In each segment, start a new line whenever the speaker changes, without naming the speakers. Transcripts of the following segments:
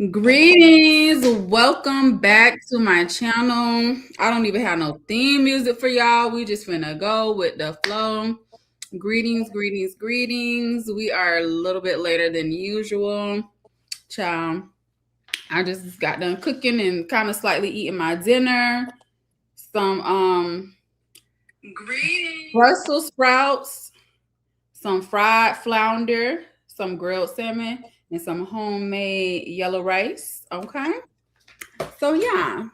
Greetings, welcome back to my channel. I don't even have no theme music for y'all. We just finna go with the flow. Greetings, greetings, greetings. We are a little bit later than usual. Child, I just got done cooking and kind of slightly eating my dinner. Some Brussels sprouts, some fried flounder, some grilled salmon, and some homemade yellow rice. Okay. So yeah.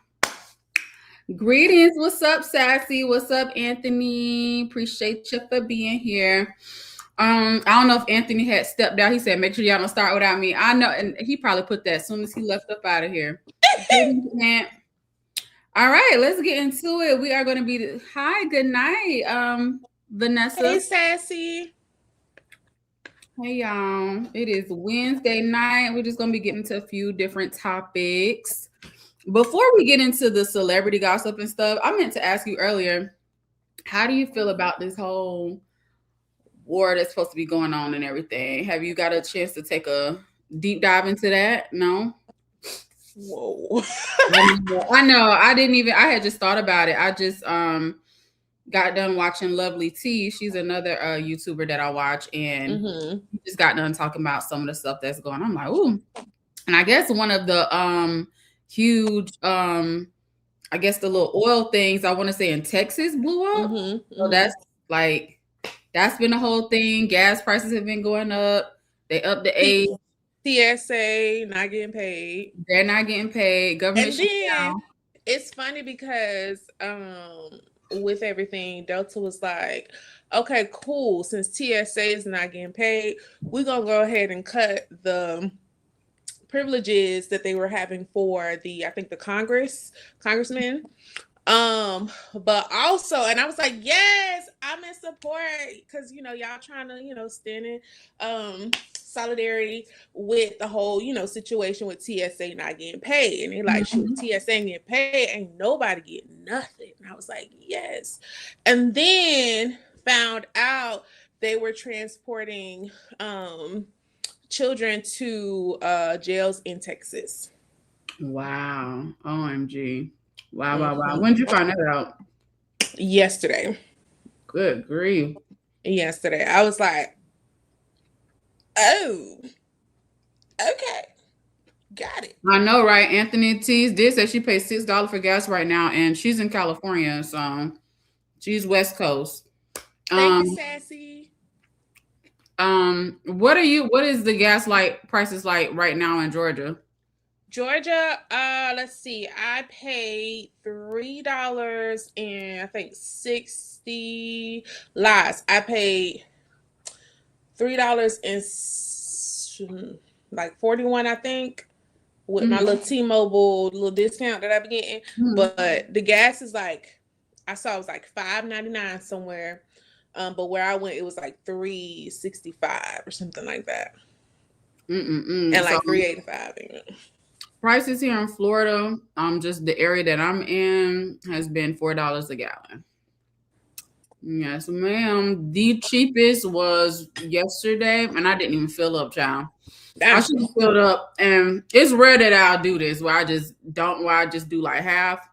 Greetings. What's up, Sassy? What's up, Anthony? Appreciate you for being here. I don't know if Anthony had stepped out. He said, make sure y'all don't start without me. I know, and he probably put that as soon as he left up out of here. Greetings, Aunt. All right, let's get into it. We are going to be hi, good night, Vanessa.
Hey, Sassy.
Hey, y'all. It is Wednesday night. We're just going to be getting into a few different topics. Before we get into the celebrity gossip and stuff, I meant to ask you earlier, how do you feel about this whole war that's supposed to be going on and everything? Have you got a chance to take a deep dive into that? No?
Whoa.
I know. I had just thought about it. I just got done watching Lovely T. She's another YouTuber that I watch, and just got done talking about some of the stuff that's going on. I'm like, ooh. And I guess one of the huge I guess the little oil things I want to say in Texas blew up. So that's been the whole thing. Gas prices have been going up. They up the age.
TSA not getting paid.
They're not getting paid. Government
And then it's funny because with everything, Delta was like, okay, cool. Since TSA is not getting paid, we're gonna go ahead and cut the privileges that they were having for I think the congressmen. But also, and I was like, yes, I'm in support because y'all trying to stand in solidarity with the whole situation with TSA not getting paid, and they're like, shoot, TSA ain't getting paid, ain't nobody getting nothing. And I was like, yes, and then found out they were transporting children to jails in Texas.
Wow. OMG. Wow. When did you find that out?
Yesterday.
Good grief.
Yesterday. I was like, oh, okay. Got it.
I know, right? Anthony T's did say she pays $6 for gas right now, and she's in California, so she's West Coast.
Thank you, Sassy.
What is the gas prices like right now in Georgia?
Georgia, let's see. I paid $3 and I think 60 lies. I paid $3 and like 41, I think, with my little T-Mobile little discount that I've been getting. But the gas is like, I saw it was like $5.99 somewhere. But where I went, it was like $3.65 or something like that. And like $3.85.
Prices here in Florida, just the area that I'm in, has been $4 a gallon. Yes, ma'am. The cheapest was yesterday, and I didn't even fill up, child. I should have filled up, and it's rare that I'll do this where I just do like half.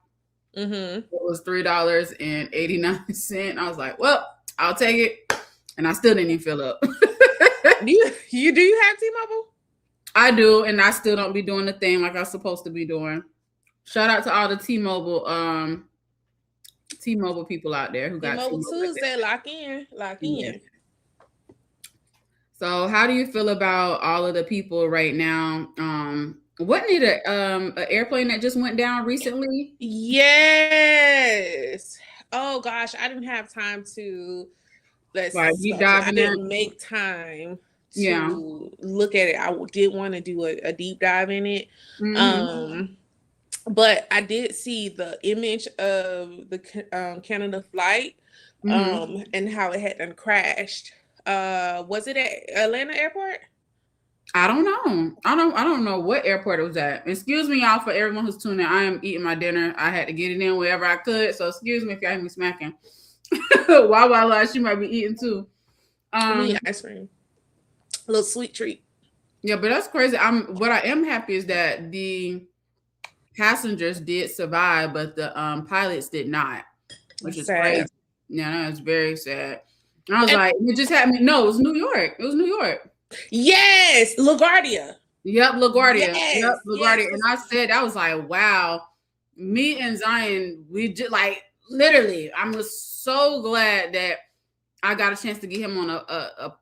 It was $3.89. I was like, well, I'll take it, and I still didn't even fill up.
Do you have T-Mobile?
I do, and I still don't be doing the thing like I'm supposed to be doing. Shout out to all the T-Mobile people out there who got
T-Mobile Tuesday. Lock in.
Yeah. So, how do you feel about all of the people right now? Wasn't it an airplane that just went down recently?
Yes. Oh gosh, I didn't have time to. I didn't make time to look at it. I did want to do a deep dive in it. But I did see the image of the Canada flight and how it had crashed. Was it at Atlanta Airport?
I don't know. I don't know what airport it was at. Excuse me, y'all, for everyone who's tuning in. I am eating my dinner. I had to get it in wherever I could. So excuse me if y'all hear me smacking. Wow, she might be eating too.
Ice cream. A little sweet treat.
Yeah, but that's crazy. What I am happy is that the passengers did survive, but the pilots did not, which
That's
is crazy.
sad.
Yeah, it's very sad. And I was
And
like, it just happened. No, it was New York. It was New York.
yes, LaGuardia.
Yep, LaGuardia. Yep,
Yes, yes.
LaGuardia. And I said, I was like, wow. Me and Zion, we just like literally. I was so glad that I got a chance to get him on a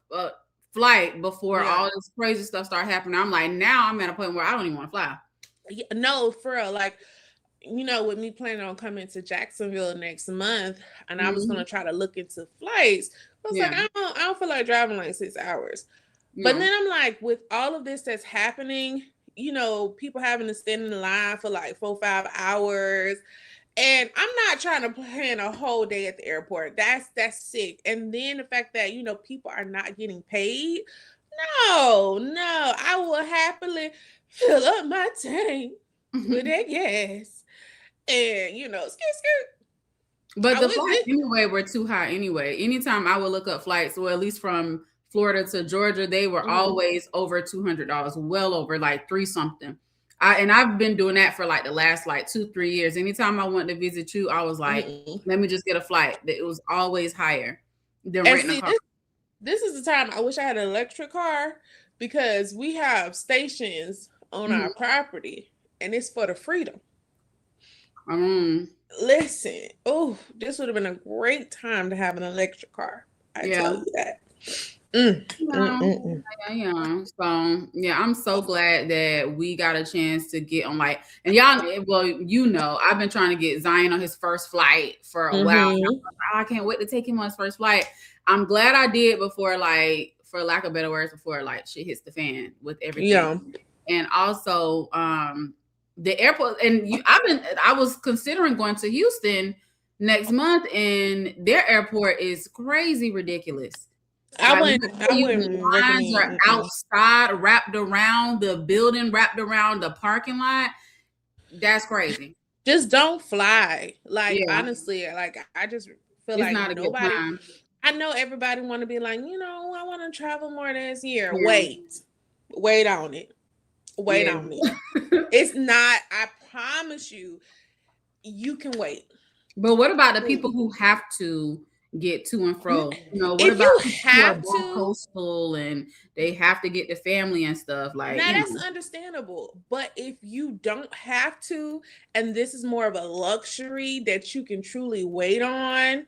flight before all this crazy stuff started happening. I'm like, now I'm at a point where I don't even want to fly.
Yeah, no, for real. Like, with me planning on coming to Jacksonville next month, and I was gonna try to look into flights. I was like, I don't feel like driving like 6 hours. But then I'm like, with all of this that's happening, people having to stand in the line for like 4-5 hours. And I'm not trying to plan a whole day at the airport. That's sick. And then the fact that, people are not getting paid. No, I will happily fill up my tank with that gas. And, skirt.
But the flights anyway were too high anyway. Anytime I would look up flights, or at least from Florida to Georgia, they were always over $200, well over like 3 something. I've been doing that for like the last like 2-3 years. Anytime I went to visit you, I was like, let me just get a flight. It was always higher than renting a car.
This is the time I wish I had an electric car, because we have stations on our property, and it's for the freedom. Listen, this would have been a great time to have an electric car. I tell you that.
Yeah. So yeah, I'm so glad that we got a chance to get on and y'all, well, I've been trying to get Zion on his first flight for a while. I can't wait to take him on his first flight. I'm glad I did before, for lack of better words, before shit hits the fan with everything. Yeah. And also, the airport, and I was considering going to Houston next month, and their airport is crazy ridiculous. I wouldn't lines are outside, wrapped around the building, wrapped around the parking lot. That's crazy.
Just don't fly. Honestly, I just feel
it's not nobody. A good time.
I know everybody want to be like, I want to travel more this year. Yeah. Wait on it. Wait on me. It's not. I promise you, you can wait.
But what about the people who have to get to and fro? What
if
about
you have to
coastal and they have to get the family and stuff?
Now that's understandable. But if you don't have to, and this is more of a luxury that you can truly wait on,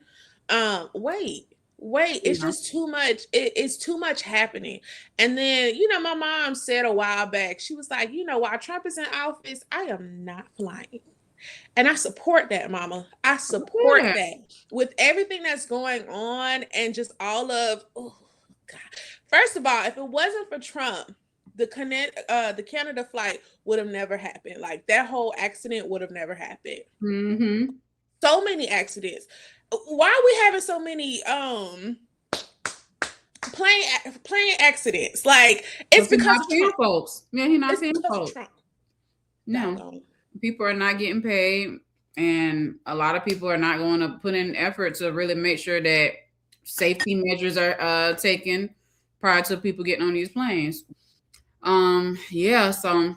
wait. It's just too much. It's too much happening. And then, my mom said a while back, she was like, while Trump is in office, I am not flying. And I support that, Mama. I support that. With everything that's going on and just all of, God. First of all, if it wasn't for Trump, the Canada flight would have never happened. Like, that whole accident would have never happened. So many accidents. Why are we having so many plane accidents? Like, it's because of Trump.
Folks. Yeah, he's not seeing folks. No. People are not getting paid, and a lot of people are not going to put in effort to really make sure that safety measures are taken prior to people getting on these planes. Yeah, so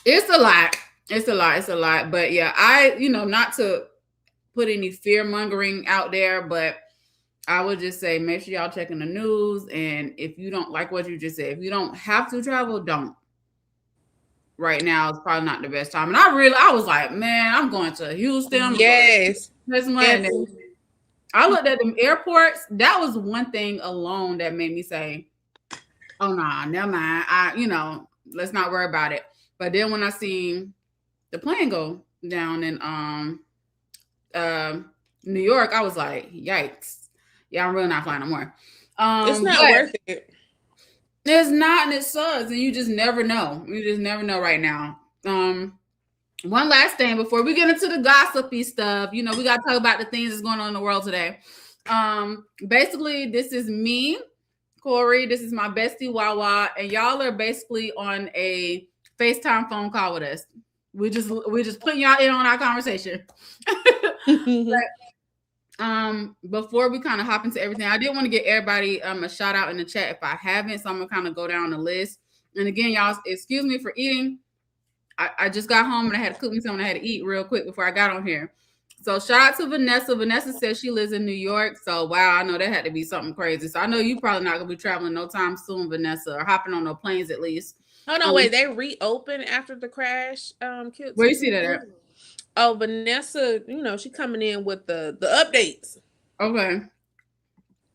it's a lot. It's a lot. But yeah, not to put any fear mongering out there, but I would just say make sure y'all checking the news. And if you don't like what you just said, if you don't have to travel, don't. Right now it's probably not the best time. And I was like, man, I'm going to Houston.
Yes.
This Monday. Yes. I looked at them airports. That was one thing alone that made me say, oh nah, never mind. Let's not worry about it. But then when I seen the plane go down in New York, I was like, yikes. Yeah, I'm really not flying no more.
It's not worth it.
It's not, and it sucks, and you just never know. You just never know right now. One last thing before we get into the gossipy stuff, we got to talk about the things that's going on in the world today. Basically, this is me, Corey. This is my bestie, Wawa, and y'all are basically on a FaceTime phone call with us. We're just putting y'all in on our conversation. But, before we kind of hop into everything, I did want to get everybody a shout out in the chat if I haven't, so I'm gonna kind of go down the list. And again, y'all, excuse me for eating. I just got home and I had to cook me something I had to eat real quick before I got on here. So shout out to Vanessa. Vanessa says she lives in New York. So wow, I know that had to be something crazy. So I know you probably not gonna be traveling no time soon, Vanessa, or hopping on no planes at least.
Oh no, wait, they reopened after the crash killed
Where
two
you see that
people.
at?
Oh, Vanessa, she coming in with the updates.
Okay.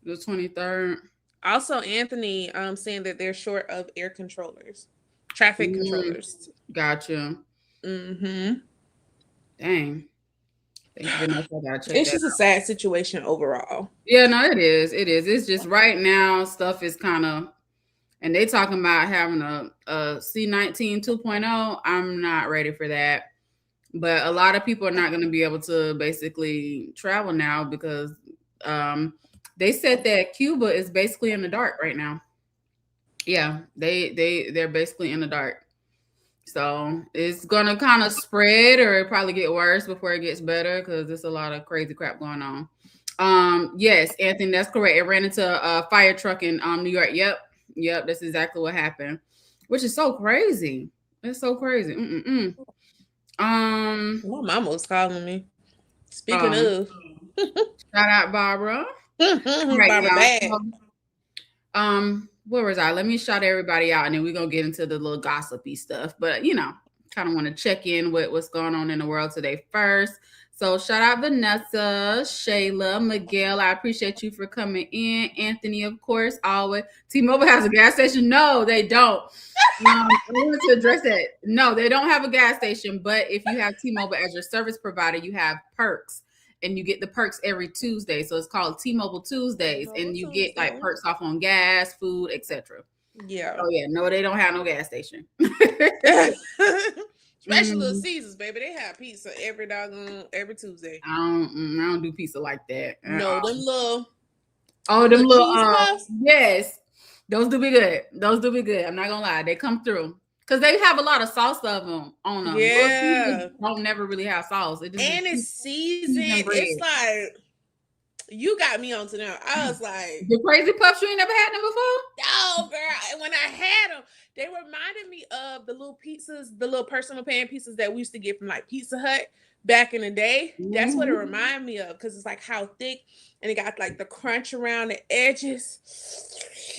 The 23rd.
Also, Anthony saying that they're short of air controllers, traffic controllers.
Gotcha.
Mm-hmm.
Dang. Thank you very much. I gotta check
It's
that
just a
out.
sad situation overall.
Yeah, no, it is. It is. It's just right now stuff is kind of, and they talking about having a C-19 2.0. I'm not ready for that. But a lot of people are not going to be able to basically travel now because they said that Cuba is basically in the dark right now. Yeah, they're basically in the dark. So it's gonna kind of spread or probably get worse before it gets better because there's a lot of crazy crap going on. Yes, Anthony, that's correct. It ran into a fire truck in New York. Yep, that's exactly what happened, which is so crazy. It's so crazy.
My mama was calling me. Speaking of,
shout out Barbara.
Right, Barbara bad.
Where was I? Let me shout everybody out, and then we're gonna get into the little gossipy stuff. But kind of want to check in with what's going on in the world today first. So shout out Vanessa, Shayla, Miguel. I appreciate you for coming in. Anthony, of course, always. T-Mobile has a gas station. No, they don't. I wanted to address that. No, they don't have a gas station. But if you have T-Mobile as your service provider, you have perks. And you get the perks every Tuesday. So it's called T-Mobile Tuesdays. And you get like perks off on gas, food, etc.
Yeah.
Oh yeah, no, they don't have no gas station.
Especially Little Caesars, baby. They have pizza every Tuesday.
I don't do pizza like that.
No, them little.
Oh, them little yes. Those do be good. I'm not gonna lie. They come through. Because they have a lot of sauce of them on them.
Yeah.
Don't never really have sauce.
And it's seasoned. It's like, you got me onto them. I was like,
the Crazy Puffs, you ain't never had them before?
No, girl. When I had them, they reminded me of the little pizzas, the little personal pan pizzas that we used to get from like Pizza Hut back in the day. That's what it reminded me of, because it's like how thick, and it got like the crunch around the edges.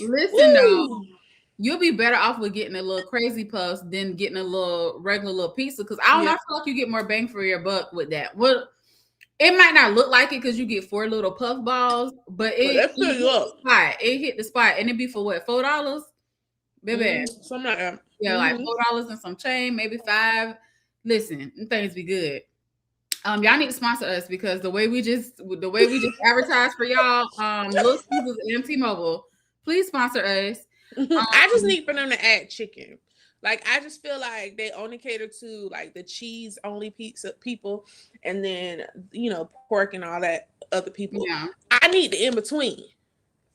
Listen, though, you'll be better off with getting a little Crazy Puffs than getting a little regular little pizza, because I don't know, I feel like you get more bang for your buck with that. Well, it might not look like it because you get 4 little puff balls, but it hit the spot, and it'd be for what, $4, baby?
Something like that.
Yeah, like $4 and some change, maybe 5. Listen, things be good. Y'all need to sponsor us, because the way we just advertise for y'all, Little Caesars and T-Mobile, please sponsor us.
I just need for them to add chicken. Like, I just feel like they only cater to like the cheese only pizza people, and then pork and all that other people.
Yeah.
I need the in between.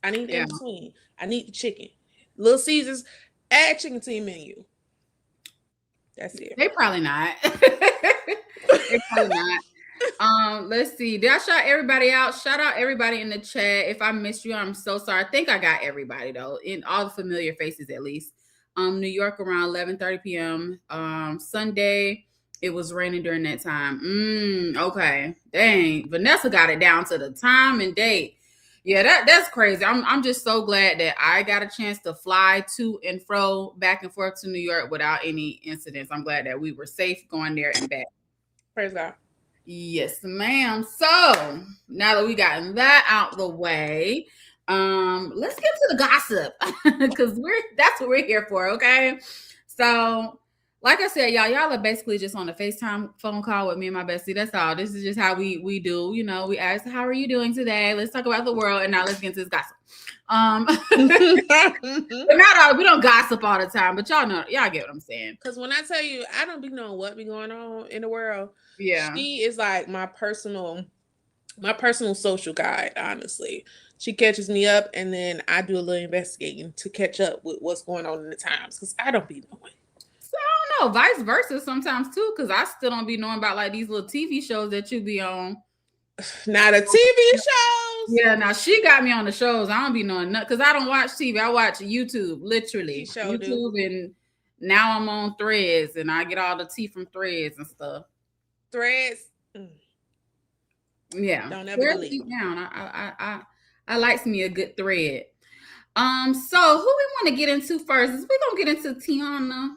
I need the chicken. Little Caesars, add chicken to your menu. That's it.
They probably not. They probably not. Let's see. Did I shout everybody out? Shout out everybody in the chat. If I missed you, I'm so sorry. I think I got everybody though, in all the familiar faces at least. New York around 11:30 p.m. Sunday, it was raining during that time. Okay. Dang. Vanessa got it down to the time and date. Yeah, that's crazy. I'm just so glad that I got a chance to fly to and fro, back and forth to New York without any incidents. I'm glad that we were safe going there and back.
Praise God.
Yes, ma'am. So now that we gotten that out the way, let's get to the gossip, because that's what we're here for. Okay. So like I said, y'all are basically just on a FaceTime phone call with me and my bestie. That's all. This is just how we do. We ask, how are you doing today? Let's talk about the world. And now let's get into this gossip. But not all, we don't gossip all the time, but y'all get what I'm saying.
Because when I tell you, I don't be knowing what be going on in the world.
Yeah.
She is like my personal social guide, honestly. She catches me up, and then I do a little investigating to catch up with what's going on in the times, because I don't be knowing.
So I don't know, vice versa sometimes too, because I still don't be knowing about like these little TV shows that you be on.
Now the TV shows,
Yeah, now she got me on the shows. I don't be knowing nothing because I don't watch TV. I watch YouTube, literally. YouTube, and now I'm on Threads, and I get all the tea from Threads and stuff.
Threads.
Yeah.
Don't ever delete.
Down. I likes me a good thread. So who we want to get into first? Is we gonna get into Tiana?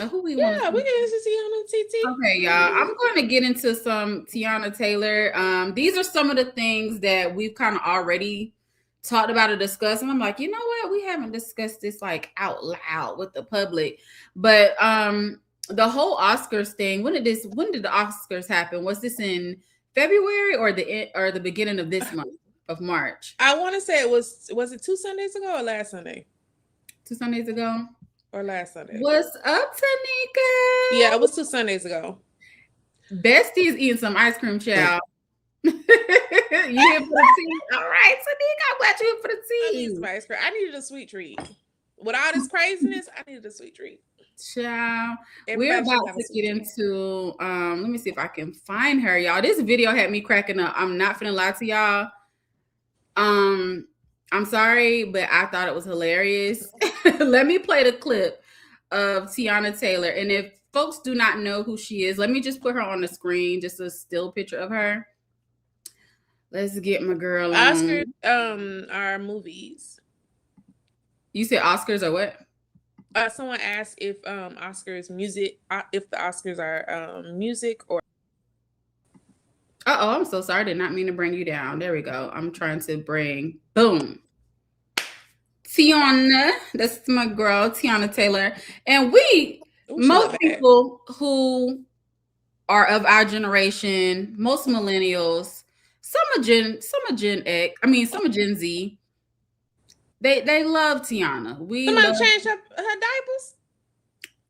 Who we want?
Yeah, we get into Tiana TT.
Okay, y'all. I'm going to get into some Tiana Taylor. These are some of the things that we've kind of already talked about or discussed, and I'm like, you know what? We haven't discussed this like out loud with the public. But the whole Oscars thing. When did the Oscars happen? Was this in February or the beginning of this month of March?
I want to say it was it 2 Sundays ago or last Sunday?
2 Sundays ago.
Or last Sunday.
What's up, Tanika?
Yeah, it was 2 Sundays ago.
Bestie is eating some ice cream, child. You here for the tea? All right, Tanika, I'm glad you here for the tea.
I need some ice cream. I needed a sweet treat. With all this craziness, I needed a sweet treat.
Child. We're about to get into let me see if I can find her, y'all. This video had me cracking up. I'm not finna lie to y'all. I'm sorry, but I thought it was hilarious. Let me play the clip of Tiana Taylor. And if folks do not know who she is, let me just put her on the screen, just a still picture of her. Let's get my girl
Oscars are movies.
You said Oscars are what?
Someone asked if Oscars music, if the Oscars are music or.
Uh-oh, I'm so sorry. I did not mean to bring you down. There we go. I'm trying to bring, boom. Tiana, that's my girl, Tiana Taylor. And most people who are of our generation, most millennials, some of Gen X, some of Gen Z, they love Tiana.
Somebody changed her diapers?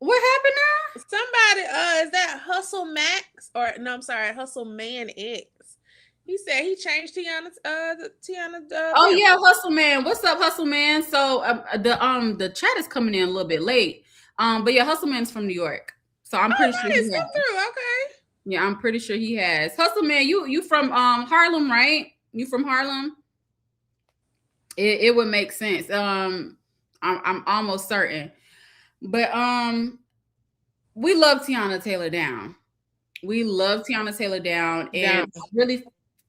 What happened now?
Somebody, is that Hustle Max? Or no, I'm sorry, Hustle Man X. He said he changed Tiana's
oh yeah, Hustle Man. What's up, Hustle Man? So the chat is coming in a little bit late. But yeah, Hustle Man's from New York. So I'm pretty sure he has.
Okay.
Yeah, I'm pretty sure he has. Hustle Man, you from Harlem, right? You from Harlem? It would make sense. I'm almost certain. But we love Tiana Taylor down. We love Tiana Taylor down, and really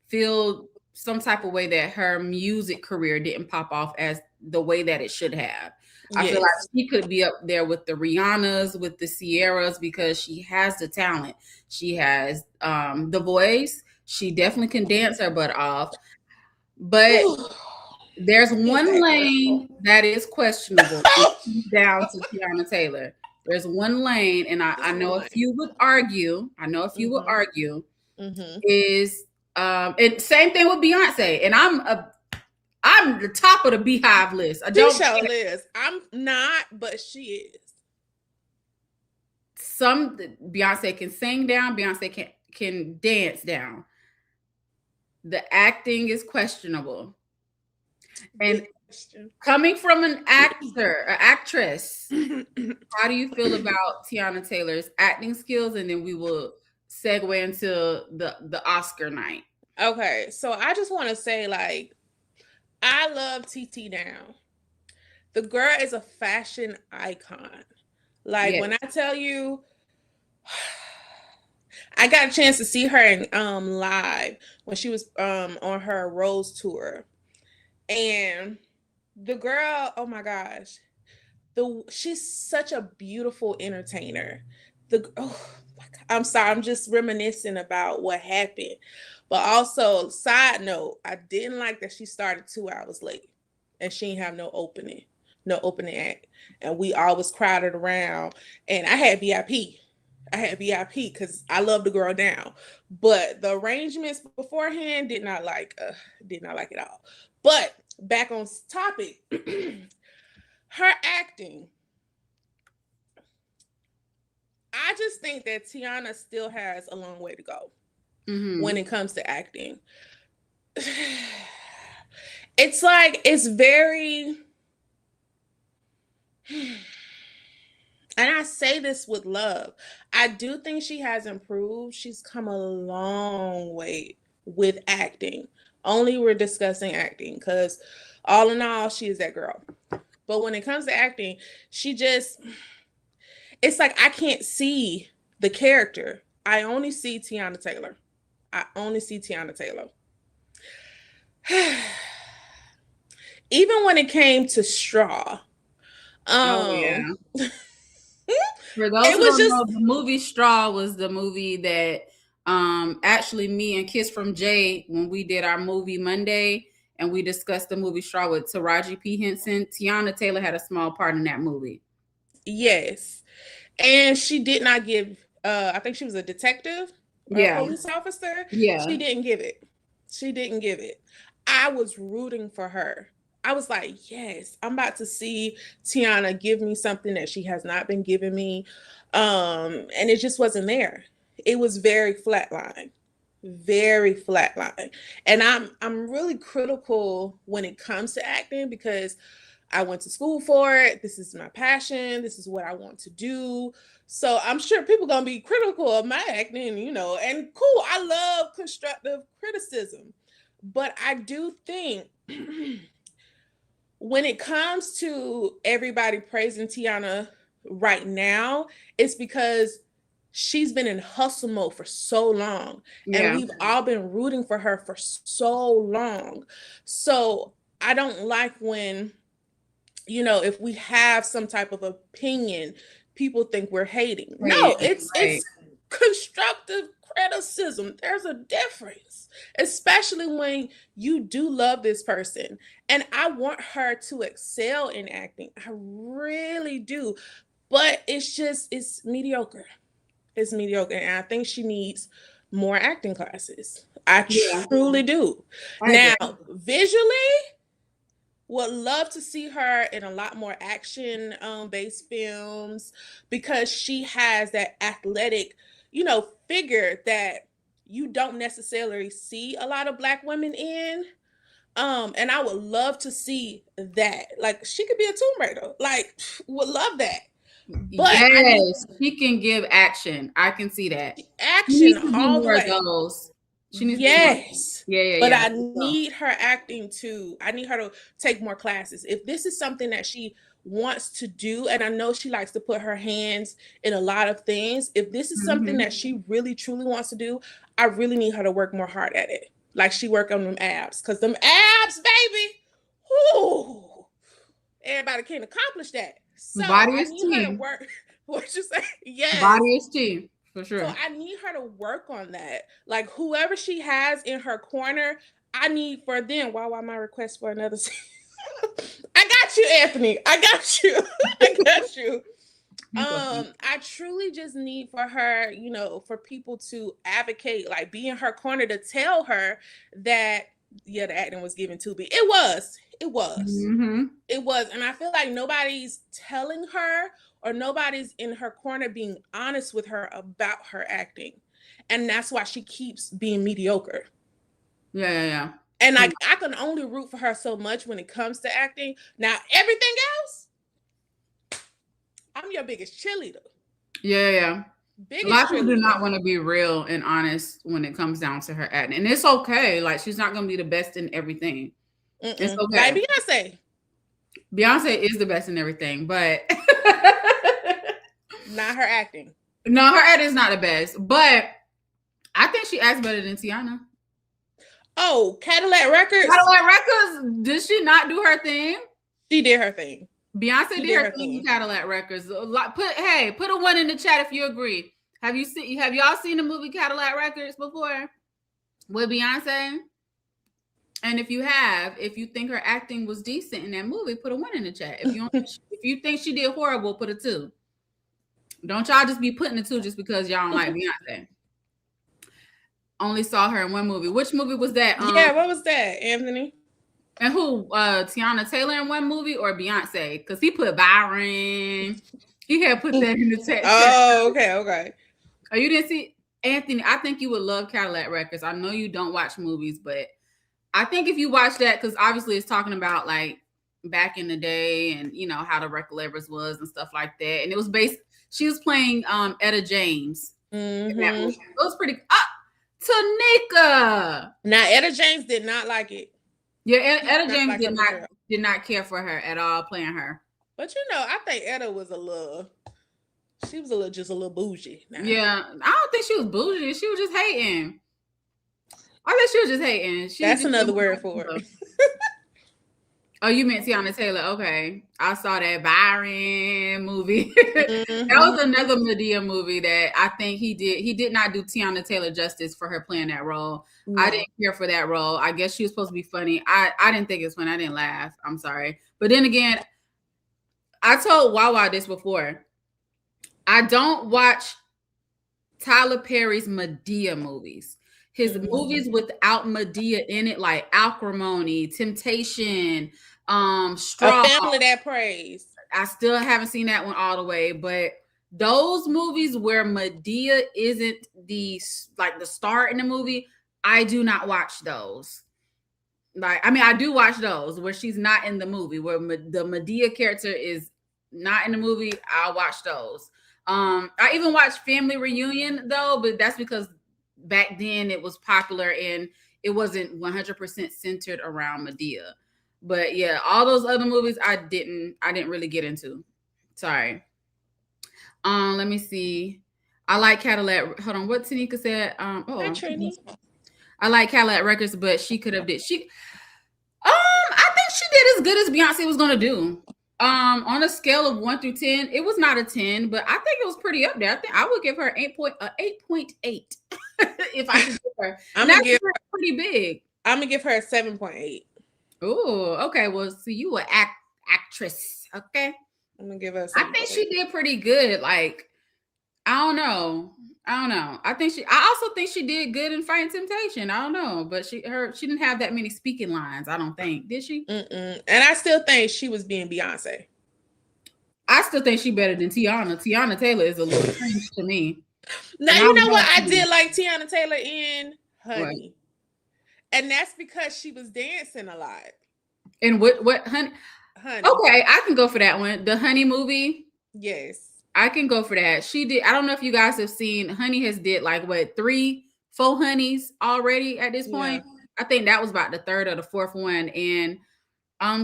feel some type of way that her music career didn't pop off as the way that it should have. Yes. I feel like she could be up there with the Rihannas, with the Sierras, because she has the talent. She has the voice. She definitely can dance her butt off. But there's one lane that is questionable down to Tiana Taylor. There's one lane, and I know a few would argue. Is and same thing with Beyonce. And I'm the top of the Beehive list.
I'm not, but she is.
Some Beyonce can sing down. Beyonce can dance down. The acting is questionable. And coming from an actress, how do you feel about Tiana Taylor's acting skills? And then we will segue into the Oscar night.
Okay, so I just want to say, like, I love TT Down. The girl is a fashion icon. Like, yes. When I tell you, I got a chance to see her in live when she was on her Rose tour. And the girl, oh my gosh, she's such a beautiful entertainer. I'm sorry, I'm just reminiscing about what happened. But also, side note, I didn't like that she started 2 hours late and she didn't have no opening act. And we always crowded around. And I had VIP because I love the girl down. But the arrangements beforehand did not like it all. But back on topic, her acting. I just think that Tiana still has a long way to go when it comes to acting. It's like, it's very, and I say this with love, I do think she has improved. She's come a long way with acting. Only we're discussing acting, because all in all, she is that girl. But when it comes to acting, it's like I can't see the character. I only see Tiana Taylor. Even when it came to Straw,
Oh yeah. For those
it
who
was
don't
just
know, the movie Straw was the movie that actually me and Kiss from Jay, when we did our movie Monday and we discussed the movie Straw with Taraji P. Henson, Tiana Taylor had a small part in that movie.
yes. And she did not give I think she was a detective or a police officer.
Yeah.
She didn't give it. I was rooting for her. I was like, yes, I'm about to see Tiana give me something that she has not been giving me. And it just wasn't there. It was very flatline. Very flatline. And I'm really critical when it comes to acting, because I went to school for it. This is my passion. This is what I want to do. So I'm sure people gonna be critical of my acting, and cool. I love constructive criticism. But I do think when it comes to everybody praising Tiana right now, it's because she's been in hustle mode for so long. And we've all been rooting for her for so long. So I don't like when, if we have some type of opinion, people think we're hating. No, it's constructive criticism. There's a difference, especially when you do love this person. And I want her to excel in acting. I really do. But it's mediocre. It's mediocre. And I think she needs more acting classes. I truly do. Now, visually, would love to see her in a lot more action based films, because she has that athletic, figure that you don't necessarily see a lot of Black women in. And I would love to see that. Like, she could be a Tomb Raider. Like, would love that.
But yes, she can give action. I can see that.
Action all the way.
Those. She needs
yes. But I need her acting too. I need her to take more classes. If this is something that she wants to do, and I know she likes to put her hands in a lot of things, if this is something that she really truly wants to do, I really need her to work more hard at it. Like she work on them abs, because them abs, baby, whoo, everybody can't accomplish that. So
body
I
is
need her to work. What you say? Yes.
Body is tea. For sure.
So I need her to work on that. Like, whoever she has in her corner, I need for them. Why my request for another season? I got you, Anthony. I got you. I truly just need for her, for people to advocate, like be in her corner to tell her that, the acting was given to me. It was. It was. And I feel like nobody's telling her, or nobody's in her corner being honest with her about her acting. And that's why she keeps being mediocre.
Yeah.
And I can only root for her so much when it comes to acting. Now, everything else, I'm your biggest cheerleader.
Yeah. A lot of people do not want to be real and honest when it comes down to her acting. And it's okay. Like, she's not going to be the best in everything. It's okay.
Like Beyonce.
Beyonce is the best in everything, but
not her acting.
No, her acting is not the best, but I think she acts better than Tiana.
Oh, Cadillac Records.
Did she not do her thing?
She did her thing.
Beyonce did her thing in Cadillac Records. Put a 1 in the chat if you agree. Have y'all seen the movie Cadillac Records before with Beyonce? And if you think her acting was decent in that movie, put a 1 in the chat. If you think she did horrible, put a 2. Don't y'all just be putting a 2 just because y'all don't like Beyonce. Only saw her in one movie. Which movie was that?
What was that, Anthony?
And who? Tiana Taylor in one movie, or Beyonce? Because he put Byron. He had put that in the text.
Oh, okay.
Oh, you didn't see Anthony? I think you would love Cadillac Records. I know you don't watch movies, but I think if you watch that, because obviously it's talking about like back in the day and how the record labels was and stuff like that. And it was based. She was playing Etta James.
Mm-hmm.
It was pretty. Tanika.
Now, Etta James did not like it.
Yeah, Etta James did not care for her at all playing her.
But I think Etta was she was just a little bougie. Now.
Yeah, I don't think she was bougie. She was just hating. I think she was just hating.
That's another word for it.
Oh, you meant Tiana Taylor. Okay. I saw that Byron movie. That was another Madea movie that I think he did not do Tiana Taylor justice for her playing that role. No. I didn't care for that role. I guess she was supposed to be funny. I didn't think it was funny. I didn't laugh. I'm sorry. But then again, I told Wawa this before. I don't watch Tyler Perry's Madea movies. His movies without Madea in it, like Acrimony, Temptation, Straw.
A Family That Prays.
I still haven't seen that one all the way, but those movies where Madea isn't the star in the movie, I do not watch those. I do watch those where she's not in the movie, where the Madea character is not in the movie. I'll watch those. I even watched Family Reunion though, but that's because back then it was popular and it wasn't 100% centered around Madea. But yeah, all those other movies I didn't really get into. Sorry. Let me see. I like Cadillac. Hold on, what Tanika said.
Hi, Trini.
I like Cadillac Records, but she could have did. I think she did as good as Beyonce was gonna do. On a scale of 1 through 10, it was not a 10, but I think it was pretty up there. I think I would give her 8.8 if I could give her. I'm gonna give her pretty big.
I'm gonna give her a 7.8.
Oh, okay. Well, see, you an actress, okay?
I'm gonna give her.
I think she did pretty good. Like, I don't know. I also think she did good in Fighting Temptation. I don't know, but she didn't have that many speaking lines. I don't think, did she?
And I still think she was being Beyonce.
I still think she better than Tiana. Tiana Taylor is a little cringe to me.
Now you know what I did like Tiana Taylor in Honey, and that's because she was dancing a lot.
And what Honey? Okay, I can go for that one. The Honey movie.
Yes. I
can go for that. She did. I don't know if you guys have seen. Honey has did like 3, 4 Honeys already at this point. Yeah. I think that was about the 3rd or the 4th one, and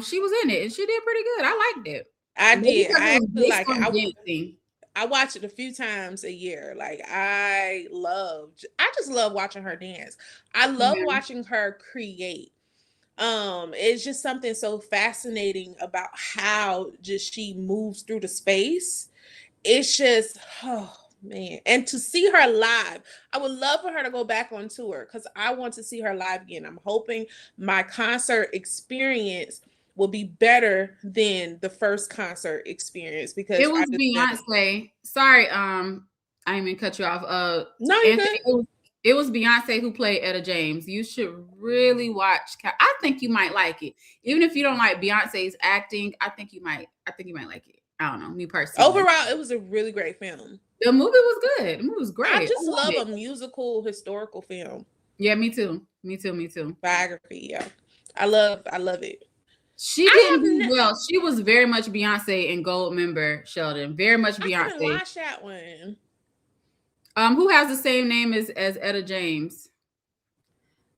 she was in it, and she did pretty good. I liked it.
I did. I actually like it. I watch it a few times a year. Like I just love watching her dance. I love watching her create. It's just something so fascinating about how just she moves through the space. It's just, oh man. And to see her live, I would love for her to go back on tour because I want to see her live again. I'm hoping my concert experience will be better than the first concert experience because
it was Beyonce. Sorry, I didn't mean to cut you off.
No, you're good.
It was Beyonce who played Etta James. You should really watch. I think you might like it, even if you don't like Beyonce's acting. I think you might like it. I don't know, me personally.
Overall, it was a really great film.
The movie was good. The movie was great.
I just love a musical historical film.
Yeah, me too.
Biography, yeah. I love it.
She didn't do well. She was very much Beyonce and Gold member, Sheldon. Very much Beyonce. I
didn't watch that one.
Who has the same name as Etta James?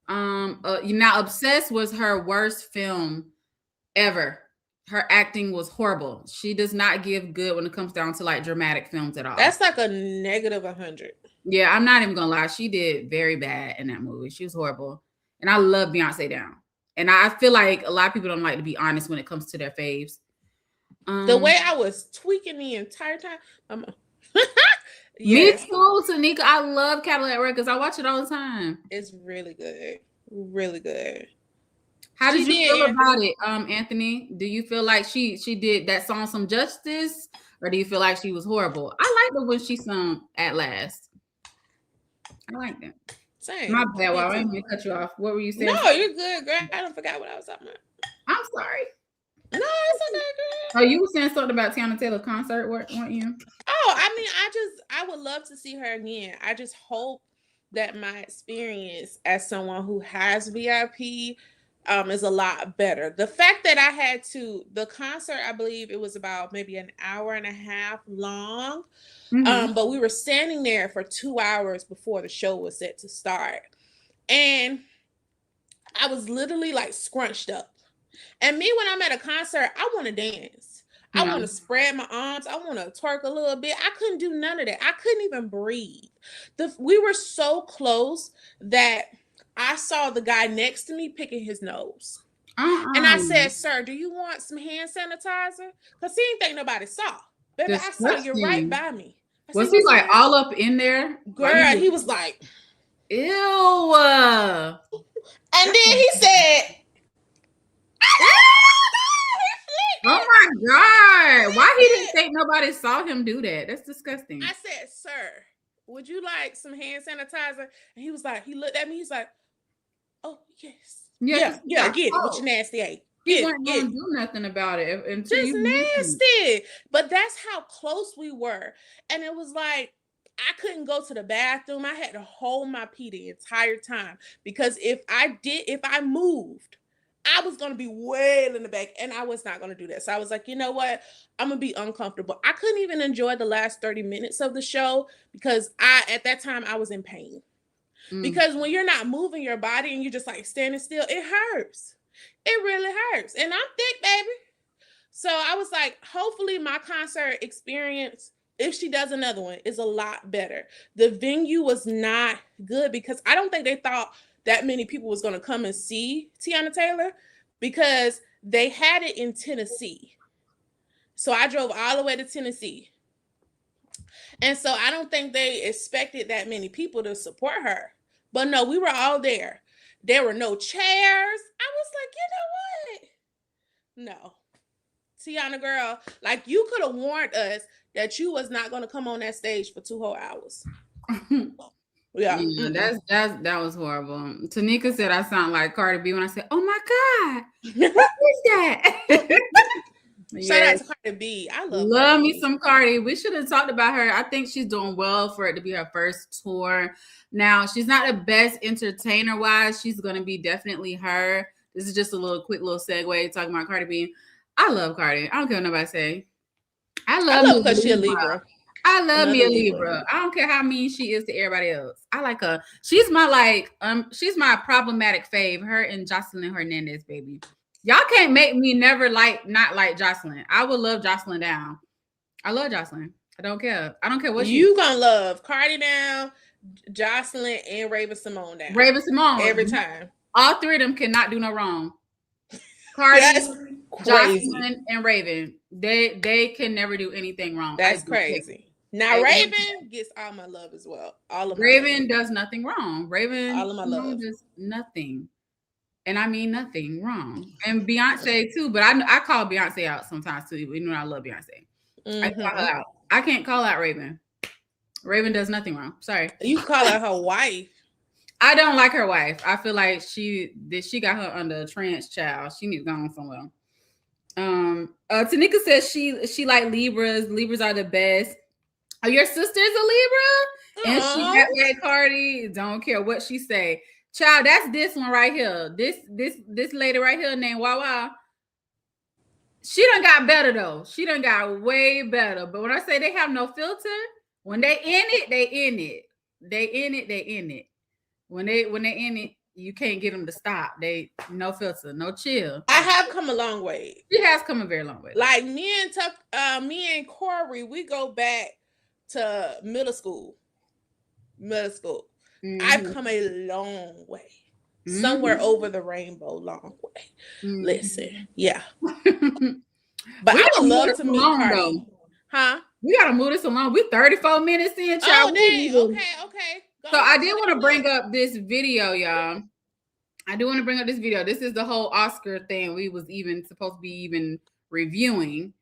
Now Obsessed was her worst film ever. Her acting was horrible. She does not give good when it comes down to like dramatic films at all.
That's like a -100.
Yeah, I'm not even gonna lie. She did very bad in that movie. She was horrible. And I love Beyonce down. And I feel like a lot of people don't like to be honest when it comes to their faves.
The way I was tweaking the entire time.
Yes. Me too, Tanika. I love Cadillac Records. I watch it all the time.
It's really good. Really good.
How did you feel about it, Anthony? Do you feel like she did that song some justice, or do you feel like she was horrible? I liked it when she sung At Last. I like that.
Same.
My bad. Well, I didn't mean to cut you off. What were you saying?
No, you're good, girl. I don't forget what I was talking about.
I'm sorry.
No, it's okay, girl.
Oh, you were saying something about Tiana Taylor concert, weren't you?
Oh, I mean, I would love to see her again. I just hope that my experience as someone who has VIP is a lot better. The fact that I had to, the concert, I believe it was about maybe an hour and a half long. But we were standing there for 2 hours before the show was set to start. And I was literally like scrunched up. And me, when I'm at a concert, I want to dance. I want to spread my arms. I want to twerk a little bit. I couldn't do none of that. I couldn't even breathe. We were so close that I saw the guy next to me picking his nose. And I said, "Sir, do you want some hand sanitizer?" Because he didn't think nobody saw. Baby, I saw you right by me.
Was he like all up in there?
Girl, he was like,
ew.
And then he said,
oh my God. Why he didn't think nobody saw him do that? That's disgusting.
I said, "Sir, would you like some hand sanitizer?" And he was like, he looked at me, he's like, "Oh, yes. Yeah, get it with your nasty ape."
He wasn't going to do nothing about it until
just nasty. But that's how close we were. And it was like, I couldn't go to the bathroom. I had to hold my pee the entire time, because if I moved, I was going to be way in the back, and I was not going to do that. So I was like, you know what? I'm going to be uncomfortable. I couldn't even enjoy the last 30 minutes of the show because at that time I was in pain. Because when you're not moving your body and you're just like standing still, it hurts. It really hurts. And I'm thick, baby. So I was like, hopefully my concert experience, if she does another one, is a lot better. The venue was not good because I don't think they thought that many people was going to come and see Teyana Taylor, because they had it in Tennessee. So I drove all the way to Tennessee. And so I don't think they expected that many people to support her. But no, we were all there. There were no chairs. I was like, you know what? No. Teyana girl, like, you could have warned us that you was not going to come on that stage for 2 whole hours. Yeah,
that was horrible. Tanika said I sound like Cardi B when I said, "Oh my God, what is that?"
Shout out to Cardi B. I
love me some Cardi. We should have talked about her. I think she's doing well for it to be her first tour. Now, she's not the best entertainer wise. She's going to be definitely her. This is just a quick little segue talking about Cardi B. I love Cardi. I don't care what nobody say. I love
because she's a Libra.
I love me a Libra. I don't care how mean she is to everybody else. I like her. She's my she's my problematic fave. Her and Jocelyn Hernandez, baby. Y'all can't make me never not like Jocelyn. I would love Jocelyn down. I love Jocelyn. I don't care. I don't care what
you gonna love. Cardi down, Jocelyn, and Raven-Symoné down.
Raven-Symoné
every time.
All three of them cannot do no wrong. Cardi, Jocelyn, and Raven. They can never do anything wrong.
That's crazy. Now Raven gets all my love as well. All of
Raven does nothing wrong. Raven,
all of my love,
does nothing. And I mean nothing wrong. And Beyonce too, but I call Beyonce out sometimes too, even though I love Beyonce. I call her out. I can't call out Raven. Raven does nothing wrong. Sorry.
You call out her wife.
I don't like her wife. I feel like she got her under a trance child. She needs to go on somewhere. Tanika says she like Libras. Libras are the best. Oh, your sister's a Libra? And she got like Cardi. Don't care what she say. Child, that's this one right here. This lady right here named Wawa. She done got better though. She done got way better. But when I say they have no filter, when they in it, they in it. They in it, they in it. When they in it, you can't get them to stop. They no filter, no chill.
I have come a long way.
She has come a very long way.
Like me and Corey, we go back to middle school. Mm-hmm. I've come a long way. Mm-hmm. Somewhere over the rainbow, long way. Mm-hmm. Listen, yeah. But I would love to meet Cardi. Though. Huh?
We gotta move this along. We're 34 minutes in, child.
Oh, okay.
So I did want to bring up this video, y'all. I do want to bring up this video. This is the whole Oscar thing we was even supposed to be reviewing.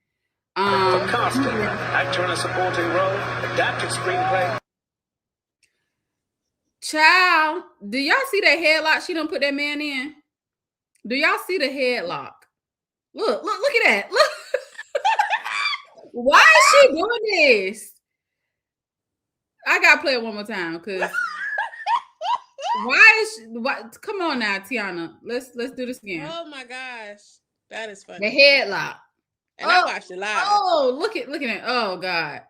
For casting, actor in a supporting role, adapted screenplay.
Child, do y'all see that headlock she done put that man in? Do y'all see the headlock? Look at that. Look. Why is she doing this? I gotta play it one more time because Why is what? Come on now, Tiana. Let's do this again.
Oh my gosh, that is funny.
The headlock.
And I watched it live.
Oh, look at it. Oh God.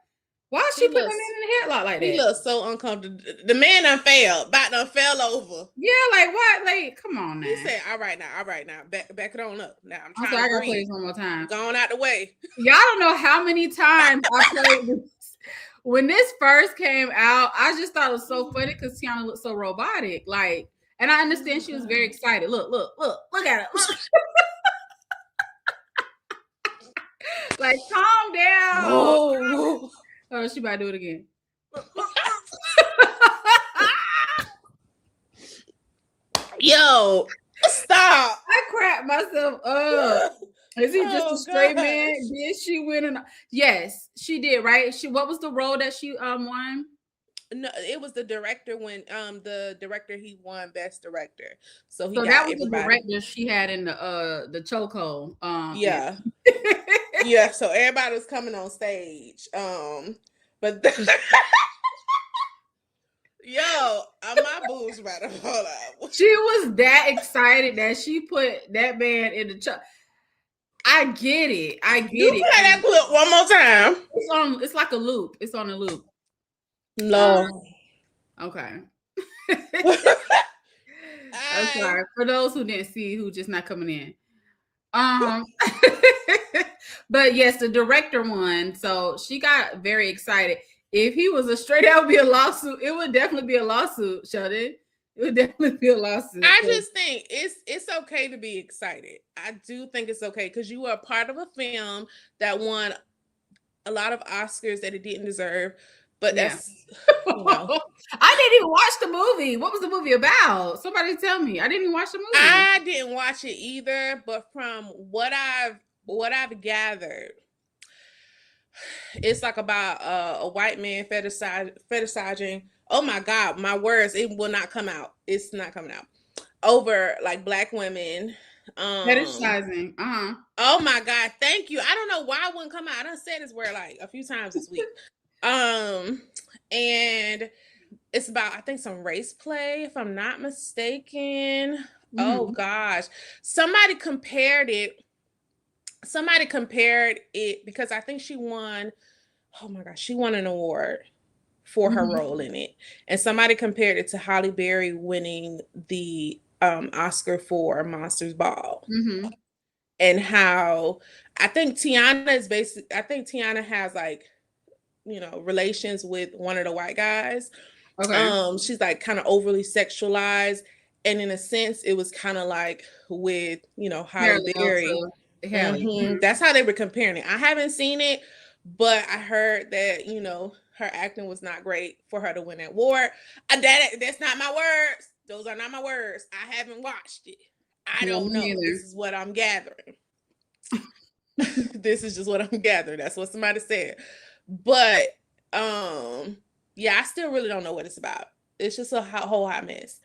Why is she putting him in the headlock like that?
He looks so uncomfortable. The man done fell over.
Yeah, like what? Like, come on now.
He said, all right now. Back it on up. Now I'm trying
to
breathe.
Play this one more time.
Going out the way.
Y'all don't know how many times I played this. When this first came out, I just thought it was so funny because Tiana looked so robotic. Like, and I understand she was very excited. Look at her. Look. Like, calm down. Oh, she about to do it again.
Yo, stop.
I cracked myself up. Is he just a straight man? Did she win? Yes, she did, right? What was the role that she won?
No, it was the director when he won Best Director. So
that was the director she had in the chokehold.
Yeah. Yeah, so everybody was coming on stage. But yo, my boobs about to fall out.
She was that excited that she put that man in the choke. I get it. You
play that clip one more time.
It's like a loop. It's on a loop.
No.
Okay. I'm sorry for those who didn't see, who just not coming in. But yes, the director won, so she got very excited. If he was a straight, that would be a lawsuit. It would definitely be a lawsuit, Sheldon. It would definitely be a lawsuit.
I just think it's okay to be excited. I do think it's okay because you were a part of a film that won a lot of Oscars that it didn't deserve. But that's
I didn't even watch the movie. What was the movie about? Somebody tell me. I didn't even watch the movie.
I didn't watch it either, but from what I've gathered, it's like about a white man fetishizing. Oh my God, my words, it will not come out. It's not coming out. Over like Black women.
Fetishizing.
Oh my God, thank you. I don't know why it wouldn't come out. I done said this word like a few times this week. And it's about, I think, some race play, if I'm not mistaken. Mm-hmm. Oh gosh. Somebody compared it because I think she won, oh my gosh, she won an award for her role in it. And somebody compared it to Halle Berry winning the Oscar for Monsters Ball.
Mm-hmm.
And how I think Tiana has like, relations with one of the white guys. Okay. She's like kind of overly sexualized. And in a sense, it was kind of like with, Halle Berry. Mm-hmm. That's how they were comparing it. I haven't seen it, but I heard that, her acting was not great for her to win that award. That's not my words. Those are not my words. I haven't watched it. I don't know. This is what I'm gathering. This is just what I'm gathering. That's what somebody said. But yeah, I still really don't know what it's about. It's just a whole hot mess.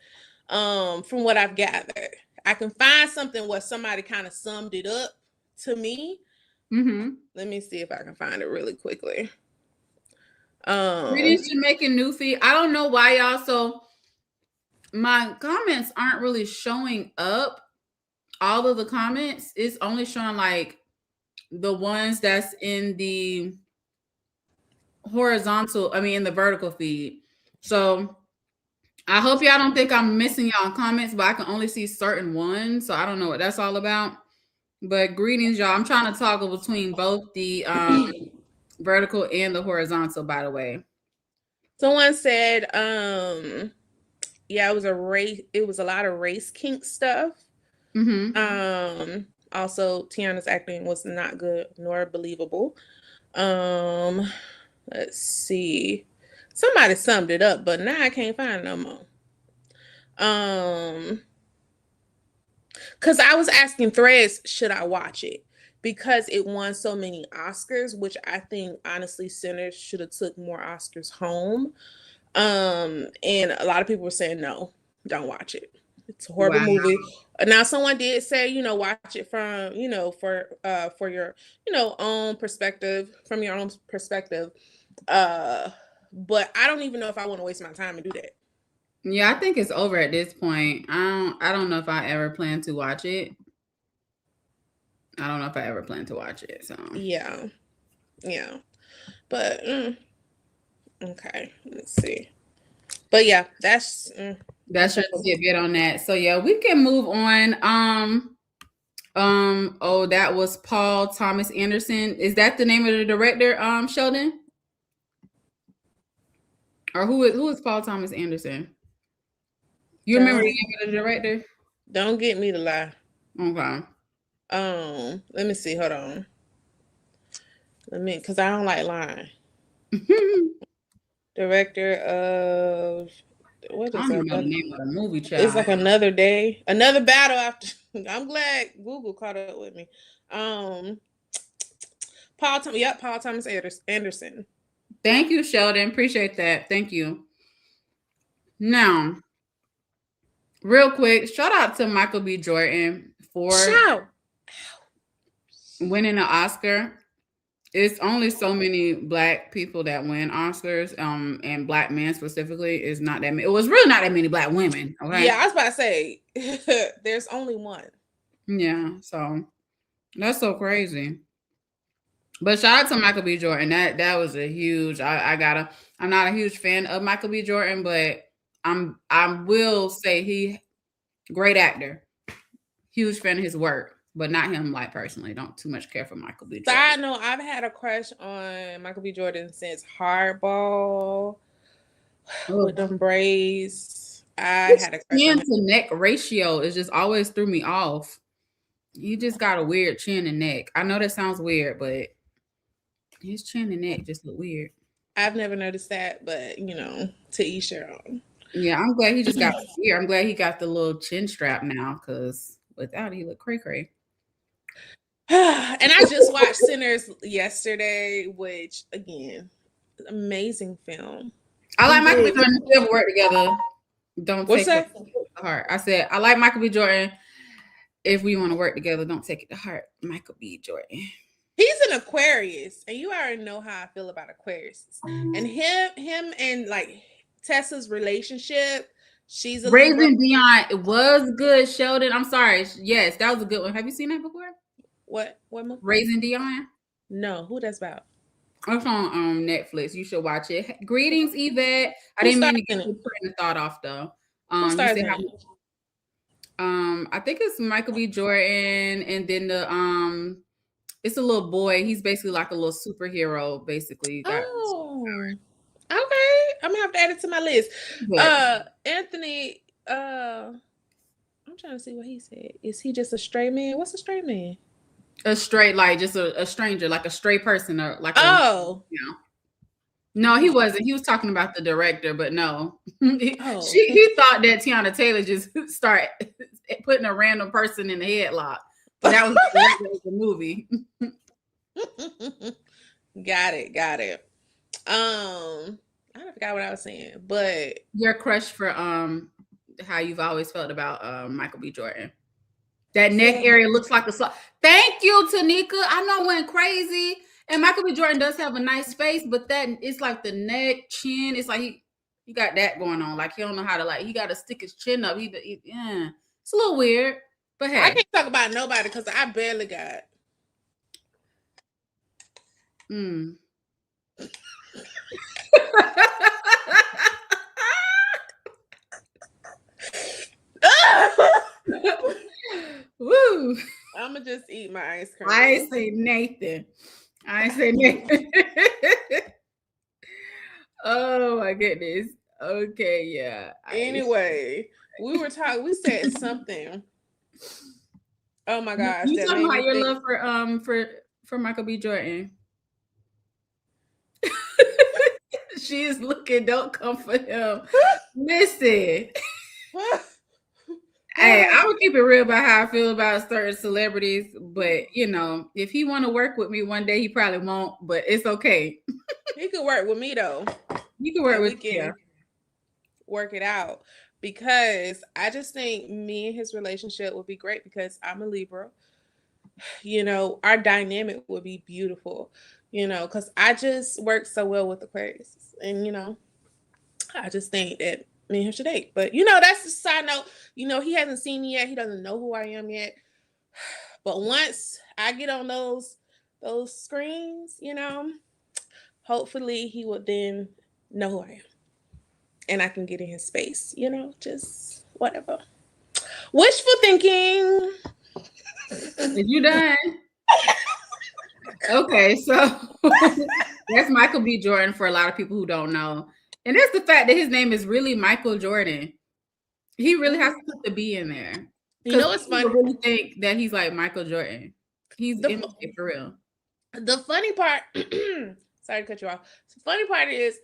From what I've gathered, I can find something where somebody kind of summed it up to me.
Mm-hmm.
Let me see if I can find it really quickly.
Greetings, Jamaican Newfie. I don't know why y'all. So my comments aren't really showing up. All of the comments, it's only showing like the ones that's in the horizontal, in the vertical feed. So I hope y'all don't think I'm missing y'all comments, but I can only see certain ones. So I don't know what that's all about. But greetings, y'all. I'm trying to toggle between both the vertical and the horizontal, by the way.
Someone said, yeah, it was a lot of race kink stuff.
Mm-hmm.
Also, Tiana's acting was not good nor believable. Let's see. Somebody summed it up, but now I can't find it no more. Because I was asking Threads, should I watch it? Because it won so many Oscars, which I think, honestly, Sinners should have took more Oscars home. And a lot of people were saying, no, don't watch it. It's a horrible movie. Now, someone did say, watch it from, for your, own perspective, from your own perspective. But I don't even know if I want to waste my time and do that.
Yeah, I think it's over at this point. I don't know if I ever plan to watch it. I don't know if I ever plan to watch it. So
Yeah. But okay, let's see. But yeah, that's
that's your tidbit on that. So yeah, we can move on. Oh, that was Paul Thomas Anderson. Is that the name of the director, Sheldon? Or who is Paul Thomas Anderson? You remember the name of the director?
Don't get me to lie.
Okay.
Let me see. Hold on. Because I don't like lying. Director of what
I
is
don't
that?
even know the name of the movie, child.
It's like Another Day, Another Battle After. I'm glad Google caught up with me. Paul Thomas Anderson.
Thank you, Sheldon. Appreciate that. Thank you. Now, real quick, shout out to Michael B. Jordan for winning an Oscar. It's only so many Black people that win Oscars, and Black men specifically is not that many. It was really not that many Black women. Okay.
Yeah, I was about to say there's only one.
Yeah, so that's so crazy. But shout out to Michael B. Jordan. That was a huge. I'm not a huge fan of Michael B. Jordan, but I will say he great actor. Huge fan of his work, but not him like personally. Don't too much care for Michael B. Jordan.
Side note, I've had a crush on Michael B. Jordan since Hardball with them braids. I had a crush
chin
on him.
to neck ratio is just always threw me off. You just got a weird chin and neck. I know that sounds weird, but his chin and neck just look weird.
I've never noticed that, but you know, to each their own.
Yeah, I'm glad he just got weird. I'm glad he got the little chin strap now, because without it, he look cray cray.
And I just watched Sinners yesterday, which again, amazing film.
I like Michael B. Jordan. We ever work together. Don't
What's
take
that?
it to heart. I said I like Michael B. Jordan. If we want to work together, don't take it to heart. Michael B. Jordan.
He's an Aquarius, and you already know how I feel about Aquarius. And him and like Tessa's relationship. She's a
Raising Dion. It was good, Sheldon. I'm sorry. Yes, that was a good one. Have you seen that before?
What movie?
Raising Dion?
No, who that's about?
It's on Netflix. You should watch it. Greetings, Yvette. I didn't mean to get your train of thought off though.
Who stars in it?
I think it's Michael B. Jordan, and then it's a little boy. He's basically like a little superhero, basically.
Oh, okay. I'm gonna have to add it to my list. Anthony. I'm trying to see what he said. Is he just a straight man? What's a straight man?
A straight, like just a stranger, like a straight person, or like No, he wasn't. He was talking about the director, but no. He thought that Tiana Taylor just started putting a random person in the headlock. But that was the director of the movie.
Got it. I forgot what I was saying, but
your crush for how you've always felt about Michael B. Jordan. That neck area looks like a sock. Thank you, Tanika. I know I went crazy. And Michael B. Jordan does have a nice face, but that it's like the neck, chin. It's like he got that going on. Like he don't know how to he got to stick his chin up. Yeah, it's a little weird. But hey,
I can't talk about nobody because I barely got.
Woo!
I'm gonna just eat my ice cream.
I ain't say Nathan. Oh my goodness. Okay, yeah.
Anyway, we were talking. We said something. Oh my gosh!
You talking about your love for Michael B. Jordan? She is looking. Don't come for him. Listen. Hey, I would keep it real about how I feel about certain celebrities, but you know, if he want to work with me one day, he probably won't. But it's okay.
He could work with me though.
You can work with me.
Work it out, because I just think me and his relationship would be great because I'm a Libra. You know, our dynamic would be beautiful. You know, because I just work so well with Aquarius, and you know, I just think that me and him should date. But you know, that's a side note. You know, he hasn't seen me yet. He doesn't know who I am yet. But once I get on those screens, you know, hopefully he will then know who I am. And I can get in his space, you know, just whatever. Wishful thinking.
Is you done? Okay, so that's Michael B. Jordan for a lot of people who don't know. And that's the fact that his name is really Michael Jordan. He really has to put the B in there.
You know, it's funny.
People really think that he's like Michael Jordan. He's in it for real.
The funny part, sorry to cut you off. The funny part is,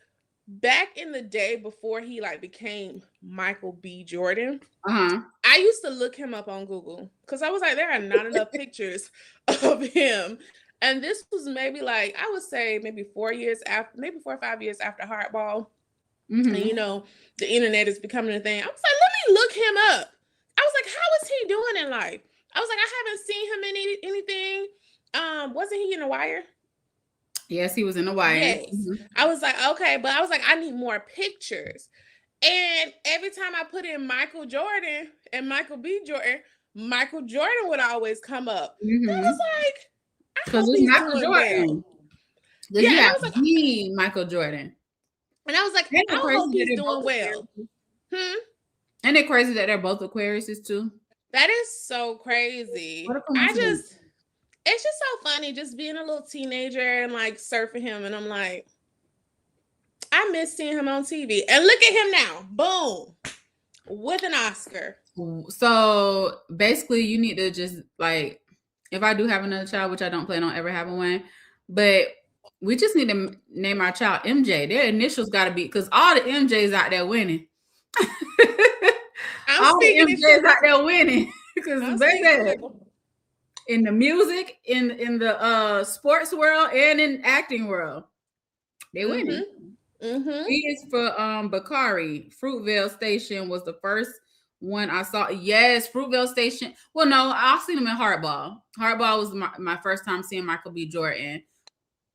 back in the day before he like became Michael B. Jordan, I used to look him up on Google because I was like, there are not enough pictures of him. And this was maybe like, I would say maybe 4 years after, maybe 4 or 5 years after Hardball. And you know, the internet is becoming a thing. I was like, let me look him up. I was like, how is he doing in life? I was like, I haven't seen him in anything. Wasn't he in The Wire?
Yes, he was in The Wire.
Yes. I was like, okay, but I was like, I need more pictures. And every time I put in Michael Jordan and Michael B. Jordan, Michael Jordan would always come up. I was like,
because it's Michael Jordan. Well. Yeah, I was like, Michael Jordan.
And I was like, I hope he's doing well.
And it's crazy that they're both Aquariuses too.
That is so crazy. It's just so funny just being a little teenager and like surfing him. And I'm like, I miss seeing him on TV. And look at him now. Boom. With an Oscar.
So basically you need to just like, if I do have another child, which I don't plan on ever having one, but we just need to name our child MJ. Their initials got to be, because all the MJs out there winning. All the MJs out there winning. Because baby, in the music, in the sports world, and in acting world, they winning. He is for Bakari. Fruitvale Station was the first one I saw. Yes, Fruitvale Station. Well, no, I've seen him in Hardball. Hardball was my first time seeing Michael B. Jordan.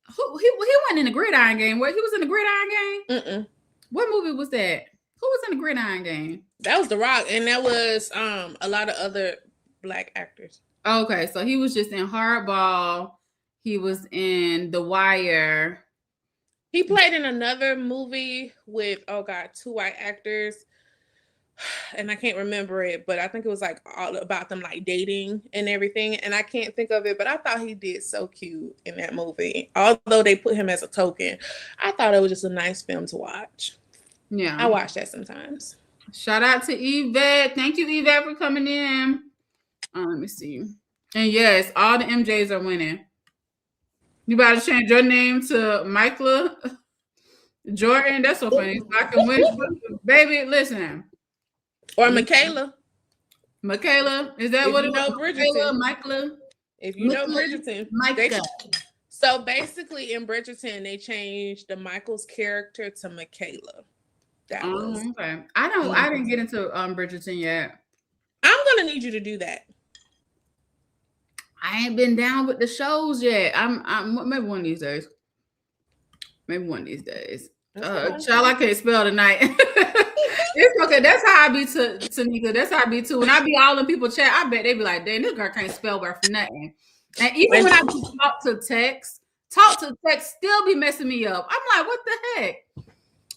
He wasn't in the Gridiron Game. Where he was in the Gridiron Game? What movie was that? Who was in the Gridiron Game?
That was The Rock, and that was a lot of other Black actors.
Okay, so he was just in Hardball. He was in The Wire.
He played in another movie with 2 white actors, and I can't remember it, but I think it was like all about them like dating and everything, and I can't think of it, but I thought he did so cute in that movie. Although they put him as a token, I thought it was just a nice film to watch. Yeah, I watch that sometimes.
Shout out to Yvette. Thank you, Yvette, for coming in. Let me see. And yes, all the MJs are winning. You better change your name to Michael Jordan. That's so funny. So I can win. Baby, listen.
Or Michaela.
Michaela, is that
if
what
you
it
know Bridgerton?
Michaela.
If you know Bridgerton. So basically in Bridgerton, they changed the Michael's character to Michaela. That was
okay. I didn't get into Bridgerton yet.
I'm gonna need you to do that.
I ain't been down with the shows yet. I'm maybe one of these days. Child, I can't spell tonight. It's okay. That's how I be to Tanika. That's how I be too. When I be all in people chat, I bet they be like, "Dang, this girl can't spell worth for nothing." And even when I talk to text still be messing me up. I'm like, what the heck?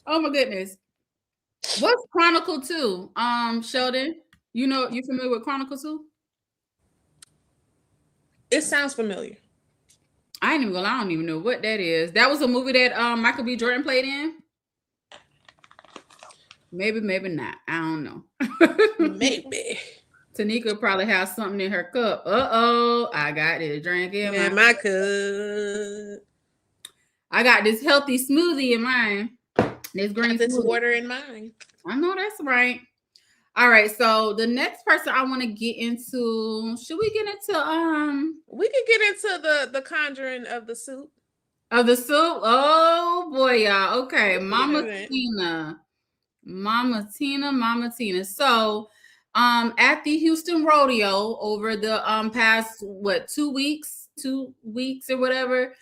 Oh my goodness. What's Chronicle 2? Sheldon, you familiar with Chronicle 2?
It sounds familiar.
I don't even know what that is. That was a movie that Michael B. Jordan played in. Maybe not. I don't know.
Maybe.
Tanika probably has something in her cup. I got this drink in
my cup.
I got this healthy smoothie in mine. This green smoothie.
Water in mine.
I know that's right. All right, so the next person I want to get into, should we get into
we could get into the conjuring of the soup.
Of the soup? Oh boy, y'all. Okay, Mama Tina. So at the Houston Rodeo over the past 2 weeks or whatever.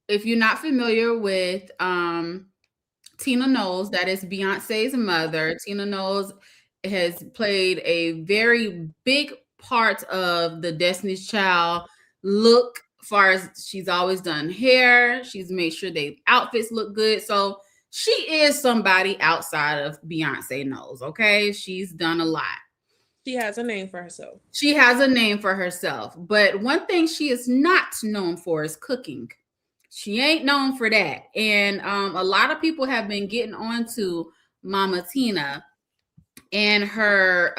If you're not familiar with Tina Knowles, that is Beyonce's mother. Tina Knowles has played a very big part of the Destiny's Child look. Far as she's always done hair, she's made sure the outfits look good. So she is somebody outside of Beyonce Knowles. Okay, she's done a lot.
She has a name for herself.
She has a name for herself. But one thing she is not known for is cooking. She ain't known for that. And a lot of people have been getting on to Mama Tina and her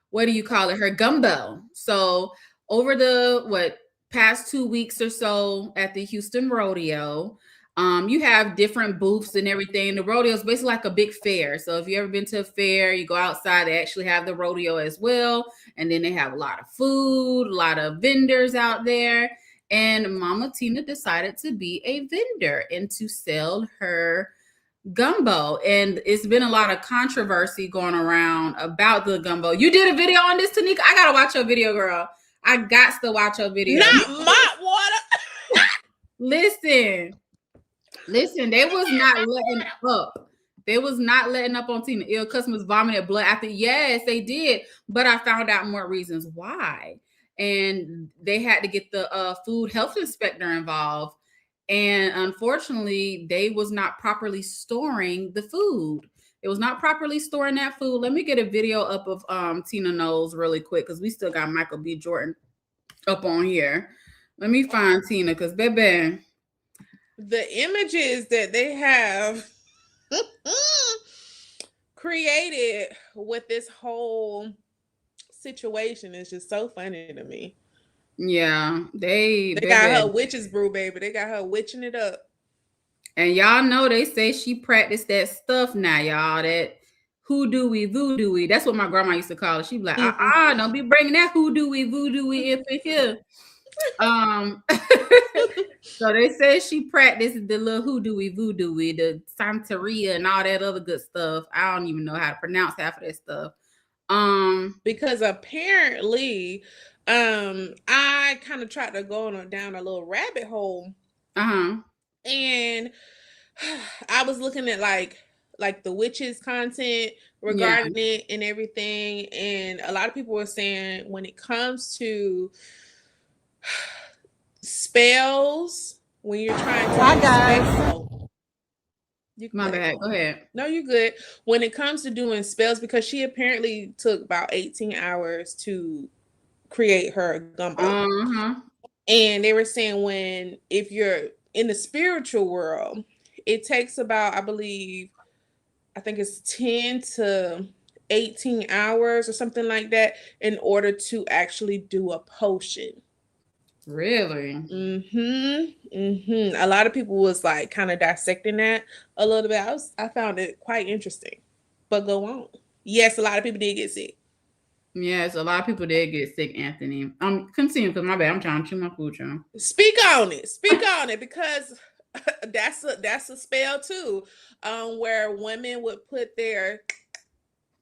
what do you call it? Her gumbo. So over the past 2 weeks or so at the Houston Rodeo, you have different booths and everything. The rodeo is basically like a big fair. So if you ever been to a fair, you go outside, they actually have the rodeo as well. And then they have a lot of food, a lot of vendors out there. And Mama Tina decided to be a vendor and to sell her gumbo. And it's been a lot of controversy going around about the gumbo. You did a video on this, Tanika? I gotta watch your video, girl. I got to watch your video.
Not mop water.
Listen, they was not letting up. They was not letting up on Tina. Ill customers vomited blood after. Yes, they did. But I found out more reasons why. And they had to get the food health inspector involved. And unfortunately, they was not properly storing the food. It was not properly storing that food. Let me get a video up of Tina Knowles really quick because we still got Michael B. Jordan up on here. Let me find Tina because, baby,
the images that they have created with this whole situation is just so funny to me.
Yeah, they
got her witch's brew, baby. They got her witching it up.
And y'all know they say she practiced that stuff now, y'all. That hoodoo-y, voodoo-y. That's what my grandma used to call it. She'd be like, don't be bringing that hoodoo-y, voodoo-y up in here. So they say she practiced the little hoodoo-y, voodoo-y, the Santeria and all that other good stuff. I don't even know how to pronounce half of that stuff.
Because apparently, I kind of tried to go down a little rabbit hole. And I was looking at like the witches content regarding it and everything. And a lot of people were saying when it comes to spells, when you're trying to
my bad. Go ahead.
No, you're good. When it comes to doing spells, because she apparently took about 18 hours to create her gumbo. And they were saying if you're in the spiritual world, it takes about, I think it's 10 to 18 hours or something like that in order to actually do a potion.
Really?
A lot of people was like kind of dissecting that a little bit. I found it quite interesting. But go on. Yes, a lot of people did get sick.
Yes, a lot of people did get sick, Anthony. Continue, because my bad. I'm trying to chew my food, y'all.
Speak on it, because that's a spell too, where women would put their,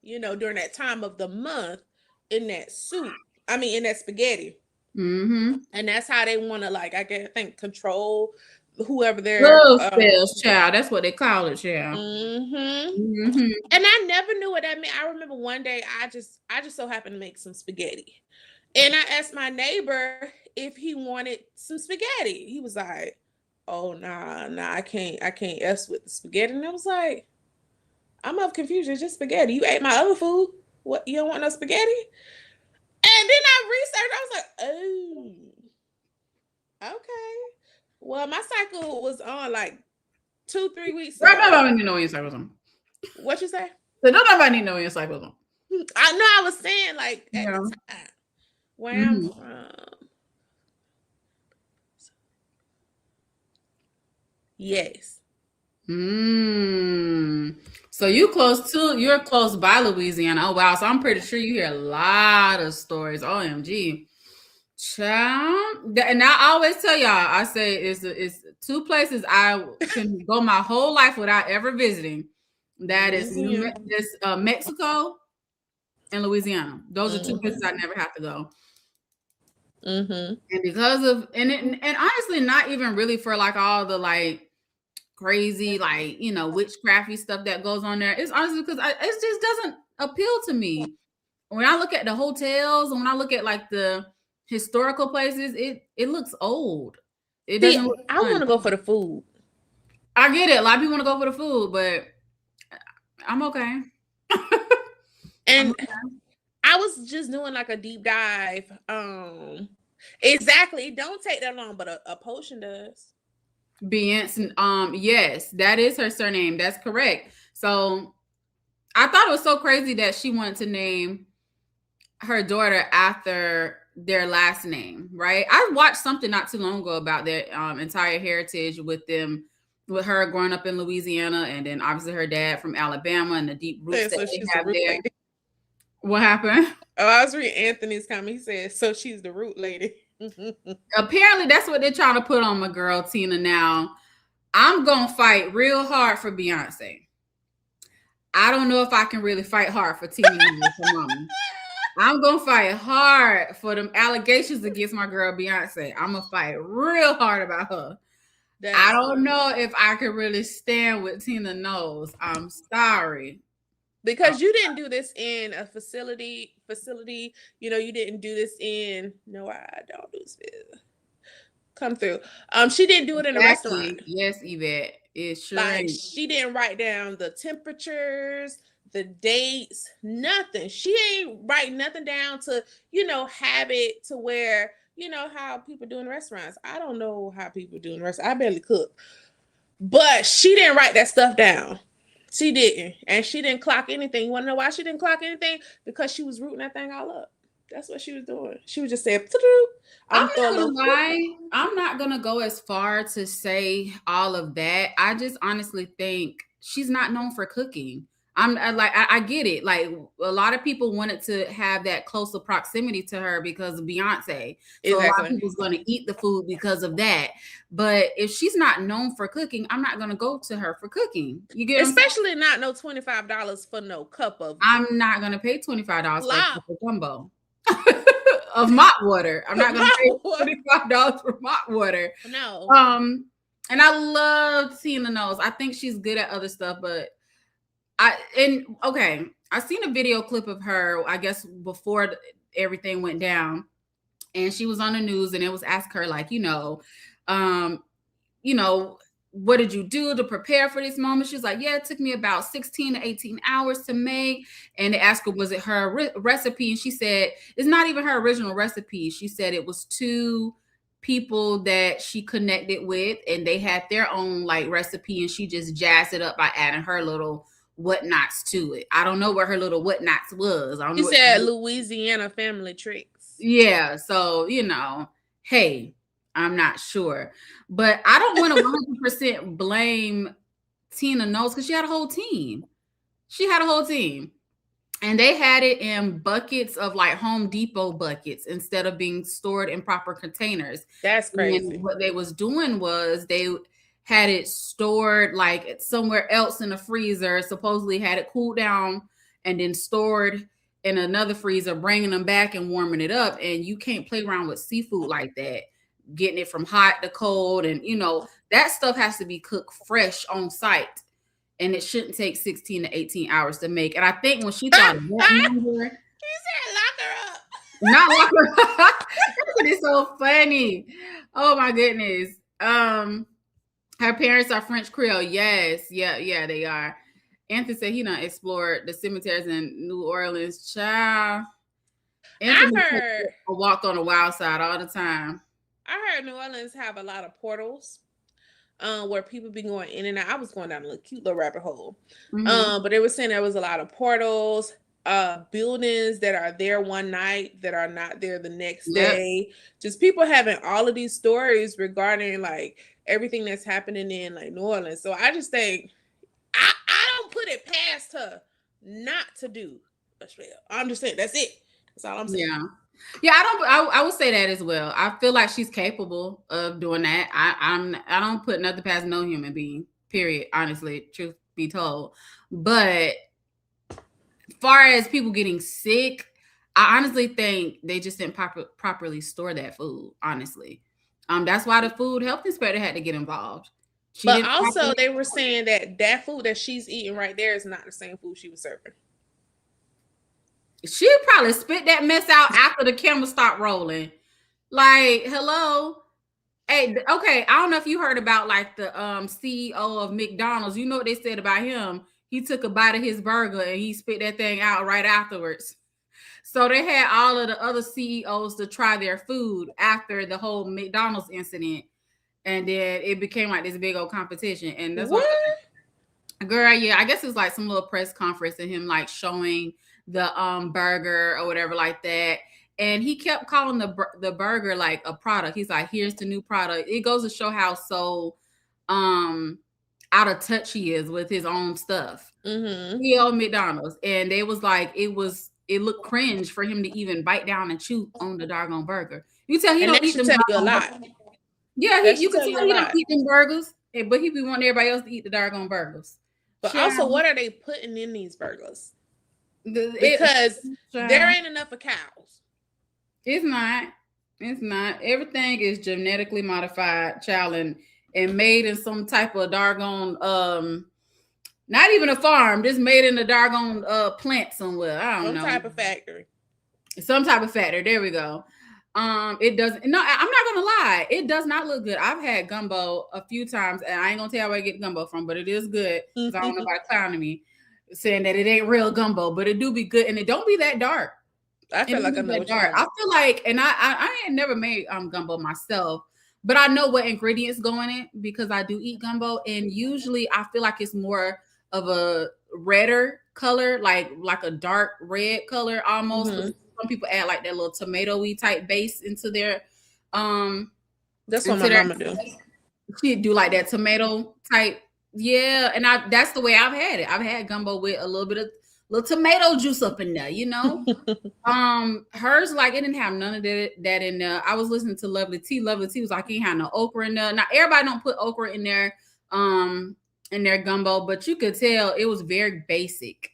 during that time of the month in that soup. I mean, in that spaghetti. And that's how they want to, like, I think control whoever they're
spells, child. That's what they call it, child.
And I never knew what that meant. I remember one day I just so happened to make some spaghetti, and I asked my neighbor if he wanted some spaghetti. He was like, "Oh, nah, I can't S with the spaghetti." And I was like, "I'm of confusion. It's just spaghetti. You ate my other food. What? You don't want no spaghetti?" And then I researched. I was like, "Oh, okay. Well, my cycle was on like 2-3 weeks ago."
Nobody need to know when your cycle was on.
What you say?
So nobody need to know when your cycle was on.
I know. I was saying like at the time where I'm from. Yes.
So you're close by Louisiana. Oh wow. So I'm pretty sure you hear a lot of stories. OMG. Child. And I always tell y'all, I say it's two places I can go my whole life without ever visiting. That is Mexico and Louisiana. Those are two places I never have to go. And because of and honestly, not even really for like all the like crazy, like, you know, witchcrafty stuff that goes on there. It's honestly because it just doesn't appeal to me. When I look at the hotels, when I look at like the historical places, it looks old. It
See,
doesn't look
I
fun.
want to go for the food.
I get it. A lot of people want to go for the food, but I'm okay.
And I was just doing like a deep dive. Exactly. It don't take that long, but a potion does.
Beyonce, yes, that is her surname. That's correct. So I thought it was so crazy that she wanted to name her daughter after their last name, right? I watched something not too long ago about their entire heritage with them, with her growing up in Louisiana, and then obviously her dad from Alabama and the deep roots
So
that they
she's
have
the root
there.
lady.
What happened?
Oh, I was reading Anthony's comment. He said, "So she's the root lady."
Apparently, that's what they're trying to put on my girl Tina. Now, I'm gonna fight real hard for Beyonce. I don't know if I can really fight hard for Tina. I'm gonna fight hard for them allegations against my girl Beyonce. I'm gonna fight real hard about her. I don't know if I can really stand with Tina Knowles. I'm sorry.
Because you didn't do this in a facility, you know, you didn't do this in, no, I don't do this. Come through. She didn't do it in a restaurant.
Yes, Yvette. It sure
like
is.
She didn't write down the temperatures, the dates, nothing. She ain't write nothing down to, you know, have it to where, you know, how people do in restaurants. I don't know how people do in restaurants. I barely cook. But she didn't write that stuff down. She didn't. And she didn't clock anything. You want to know why she didn't clock anything? Because she was rooting that thing all up. That's what she was doing. She was just saying,
I'm not gonna lie. I'm not gonna go as far to say all of that. I just honestly think she's not known for cooking. I get it. Like a lot of people wanted to have that closer proximity to her because of Beyonce. So a lot of people's going to eat the food because of that. But if she's not known for cooking, I'm not going to go to her for cooking. You get,
especially not no $25 for no cup of.
I'm not going to pay $25 for a cup of gumbo. Of mop water. I'm not going to pay $25 for mop water.
No.
And I love Tina Knowles. I think she's good at other stuff, but I seen a video clip of her, I guess before everything went down, and she was on the news, and it was asked her like, what did you do to prepare for this moment? She's like, yeah, it took me about 16 to 18 hours to make. And they asked her, was it her recipe? And she said, it's not even her original recipe. She said it was two people that she connected with, and they had their own like recipe, and she just jazzed it up by adding her little whatnots to it. I don't know where her little whatnots was.
She said Louisiana family tricks.
Yeah, so hey, I'm not sure, but I don't want to 100% blame Tina Knowles because she had a whole team. And they had it in buckets of like Home Depot buckets instead of being stored in proper containers.
That's crazy.
And what they was doing was they had it stored like somewhere else in the freezer, supposedly had it cooled down and then stored in another freezer, bringing them back and warming it up. And you can't play around with seafood like that, getting it from hot to cold. And, that stuff has to be cooked fresh on site. And it shouldn't take 16 to 18 hours to make. And I think when she thought of that number,
she said, lock her up.
Not lock her up. It's so funny. Oh, my goodness. Her parents are French Creole. Yes. Yeah, they are. Anthony said he done explored the cemeteries in New Orleans. Child. Anthony
I heard
walk on the wild side all the time.
I heard New Orleans have a lot of portals where people be going in and out. I was going down a cute little rabbit hole.
Mm-hmm.
But they were saying there was a lot of portals, buildings that are there one night that are not there the next day. Just people having all of these stories regarding like everything that's happening in like New Orleans. So I just think I don't put it past her not to do a spell. I'm just saying that's it. That's all I'm saying.
Yeah, I would say that as well. I feel like she's capable of doing that. I don't put nothing past no human being, period, honestly, truth be told. But as far as people getting sick, I honestly think they just didn't properly store that food, honestly. That's why the food health inspector had to get involved.
But also, they were saying that food that she's eating right there is not the same food she was serving.
She probably spit that mess out after the camera stopped rolling. Like, hello. Hey, okay. I don't know if you heard about like the CEO of McDonald's. You know what they said about him? He took a bite of his burger and he spit that thing out right afterwards. So they had all of the other CEOs to try their food after the whole McDonald's incident. And then it became like this big old competition. And that's what? Girl, yeah, I guess it's like some little press conference and him like showing the burger or whatever like that. And he kept calling the burger like a product. He's like, here's the new product. It goes to show how so out of touch he is with his own stuff. He owned McDonald's, and they was like, it looked cringe for him to even bite down and chew on the doggone burger. You tell he don't eat them
a lot.
Yeah, you can tell he don't eat them burgers, but he be wanting everybody else to eat the doggone burgers.
But also, what are they putting in these burgers? Because there ain't enough of cows.
It's not. Everything is genetically modified, child, and made in some type of doggone not even a farm, just made in a doggone plant somewhere. I don't know.
Some type of factory.
There we go. It doesn't. No, I'm not gonna lie. It does not look good. I've had gumbo a few times, and I ain't gonna tell you where I get gumbo from, but it is good. Because I don't know about clowning me, saying that it ain't real gumbo, but it do be good, and it don't be that dark.
I feel like I know what dark.
I feel like, and I ain't never made gumbo myself, but I know what ingredients go in it because I do eat gumbo, and usually I feel like it's more of a redder color, like a dark red color almost. Some people add like that little tomato-y type base into their
that's what my mama do.
She'd do like that tomato type. Yeah, and that's the way I've had it. I've had gumbo with a little bit of little tomato juice up in there, you know. Hers, like, it didn't have none of that in there. I was listening to Lovely Tea. Lovely Tea was like, he had no okra in there. Now everybody don't put okra in their gumbo, but you could tell it was very basic.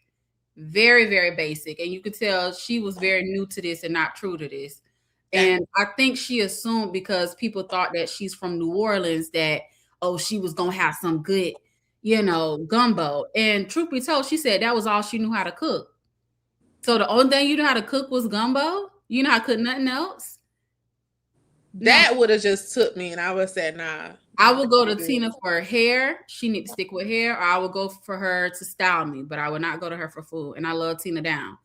Very, very basic. And you could tell she was very new to this and not true to this. And I think she assumed because people thought that she's from New Orleans that, oh, she was going to have some good, gumbo. And truth be told, she said that was all she knew how to cook. So the only thing you knew how to cook was gumbo? You know how to cook nothing else?
That would have just took me and I would have said, nah.
I would go to Tina for her hair. She need to stick with hair, or I would go for her to style me, but I would not go to her for food. And I love Tina down,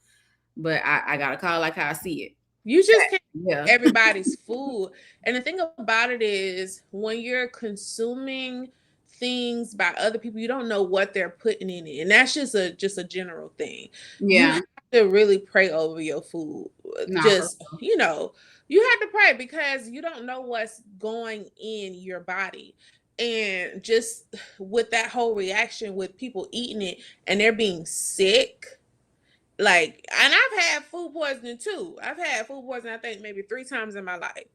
but I gotta call it like how I see it.
You just can't everybody's food. And the thing about it is when you're consuming things by other people, you don't know what they're putting in it. And that's just a general thing.
Yeah.
You have to really pray over your food. You have to pray because you don't know what's going in your body. And just with that whole reaction with people eating it and they're being sick, like, and I've had food poisoning too. I've had food poisoning, I think maybe 3 times in my life.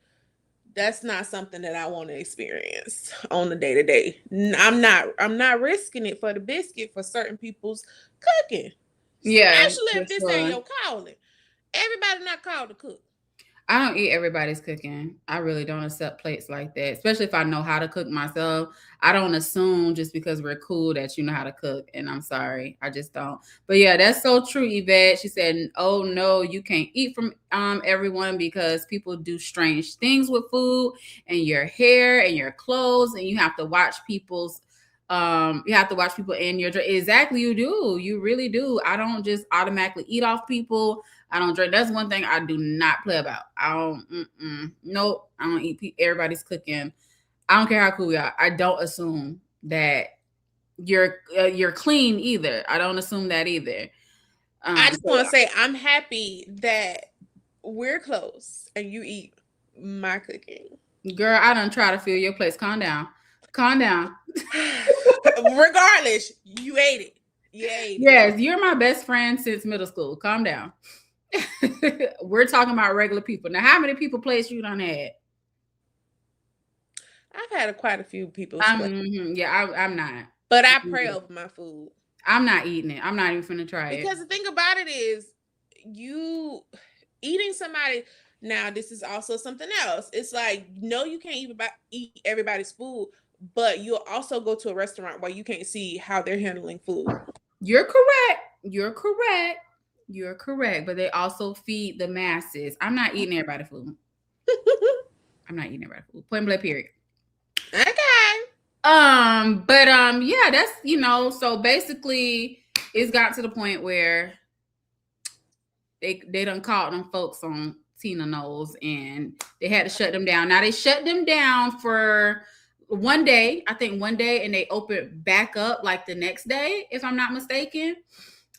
That's not something that I want to experience on the day to day. I'm not risking it for the biscuit for certain people's cooking.
Yeah.
Especially if this ain't your calling. Everybody not called to cook.
I don't eat everybody's cooking. I really don't accept plates like that, especially if I know how to cook myself. I don't assume just because we're cool that you know how to cook, and I'm sorry. I just don't. But yeah, that's so true, Yvette. She said, oh, no, you can't eat from everyone because people do strange things with food and your hair and your clothes, and you have to watch people's you have to watch people in your drink. Exactly, you do. You really do. I don't just automatically eat off people. I don't drink. That's one thing I do not play about. I don't. Nope. I don't eat everybody's cooking. I don't care how cool we are. I don't assume that you're clean either. I don't assume that either.
I just want to say I'm happy that we're close and you eat my cooking.
Girl, I done try to fill your place. Calm down. Calm down.
Regardless, you ate it.
Yes, you're my best friend since middle school. Calm down. We're talking about regular people. Now, how many people plates you done had?
I've had quite a few people.
Yeah, I'm not.
But I pray over my food.
I'm not eating it. I'm not even finna try it.
Because the thing about it is, you eating somebody. Now, this is also something else. It's like, no, you can't eat everybody's food, but you'll also go to a restaurant where you can't see how they're handling food.
You're correct. You're correct. You're correct. But they also feed the masses. I'm not eating everybody's food. I'm not eating everybody's food. Point blank, period.
Okay.
Yeah, that's, you know, so basically it's got to the point where they done caught them folks on Tina Knowles and they had to shut them down. Now they shut them down for one day, I think one day, and they opened back up like the next day, if I'm not mistaken.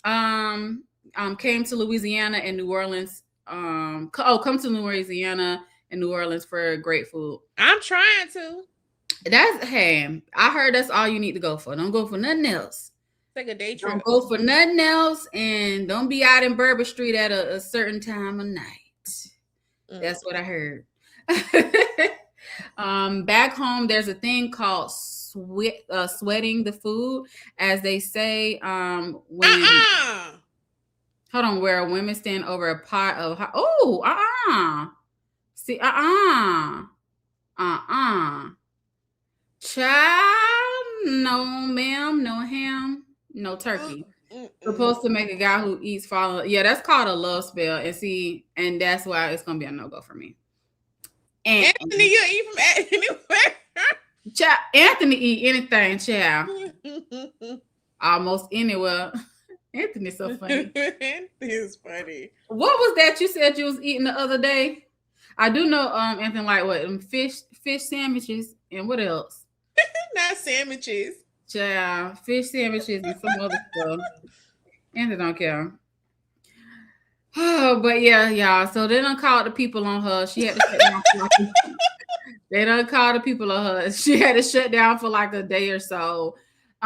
Came to Louisiana and New Orleans. Come to Louisiana and New Orleans for great food.
I'm trying to.
Hey, I heard that's all you need to go for. Don't go for nothing else.
Take a day trip.
Don't go for nothing else, and don't be out in Bourbon Street at a certain time of night. That's what I heard. Back home, there's a thing called sweating the food, as they say. When hold on, where women stand over a pot of see, child, no ma'am, no ham, no turkey. Supposed to make a guy who eats fall. Yeah, that's called a love spell. And that's why it's gonna be a no-go for me.
Anthony, you eat from anywhere.
Child, Anthony eat anything, child. Almost anywhere. Anthony's so funny.
He's funny.
What was that you said you was eating the other day? I do know Anthony like what? Fish sandwiches and what else?
Not sandwiches.
Child, fish sandwiches and some other stuff. Anthony don't care. Oh, but yeah, y'all. So they done called the people on her. She had to shut down for they done called the people on her. She had to shut down for like a day or so.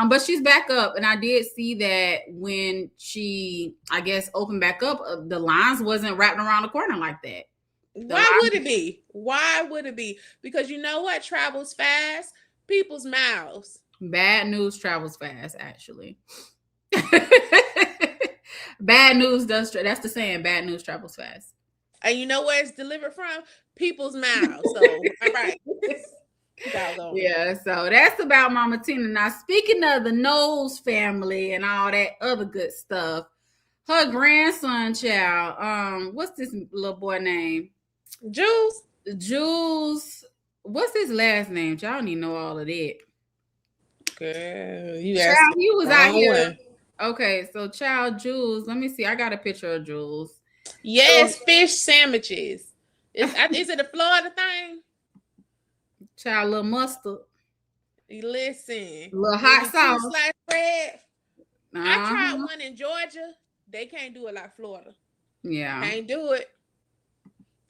But she's back up, and I did see that when she, I guess, opened back up, the lines wasn't wrapped around the corner like that.
Why would it be? Why would it be? Because you know what travels fast? People's mouths.
Bad news travels fast, actually. Bad news does. That's the saying. Bad news travels fast.
And you know where it's delivered from? People's mouths. So, all right.
Yeah, so that's about Mama Tina. Now, speaking of the Knowles family and all that other good stuff, her grandson, child, what's this little boy name? Jules. What's his last name? Y'all don't even know all of that.
Girl, you
child, he was out here. Okay, so child Jules. Let me see. I got a picture of Jules.
Yes, fish sandwiches. Is it a Florida thing?
Child, little mustard.
Listen.
Little hot sauce.
Sliced bread. I tried one in Georgia. They can't do it like Florida.
Yeah.
Can't do it.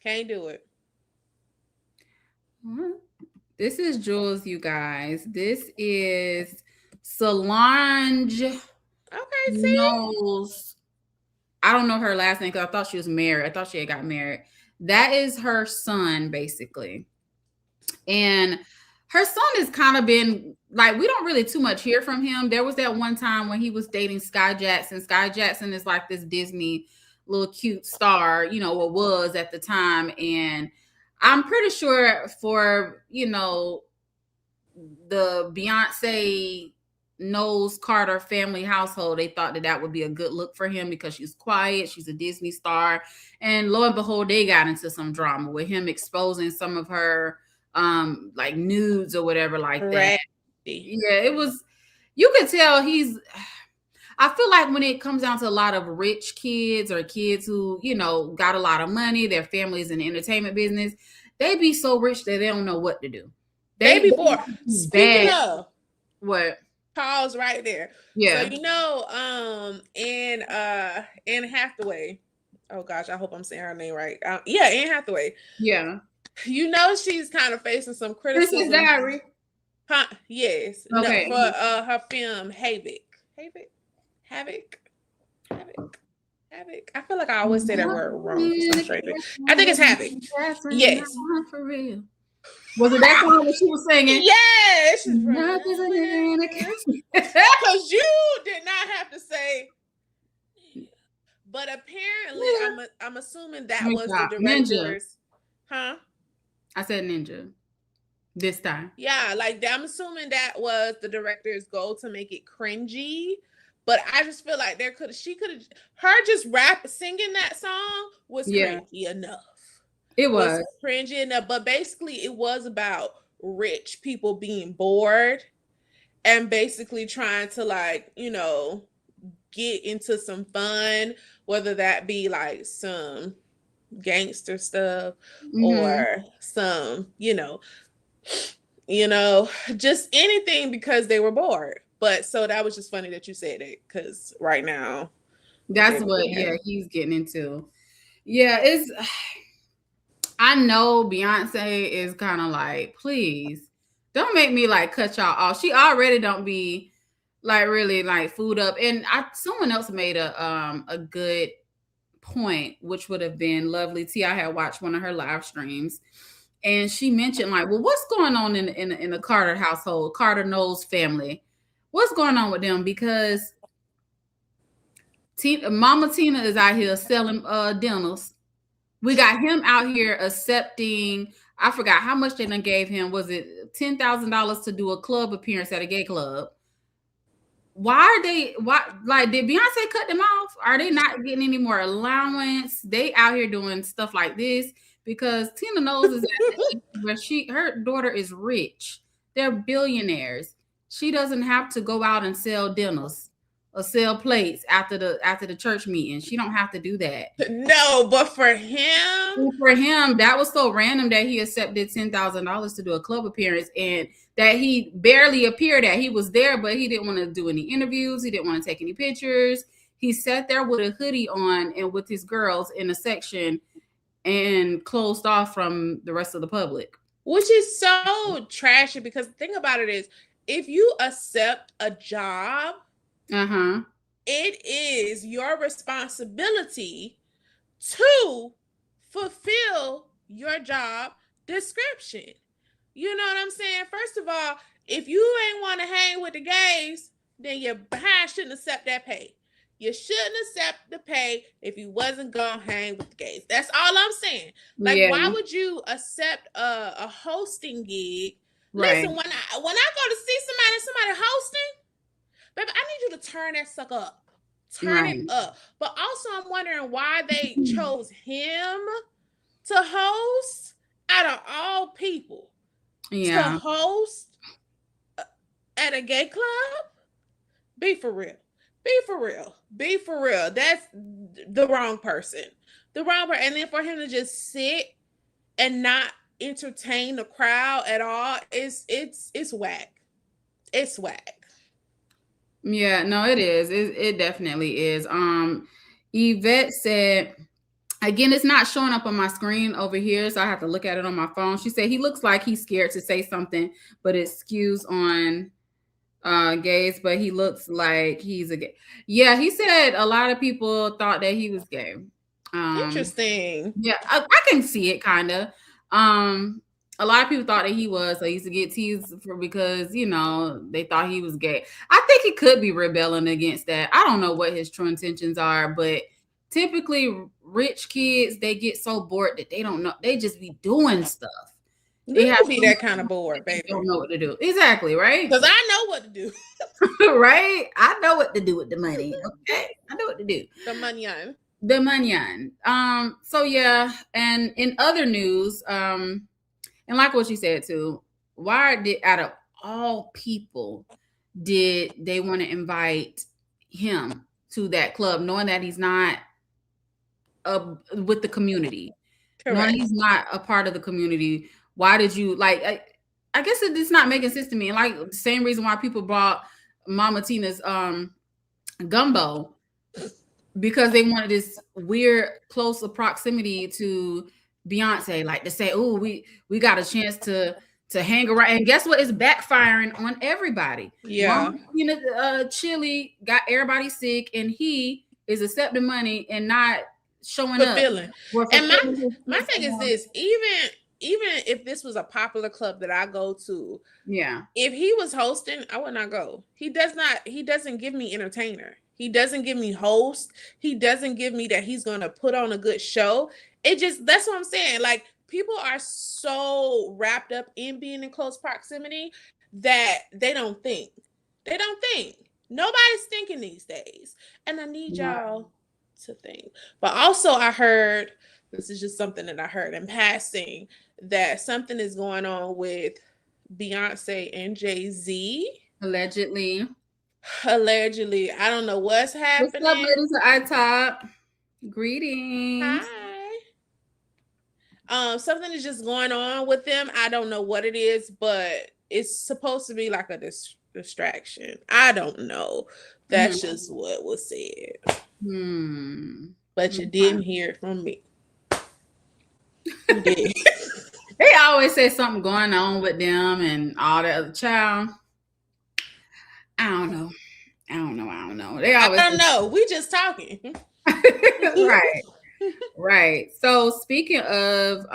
Can't do it.
This is Jules, you guys. This is Solange.
Okay, see?
Knowles. I don't know her last name because I thought she was married. I thought she had got married. That is her son, basically. And her son has kind of been like, we don't really too much hear from him. There was that one time when he was dating Sky Jackson. Sky Jackson is like this Disney little cute star, you know, what was at the time. And I'm pretty sure for, you know, the Beyonce Knowles Carter family household, they thought that would be a good look for him because she's quiet, she's a Disney star. And lo and behold, they got into some drama with him exposing some of her like nudes or whatever like that. Yeah, it was, you could tell I feel like when it comes down to a lot of rich kids or kids who, you know, got a lot of money, their families in the entertainment business, they be so rich that they don't know what to do.
They be bored. Speaking of
what?
Pause right there.
Yeah.
So you know, Anne Hathaway. Oh gosh, I hope I'm saying her name right. Yeah, Anne Hathaway.
Yeah.
You know she's kind of facing some criticism.
Princess Diary.
Huh? Yes.
Okay.
No, for her film Havoc. I feel like I always say that word wrong. I think it's Havoc. Yes.
For real. Was it that song that she was singing?
Yes.
Because
you did not have to say. But apparently, I'm assuming that was the director's.
Ninja.
Huh?
I said Ninja. this time.
Yeah, like I'm assuming that was the director's goal to make it cringy. But I just feel like her just singing that song was cringy enough.
It was
cringy enough, but basically it was about rich people being bored and basically trying to, like, you know, get into some fun, whether that be like some gangster stuff or some, you know, just anything because they were bored. But so that was just funny that you said it, because right now
that's what he's getting into. Yeah, it's I know Beyonce is kind of like, please don't make me like cut y'all off. She already don't be like really like food up. And someone else made a good point, which would have been Lovely T. I had watched one of her live streams, and she mentioned like, well, what's going on in the Carter household, Carter Knowles family? What's going on with them? Because Mama Tina is out here selling dinners. We got him out here accepting, I forgot how much they done gave him. Was it $10,000 to do a club appearance at a gay club? Why did Beyonce cut them off? Are they not getting any more allowance? They out here doing stuff like this because Tina Knowles is where her daughter is rich. They're billionaires. She doesn't have to go out and sell dinners or sell plates after the church meeting. She don't have to do that.
No, but for him,
that was so random that he accepted $10,000 to do a club appearance, and that he barely appeared at. He was there, but he didn't want to do any interviews. He didn't want to take any pictures. He sat there with a hoodie on and with his girls in a section and closed off from the rest of the public.
Which is so trashy, because the thing about it is, if you accept a job, it is your responsibility to fulfill your job description. You know what I'm saying? First of all, if you ain't want to hang with the gays, then your behind shouldn't accept that pay. You shouldn't accept the pay if you wasn't gonna hang with the gays. That's all I'm saying. Like, why would you accept a hosting gig? Right. Listen, when I go to see somebody hosting, baby, I need you to turn that sucker up. Turn it up. But also, I'm wondering why they chose him to host out of all people. To host at a gay club? Be for real. Be for real. Be for real. That's the wrong person. The wrong person. And then for him to just sit and not entertain the crowd at all, it's whack. It's whack.
Yeah, no, it is. It definitely is. Yvette said, again, it's not showing up on my screen over here, so I have to look at it on my phone. She said he looks like he's scared to say something, but it skews on gays, but he looks like he's a gay. Yeah, he said a lot of people thought that he was gay.
Interesting.
Yeah, I can see it kind of. A lot of people thought that he was. I used to get teased because, you know, they thought he was gay. I think he could be rebelling against that. I don't know what his true intentions are, but typically rich kids, they get so bored that they don't know. They just be doing stuff.
They have to be that kind of bored, baby.
They don't know what to do. Exactly, right?
Because I know what to do.
Right? I know what to do with the money. Okay, I know what to do.
The manyan.
The manyan. So yeah, and in other news, and like what you said too, why did out of all people did they want to invite him to that club, knowing that he's not with the community? Correct. Knowing he's not a part of the community. Why did you like? I guess it's not making sense to me. And like the same reason why people brought Mama Tina's gumbo, because they wanted this weird close proximity to Beyonce, like to say, oh, we got a chance to hang around. And guess what? It's backfiring on everybody.
Yeah.
Chili got everybody sick, and he is accepting money and not showing
fulfilling. Up. And my thing is this, even if this was a popular club that I go to,
yeah, if
he was hosting, I would not go. He doesn't give me entertainer. He doesn't give me host. He doesn't give me that he's going to put on a good show. That's what I'm saying. Like, people are so wrapped up in being in close proximity that they don't think. They don't think. Nobody's thinking these days. And I need y'all to think. But also I heard, this is just something that I heard in passing, that something is going on with Beyonce and Jay-Z.
Allegedly.
I don't know what's happening.
What's up, ladies of iTop? Greetings.
Hi. Something is just going on with them. I don't know what it is, but it's supposed to be like a distraction. I don't know. That's just what was said. But you didn't hear it from me. You did.
They always say something going on with them and all that other child. I don't know. They always
I don't know. We just talking.
Right. So speaking of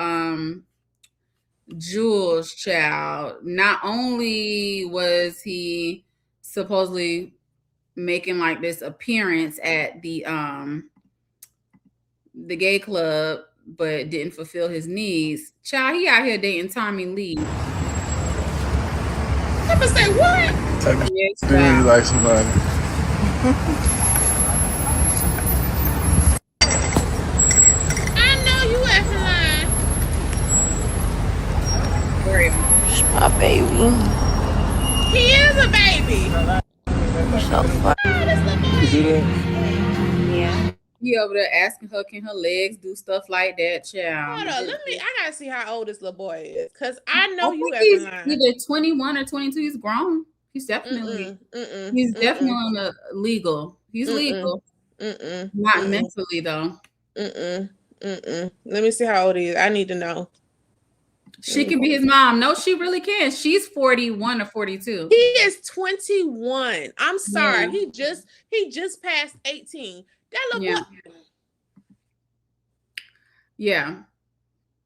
Jules' child, not only was he supposedly making like this appearance at the gay club, but didn't fulfill his needs. Child, he out here dating Tommy Lee.
I'm gonna say what?
Yes, really like somebody.
I know you effing lying.
It's my baby.
He is a baby.
So fun.
You do that?
Yeah.
He over there asking her, can her legs do stuff like that, child?
Hold on, I gotta see how old this little boy is, cause I know you
he's
effing lying.
either 21 or 22. He's grown. He's definitely definitely on the legal. He's legal. Not mentally though.
Let me see how old he is. I need to know.
She can be his mom. No, she really can. She's 41 or 42.
He is 21. I'm sorry. Yeah. He just passed 18. That little boy.
Yeah.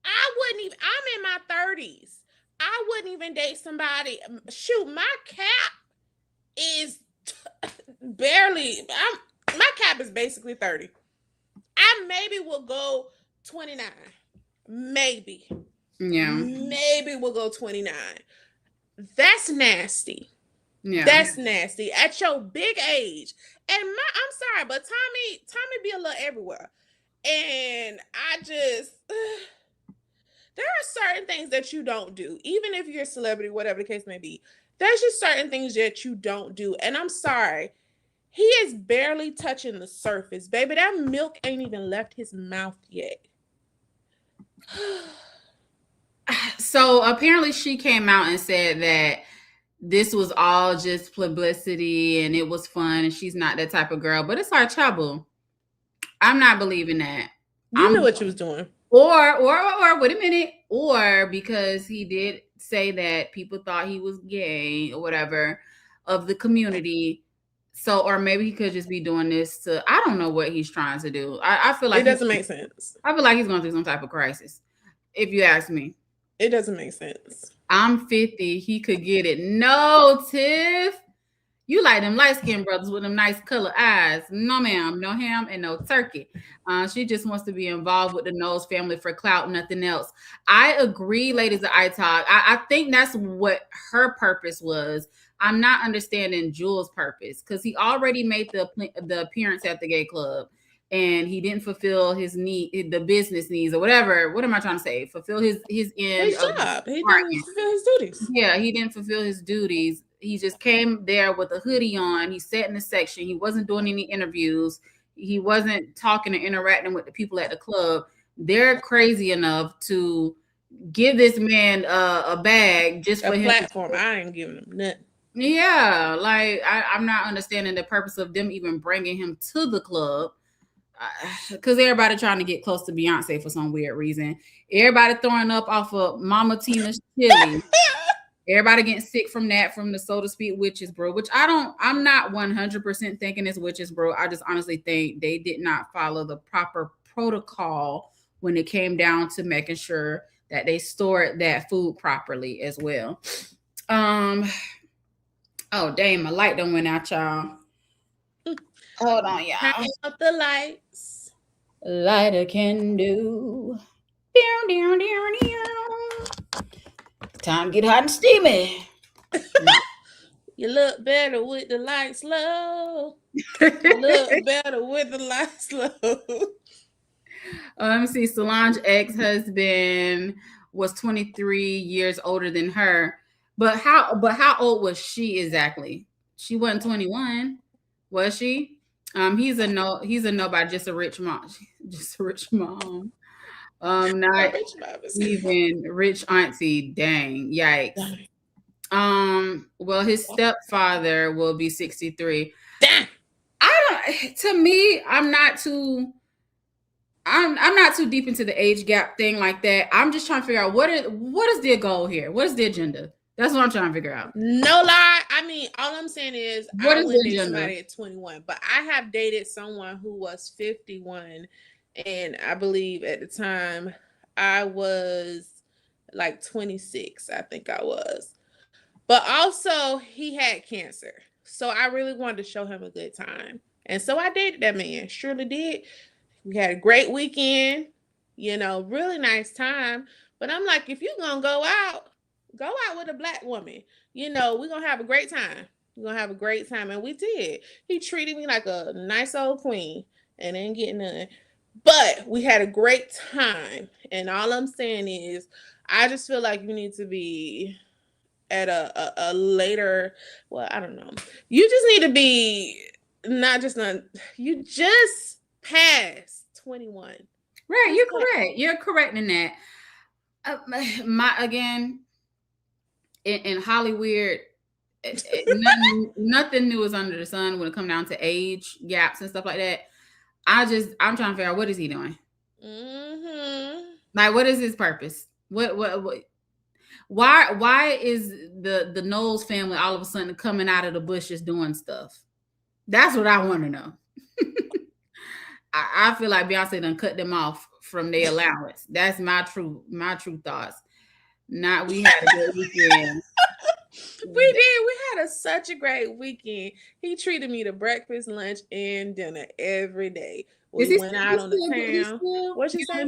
I wouldn't even. I'm in my 30s. I wouldn't even date somebody. Shoot, my cap is barely. My cap is basically 30. I maybe will go 29. Maybe.
Yeah.
Maybe we'll go 29. That's nasty.
Yeah.
That's nasty. At your big age. And I'm sorry, but Tommy be a little everywhere. And I just there are certain things that you don't do. Even if you're a celebrity, whatever the case may be. There's just certain things that you don't do. And I'm sorry. He is barely touching the surface, baby. That milk ain't even left his mouth yet.
So apparently she came out and said that this was all just publicity and it was fun and she's not that type of girl. But it's our trouble. I'm not believing that.
You knew what you was doing.
Or wait a minute. Or because he did say that people thought he was gay or whatever of the community. So, or maybe he could just be doing this to, I don't know what he's trying to do. I feel like
it doesn't make sense.
I feel like he's going through some type of crisis. If you ask me.
It doesn't make sense.
I'm 50. He could get it. No, Tiff. You like them light-skinned brothers with them nice color eyes. No, ma'am. No ham and no turkey. She just wants to be involved with the Knowles family for clout, nothing else. I agree, ladies of iTalk. I think that's what her purpose was. I'm not understanding Jules' purpose because he already made the appearance at the gay club. And he didn't fulfill his need, the business needs or whatever. What am I trying to say? Fulfill his end.
His job. He didn't fulfill his duties.
Yeah, he didn't fulfill his duties. He just came there with a hoodie on. He sat in the section. He wasn't doing any interviews. He wasn't talking or interacting with the people at the club. They're crazy enough to give this man a bag just for
a
him.
Platform. I ain't giving him nothing.
Yeah, like I'm not understanding the purpose of them even bringing him to the club. Because everybody trying to get close to Beyonce for some weird reason. Everybody throwing up off of Mama Tina's chili. Everybody getting sick from that, from the so to speak witches brew, which I'm not 100% thinking it's witches brew. I just honestly think they did not follow the proper protocol when it came down to making sure that they stored that food properly as well. Oh dang, my light done went out, y'all. Hold on, y'all.
Turn up the lights.
Lighter can do. Time to get hot and steamy.
You look better with the lights low. You look better with the lights low.
Let me see. Solange's ex-husband was 23 years older than her. But how old was she exactly? She wasn't 21, was she? He's a no by just a rich mom. Just a rich mom. Not even rich auntie. Dang, yikes. Well, his stepfather will be 63.
Damn.
To me, I'm not too deep into the age gap thing like that. I'm just trying to figure out what is their goal here? What is the agenda? That's what I'm trying to figure out.
No lie. I mean, all I'm saying is I wouldn't date somebody at 21, but I have dated someone who was 51, and I believe at the time I was like 26. I think I was. But also he had cancer. So I really wanted to show him a good time. And so I dated that man. Surely did. We had a great weekend, really nice time. But I'm like, if you're going to go out with a black woman. We're going to have a great time. We're going to have a great time. And we did. He treated me like a nice old queen and didn't get none. But we had a great time. And all I'm saying is, I just feel like you need to be at a later, well, I don't know. You just need to be you just passed 21.
Right, you're correct in that. In Hollywood, nothing new is under the sun when it comes down to age gaps and stuff like that. I'm trying to figure out, what is he doing?
Mm-hmm.
Like, what is his purpose? What why is the Knowles family all of a sudden coming out of the bushes doing stuff? That's what I want to know. I feel like Beyonce done cut them off from their allowance. That's my true thoughts. Not we had a good weekend.
We did. We had such a great weekend. He treated me to breakfast, lunch, and dinner every day. We went out on the town. What'd you say?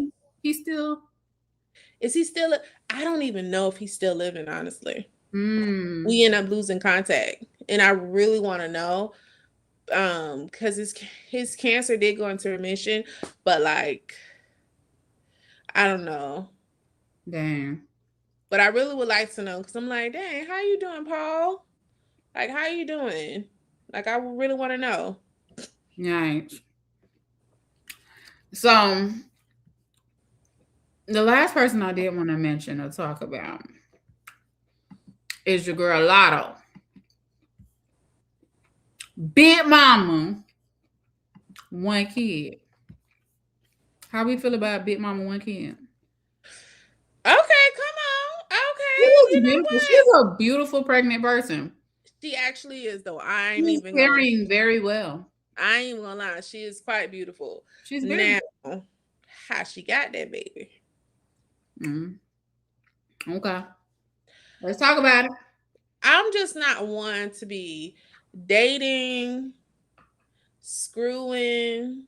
Is he still? I don't even know if he's still living, honestly. We end up losing contact, and I really want to know, because his cancer did go into remission, but like, I don't know.
Damn.
But I really would like to know, because I'm like, dang, how you doing, Paul? Like, how you doing? Like, I really want to know.
Right. So, the last person I did want to mention or talk about is your girl Lotto. Big Mama, one kid. How we feel about Big Mama, one kid?
Okay, come on. Okay.
She's a beautiful pregnant person.
She actually is, though.
She's carrying very well.
I ain't gonna lie. She is quite beautiful.
She's very
now, how she got that baby.
Okay. Let's talk about it.
I'm just not one to be dating, screwing,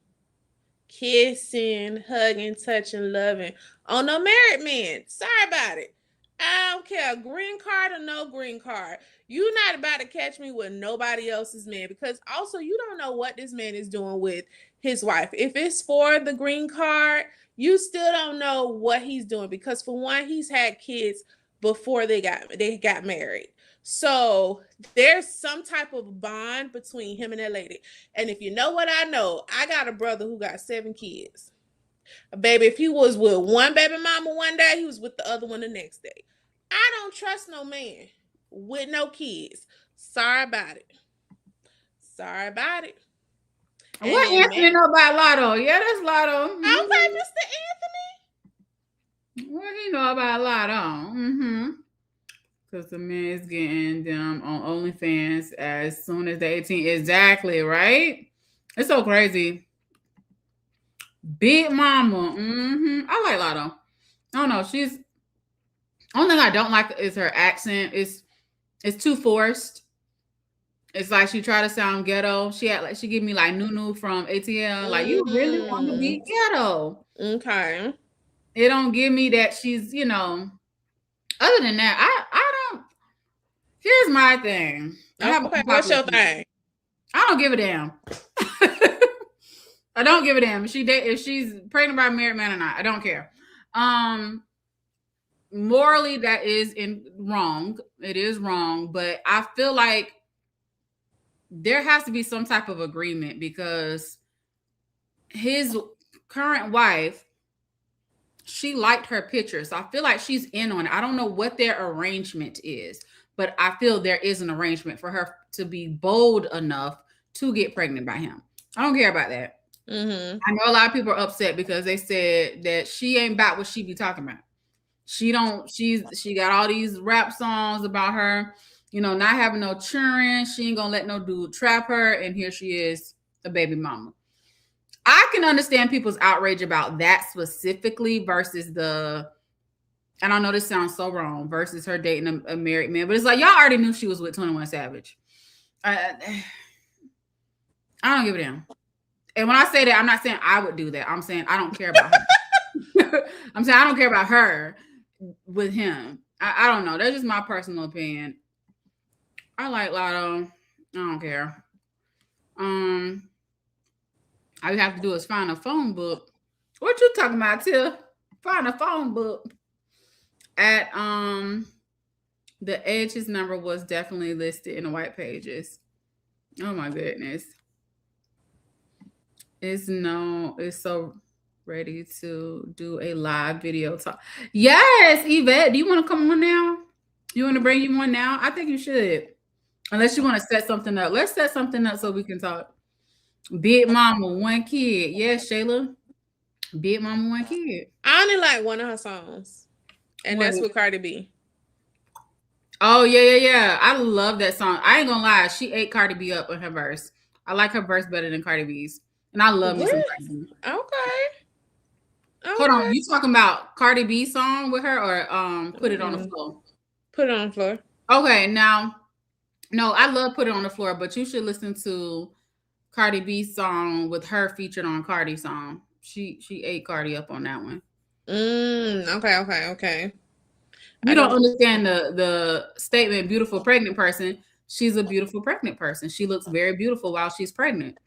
kissing, hugging, touching, loving on no married man. Sorry about it. I don't care, green card or no green card. You're not about to catch me with nobody else's man, because also you don't know what this man is doing with his wife. If it's for the green card, you still don't know what he's doing, because for one, he's had kids before they got married. So there's some type of bond between him and that lady. And if you know what I know, I got a brother who got 7 kids. Baby, if he was with one baby mama one day, he was with the other one the next day. I don't trust no man with no kids. Sorry about it.
What Anthony know about Lotto? Yeah, that's Lotto.
Okay, Mr. Anthony.
What he know about Lotto? Because the man is getting them on OnlyFans as soon as they're 18. Exactly, right? It's so crazy. Big Mama. I like Lotto. I don't know. She's... Only thing I don't like is her accent. It's too forced. It's like she try to sound ghetto. She give me like Nunu from ATL. Like, you really want to be ghetto.
Okay.
It don't give me that she's, you know. Other than that, I don't. Here's my thing.
Okay, what's your thing?
I don't give a damn. I don't give a damn if she's pregnant by a married man or not. I don't care. Morally, that is wrong. It is wrong, but I feel like there has to be some type of agreement because his current wife, she liked her picture. So I feel like she's in on it. I don't know what their arrangement is, but I feel there is an arrangement for her to be bold enough to get pregnant by him. I don't care about that.
Mm-hmm.
I know a lot of people are upset because they said that she ain't about what she be talking about. She got all these rap songs about her, you know, not having no children. She ain't gonna let no dude trap her. And here she is, a baby mama. I can understand people's outrage about that specifically versus and I know this sounds so wrong, versus her dating a married man. But it's like, y'all already knew she was with 21 Savage. I don't give a damn. And when I say that, I'm not saying I would do that. I'm saying I don't care about her. I'm saying I don't care about her with him. I don't know. That's just my personal opinion. I like Lotto. I don't care. All you have to do is find a phone book. What you talking about, Till? Find a phone book. At the Edge, his number was definitely listed in the white pages. Oh my goodness. It's so ready to do a live video talk. Yes, Yvette, do you want to come on now? You want to bring you on now? I think you should. Unless you want to set something up. Let's set something up so we can talk. Big mama, one kid. Yes, Shayla. Big mama, one kid.
I only like one of her songs. And that's with Cardi B.
Oh, yeah. I love that song. I ain't gonna lie. She ate Cardi B up in her verse. I like her verse better than Cardi B's. And I love me some Cardi B.
Okay.
Hold on. You talking about Cardi B song with her or Put It on the Floor?
Put It on the Floor.
Okay, now, no, I love Put It on the Floor, but you should listen to Cardi B's song with her featured on Cardi's song. She ate Cardi up on that one.
Okay.
You don't understand the statement beautiful pregnant person. She's a beautiful pregnant person. She looks very beautiful while she's pregnant.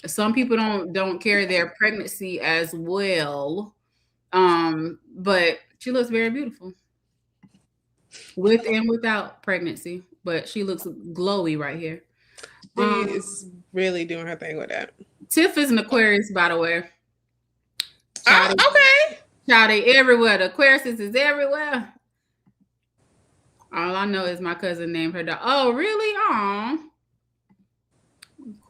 Some people don't carry their pregnancy as well. But she looks very beautiful. With and without pregnancy. But she looks glowy right here.
She is really doing her thing with that.
Tiff is an Aquarius, by the way.
Okay.
Child, they everywhere. The Aquarius is everywhere. All I know is my cousin named her dog. Oh, really? Aw.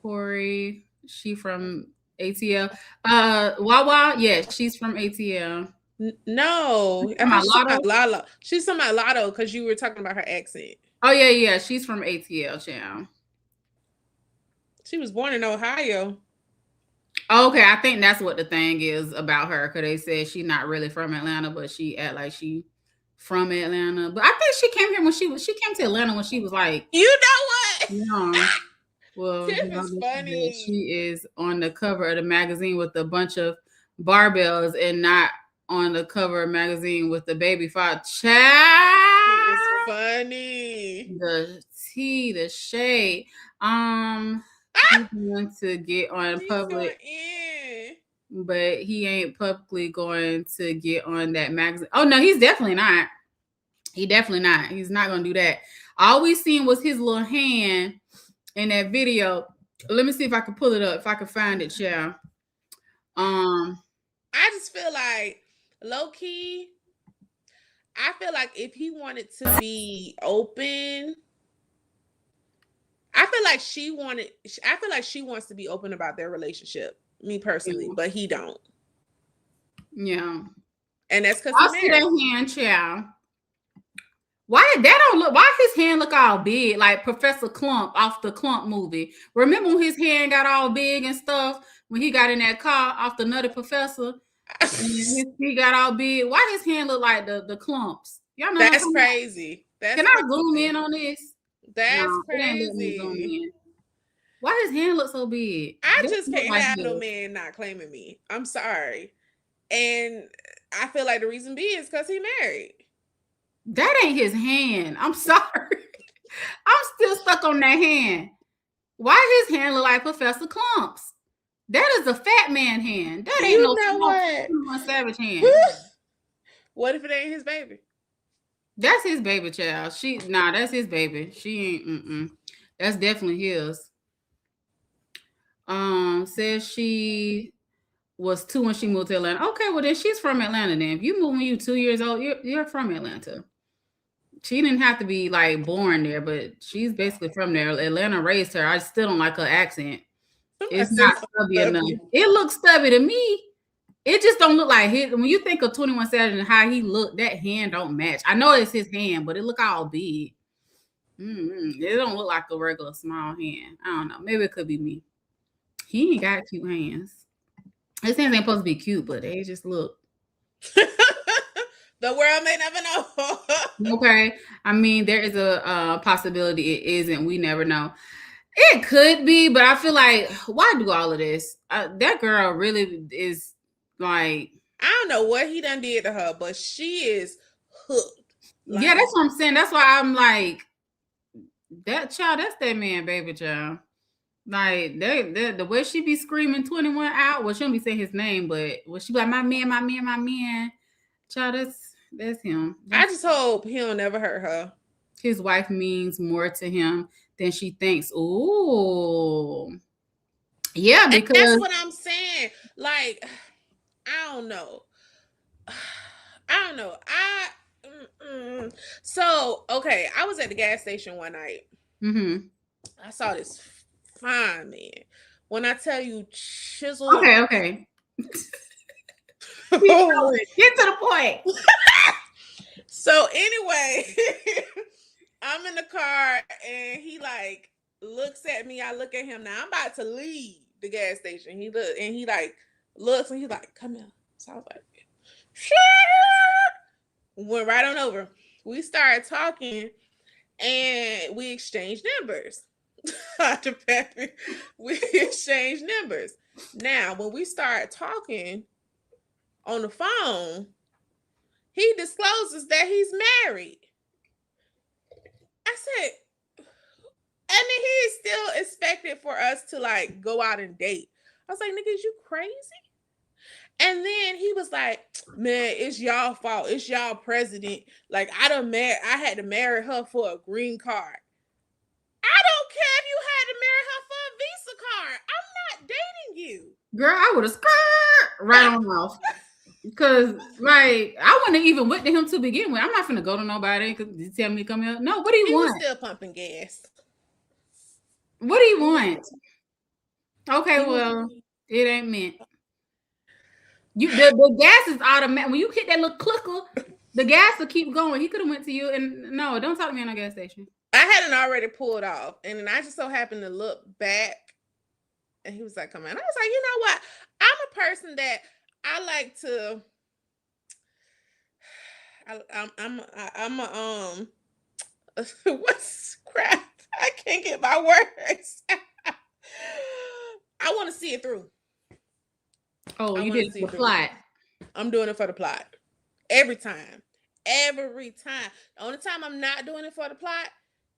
Corey, she from ATL. Wawa, yeah, she's from ATL.
No, Lotto. She's talking about Lotto because you were talking about her accent.
Oh, yeah. She's from ATL, child.
She was born in Ohio.
Okay, I think that's what the thing is about her, because they said she's not really from Atlanta, but she act like she from Atlanta. But I think she came here when she came to Atlanta when she was like,
you know what?
Yeah. Well,
Tiff is funny.
She is on the cover of the magazine with a bunch of barbells and not on the cover of magazine with the baby father. Child.
It's funny.
The tea, the shade. He's going to get on public, but he ain't publicly going to get on that magazine. Oh no, he's definitely not. He's not going to do that. All we seen was his little hand in that video. Let me see if I can pull it up, if I can find it, child.
I just feel like low key. I feel like if he wanted to be open, I feel like she wants to be open about their relationship. Me personally, but he don't.
Yeah,
and that's because
I see that hand, child. Why his hand look all big, like Professor Clump off the Clump movie? Remember when his hand got all big and stuff when he got in that car off the Nutty Professor? He got all big. Why his hand look like the clumps? Y'all know
that's crazy.
Can I zoom in on this?
That's crazy.
Why his hand look so big?
I just can't have no man not claiming me. I'm sorry. And I feel like the reason being is because he married.
That ain't his hand. I'm sorry. I'm still stuck on that hand. Why his hand look like Professor Clump's? That is a fat man hand. That ain't
You know what?
21 Savage hand.
What if it ain't his baby?
That's his baby, child. That's his baby. She ain't. That's definitely his. Says she was 2 when she moved to Atlanta. Okay, well then she's from Atlanta. Then if you move when you're 2 years old, you're from Atlanta. She didn't have to be like born there, but she's basically from there. Atlanta raised her. I still don't like her accent. It's not stubby enough. It looks stubby to me. It just don't look like his. When you think of 21 Savage and how he looked, that hand don't match. I know it's his hand, but it look all big. It don't look like a regular small hand. I don't know. Maybe it could be me. He ain't got cute hands. His hands ain't supposed to be cute, but they just look.
The world may never know.
Okay. I mean, there is a possibility it isn't. We never know. It could be, but I feel like, why do all of this? That girl really is like...
I don't know what he done did to her, but she is hooked.
Like, yeah, that's what I'm saying. That's why I'm like, that child, that's that man, baby child. Like, the way she be screaming 21 out, well, she don't be saying his name, but when she be like, my man, child, that's him.
I just hope he'll never hurt her.
His wife means more to him than she thinks. Ooh. Yeah, because...
And that's what I'm saying. Like, I don't know. So, okay, I was at the gas station one night. I saw this fine man. When I tell you chisel.
Okay. Get to the point.
So anyway, I'm in the car and he like looks at me. I look at him. Now I'm about to leave the gas station. He looks and he's like, come here. So I was like, went right on over. We started talking and we exchanged numbers. We exchanged numbers. Now, when we started talking on the phone, he discloses that he's married. I said, and then he still expected for us to like go out and date. I was like, nigga, is you crazy? And then he was like, man, it's y'all fault. It's y'all president. Like, I had to marry her for a green card. I don't care if you had to marry her for a Visa card. I'm not dating you.
Girl, I would have skirt right on off. Because, like, I wouldn't even went to him to begin with. I'm not finna go to nobody because you tell me to come here. No, what do you want?
He was still pumping gas.
What do you want? Okay, well, it ain't meant. The gas is automatic. When you hit that little clicker, the gas will keep going. He could have went to you and no, don't talk to me in a gas station.
I hadn't already pulled off, and then I just so happened to look back, and he was like, "Come on!" I was like, "You know what? I'm a person that I like to. I'm what's crap? I can't get my words. I want to see it through.
Oh, you did the plot.
I'm doing it for the plot every time. Every time. The only time I'm not doing it for the plot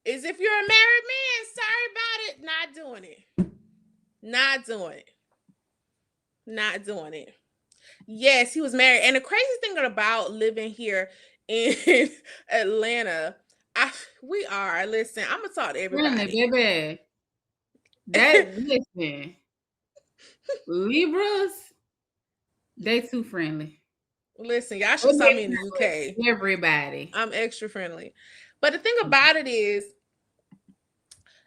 is if you're a married man. Sorry about it. Not doing it. Not doing it. Yes, he was married. And the crazy thing about living here in Atlanta, listen, I'm gonna talk to everybody.
Baby. Listen. Libras, they too friendly.
Listen, y'all should saw me in the UK.
Everybody.
I'm extra friendly. But the thing about it is,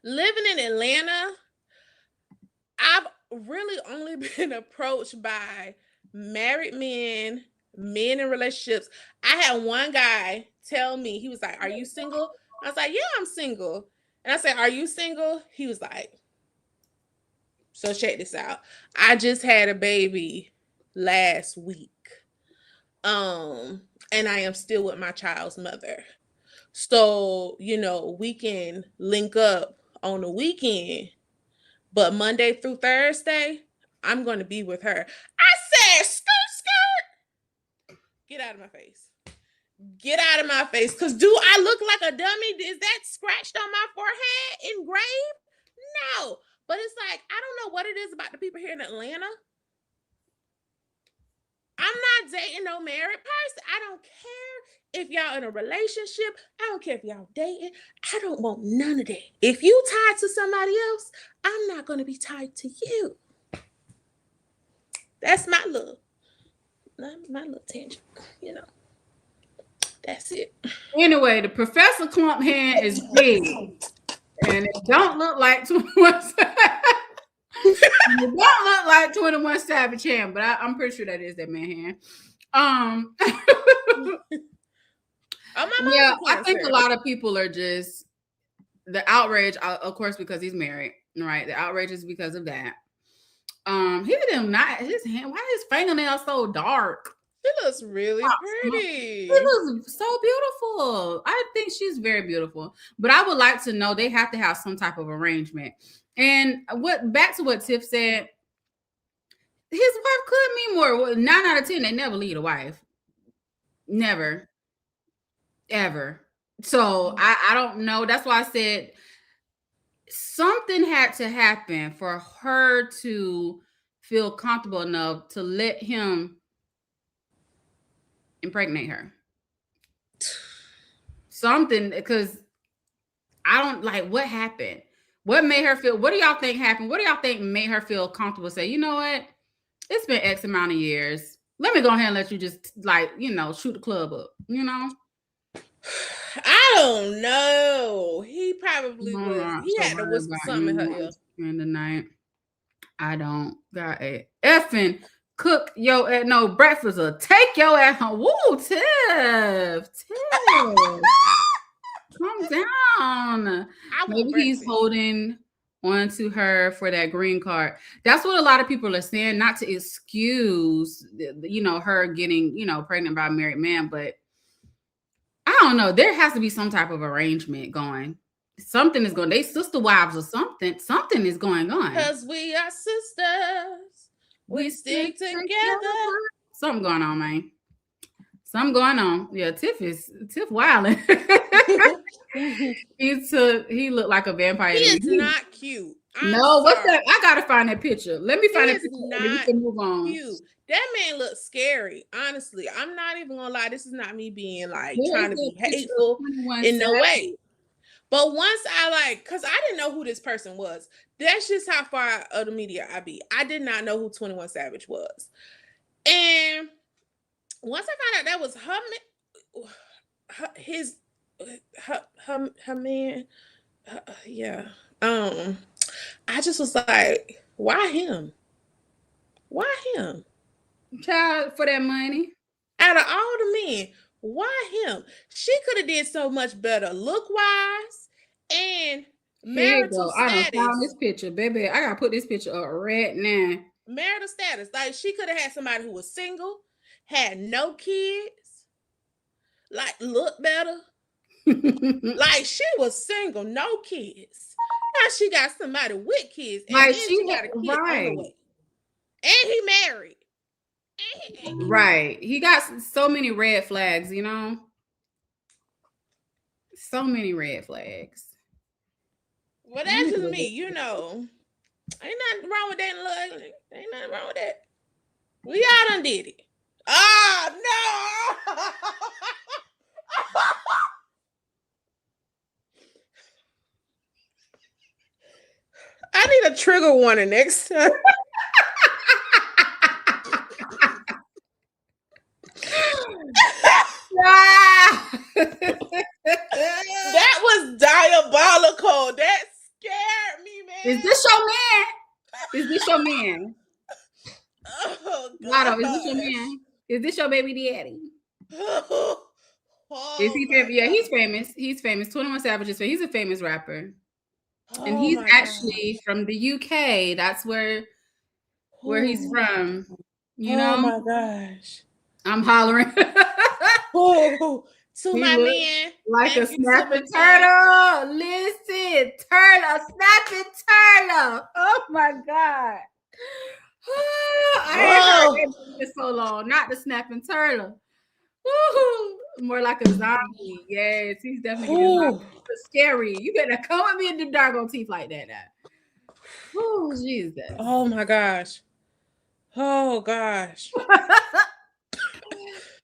living in Atlanta, I've really only been approached by married men in relationships. I had one guy tell me, he was like, "Are you single?" I was like, "Yeah, I'm single." And I said, "Are you single?" He was like, "So check this out. I just had a baby last week. And I am still with my child's mother. So, we can link up on the weekend, but Monday through Thursday, I'm going to be with her." I said, skirt. Get out of my face. Get out of my face. Because do I look like a dummy? Is that scratched on my forehead engraved? No. But it's like, I don't know what it is about the people here in Atlanta. I'm not dating no married person. I don't care if y'all in a relationship. I don't care if y'all dating. I don't want none of that. If you tied to somebody else, I'm not going to be tied to you. That's my little tangent, you know. That's it.
Anyway, the Professor Clump hand is big. And it don't look like 21 Savage. It don't look like 21 Savage hand, but I'm pretty sure that is that man hand. Yeah, I think a lot of people are just the outrage, of course, because he's married, right? The outrage is because of that. He did not his hand. Why is his fingernails so dark?
She looks really pretty.
She looks so beautiful. I think she's very beautiful. But I would like to know they have to have some type of arrangement. And back to what Tiff said, his wife could mean more. Well, 9 out of 10, they never leave a wife. Never. Ever. So I don't know. That's why I said something had to happen for her to feel comfortable enough to let him impregnate her. Something, because I don't like what happened. What made her feel? What do y'all think happened? What do y'all think made her feel comfortable? Say, you know what? It's been X amount of years. Let me go ahead and let you just shoot the club up. You know?
I don't know. He probably was. He had to whisper something in her ear.
In the night, I don't got a effing cook your no breakfast or take your ass home. Woo, Tiff. Calm down. Maybe he's holding on to her for that green card. That's what a lot of people are saying, not to excuse, her getting, pregnant by a married man, but I don't know. There has to be some type of arrangement going. Something is going. They sister wives or something. Something is going on.
Because we are sisters. We stick together.
Something going on, man. Something going on. Yeah, Tiff wilding. He looked like a vampire.
He is not cute.
What's that? I gotta find that picture. Let me find that picture. We can move on.
Cute. That man looks scary. Honestly, I'm not even gonna lie. This is not me being like trying to be hateful in no way. But once because I didn't know who this person was. That's just how far of the media I be. I did not know who 21 Savage was. And once I found out that was her man, yeah. I just was like, why him? Why him?
Child, for that money.
Out of all the men, why him? She could have did so much better look-wise and marital status. I done found this picture, baby. I gotta put this picture up right now. Marital status. Like, she could have had somebody who was single, had no kids, like, look better. Like, she was single, no kids. Now she got somebody with kids. And like, she got a kid on the way. And he married.
Right. He got so many red flags, So many red flags.
Well, that's just me, Ain't nothing wrong with dating ugly. Ain't nothing wrong with that. We all done did it. Oh, no! I need a trigger warning next time. That was diabolical. That scared me, man.
Is this your man? Oh, God. Is this your man? Is this your baby daddy? Is he famous? Yeah, he's famous. He's famous. 21 Savage is famous. He's a famous rapper. And he's actually from the UK. That's where he's from.
Oh my gosh.
I'm hollering.
To my man.
Like a snapping turtle. Listen, turtle, snapping turtle. Oh my God. I ain't heard it for so long. Not the snapping turtle. Woo! More like a zombie. Yes, he's definitely a zombie. Scary. You better come with me and do doggone teeth like that now. Oh, Jesus.
Oh my gosh. Oh gosh.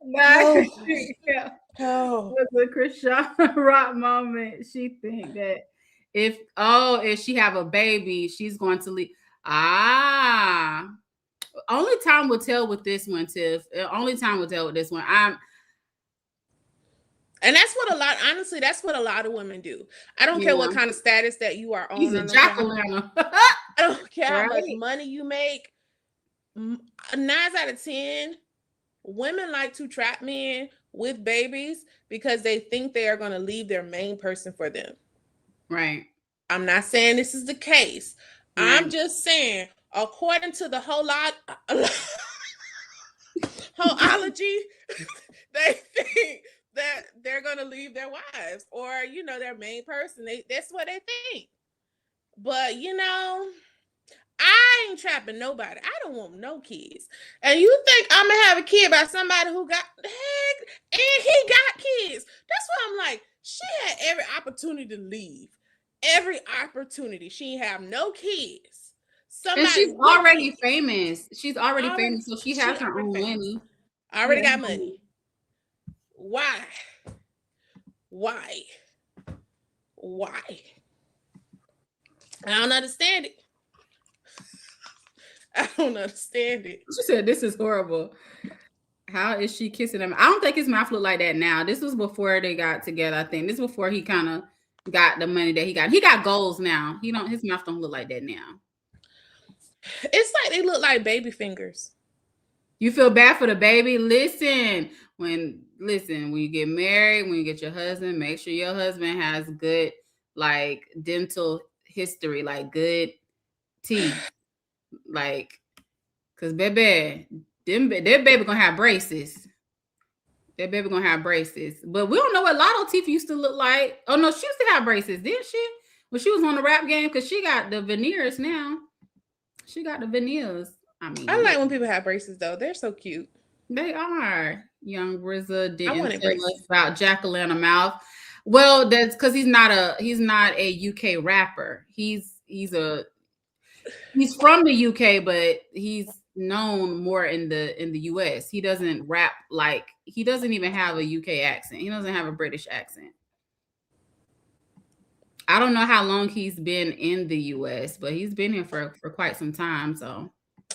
Nice.
Oh.
Yeah.
Oh.
Was a Krishan Rock moment. She think that if she have a baby, she's going to leave. Only time will tell with this one, Tiff. Only time will tell with this one.
And that's what that's what a lot of women do. I don't care what kind of status that you are on.
He's a jack-o'-lantern.
I don't care
Right?
how much money you make. 9 out of 10 women like to trap men with babies because they think they are going to leave their main person for them.
Right.
I'm not saying this is the case. Right. I'm just saying, according to the wholeology, they think that they're going to leave their wives or, their main person. That's what they think. But, I ain't trapping nobody. I don't want no kids. And you think I'm going to have a kid by somebody who got, heck, and he got kids. That's why I'm like, she had every opportunity to leave. Every opportunity. She ain't have no kids.
And she's already famous. She's already famous, so she has her own money.
Already got money. Why? I don't understand it. I don't understand it.
She said, "This is horrible. How is she kissing him?" I don't think his mouth looked like that now. This was before they got together. I think this was before he kind of got the money that he got. He got goals now. His mouth don't look like that now.
It's like they look like baby fingers.
You feel bad for the baby? Listen, when you get married, when you get your husband, make sure your husband has good like dental history, like good teeth. Like, cause baby, that baby gonna have braces. That baby gonna have braces. But we don't know what Lotto teeth used to look like. Oh no, she used to have braces, didn't she? When she was on the rap game, cause she got the veneers now. She got the veneers.
I like when people have braces though. They're so cute.
They are. Young RZA didn't tell us about jack-o'-lantern mouth. Well, that's because he's not a UK rapper. He's from the UK, but he's known more in the US. He doesn't rap he doesn't even have a UK accent. He doesn't have a British accent. I don't know how long he's been in the US, but he's been here for quite some time. So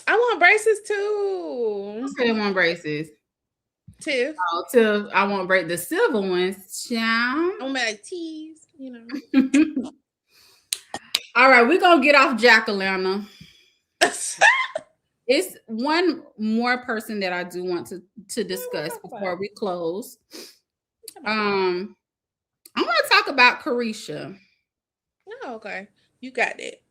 I want braces too.
I want braces.
Tiff.
Oh, Tiff, I want the silver ones.
I want like teas,
All right, we're gonna get off jack-o'-lantern. It's one more person that I do want to discuss before we close. I want to talk about Carisha.
Oh, okay. You got it.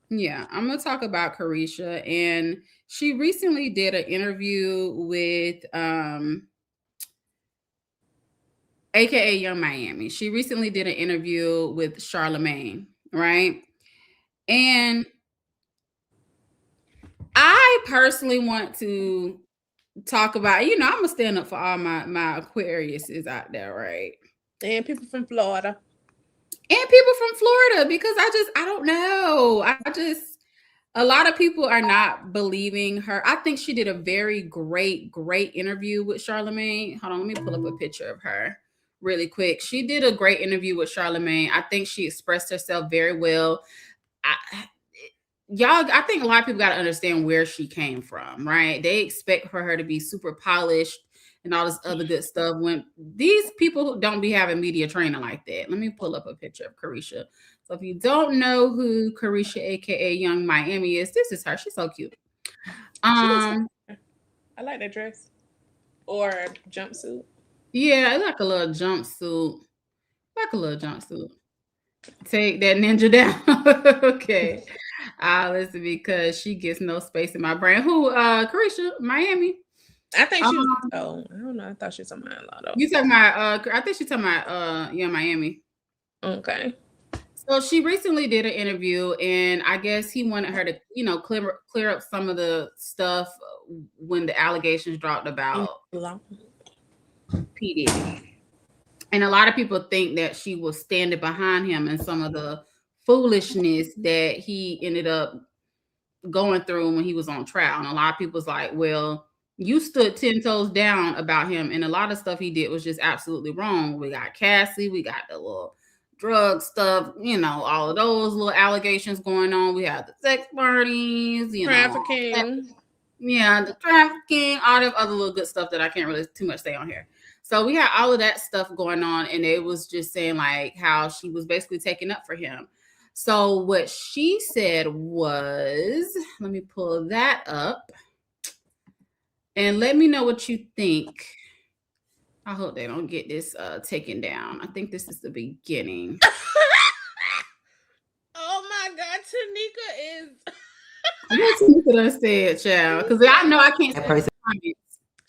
Yeah, I'm going to talk about Carisha. And she recently did an interview with AKA Young Miami. She recently did an interview with Charlamagne, right? And I personally want to talk about, I'm going to stand up for all my Aquariuses out there, right?
And people from Florida.
Because I don't know. A lot of people are not believing her. I think she did a very great interview with Charlamagne. Hold on, let me pull up a picture of her really quick. She did a great interview with Charlamagne. I think she expressed herself very well. I think a lot of people got to understand where she came from, right? They expect for her to be super polished and all this other good stuff when these people don't be having media training like that. Let me pull up a picture of Carisha. So if you don't know who Carisha, aka Young Miami is, this is her. She's so cute.
I like that dress or jumpsuit.
Yeah, it's like a little jumpsuit. Take that ninja down. Okay. Listen, because she gets no space in my brain. Who? Carisha, Miami.
I think she was. I don't know. I thought she was talking about Lotto.
You talking about? I think she's talking about Young Miami.
Okay.
So she recently did an interview, and I guess he wanted her to, clear up some of the stuff when the allegations dropped about P. Diddy. And a lot of people think that she was standing behind him in some of the foolishness that he ended up going through when he was on trial. And a lot of people's like, well, you stood 10 toes down about him. And a lot of stuff he did was just absolutely wrong. We got Cassie, we got the little drug stuff, all of those little allegations going on. We have the sex parties,
trafficking.
The trafficking, all the other little good stuff that I can't really too much say on here. So we had all of that stuff going on, and it was just saying like how she was basically taking up for him. So what she said was, let me pull that up and let me know what you think. I hope they don't get this taken down. I think this is the beginning.
Oh my God, Tanika is.
What Tanika done said, child? Because I know I can't say comments.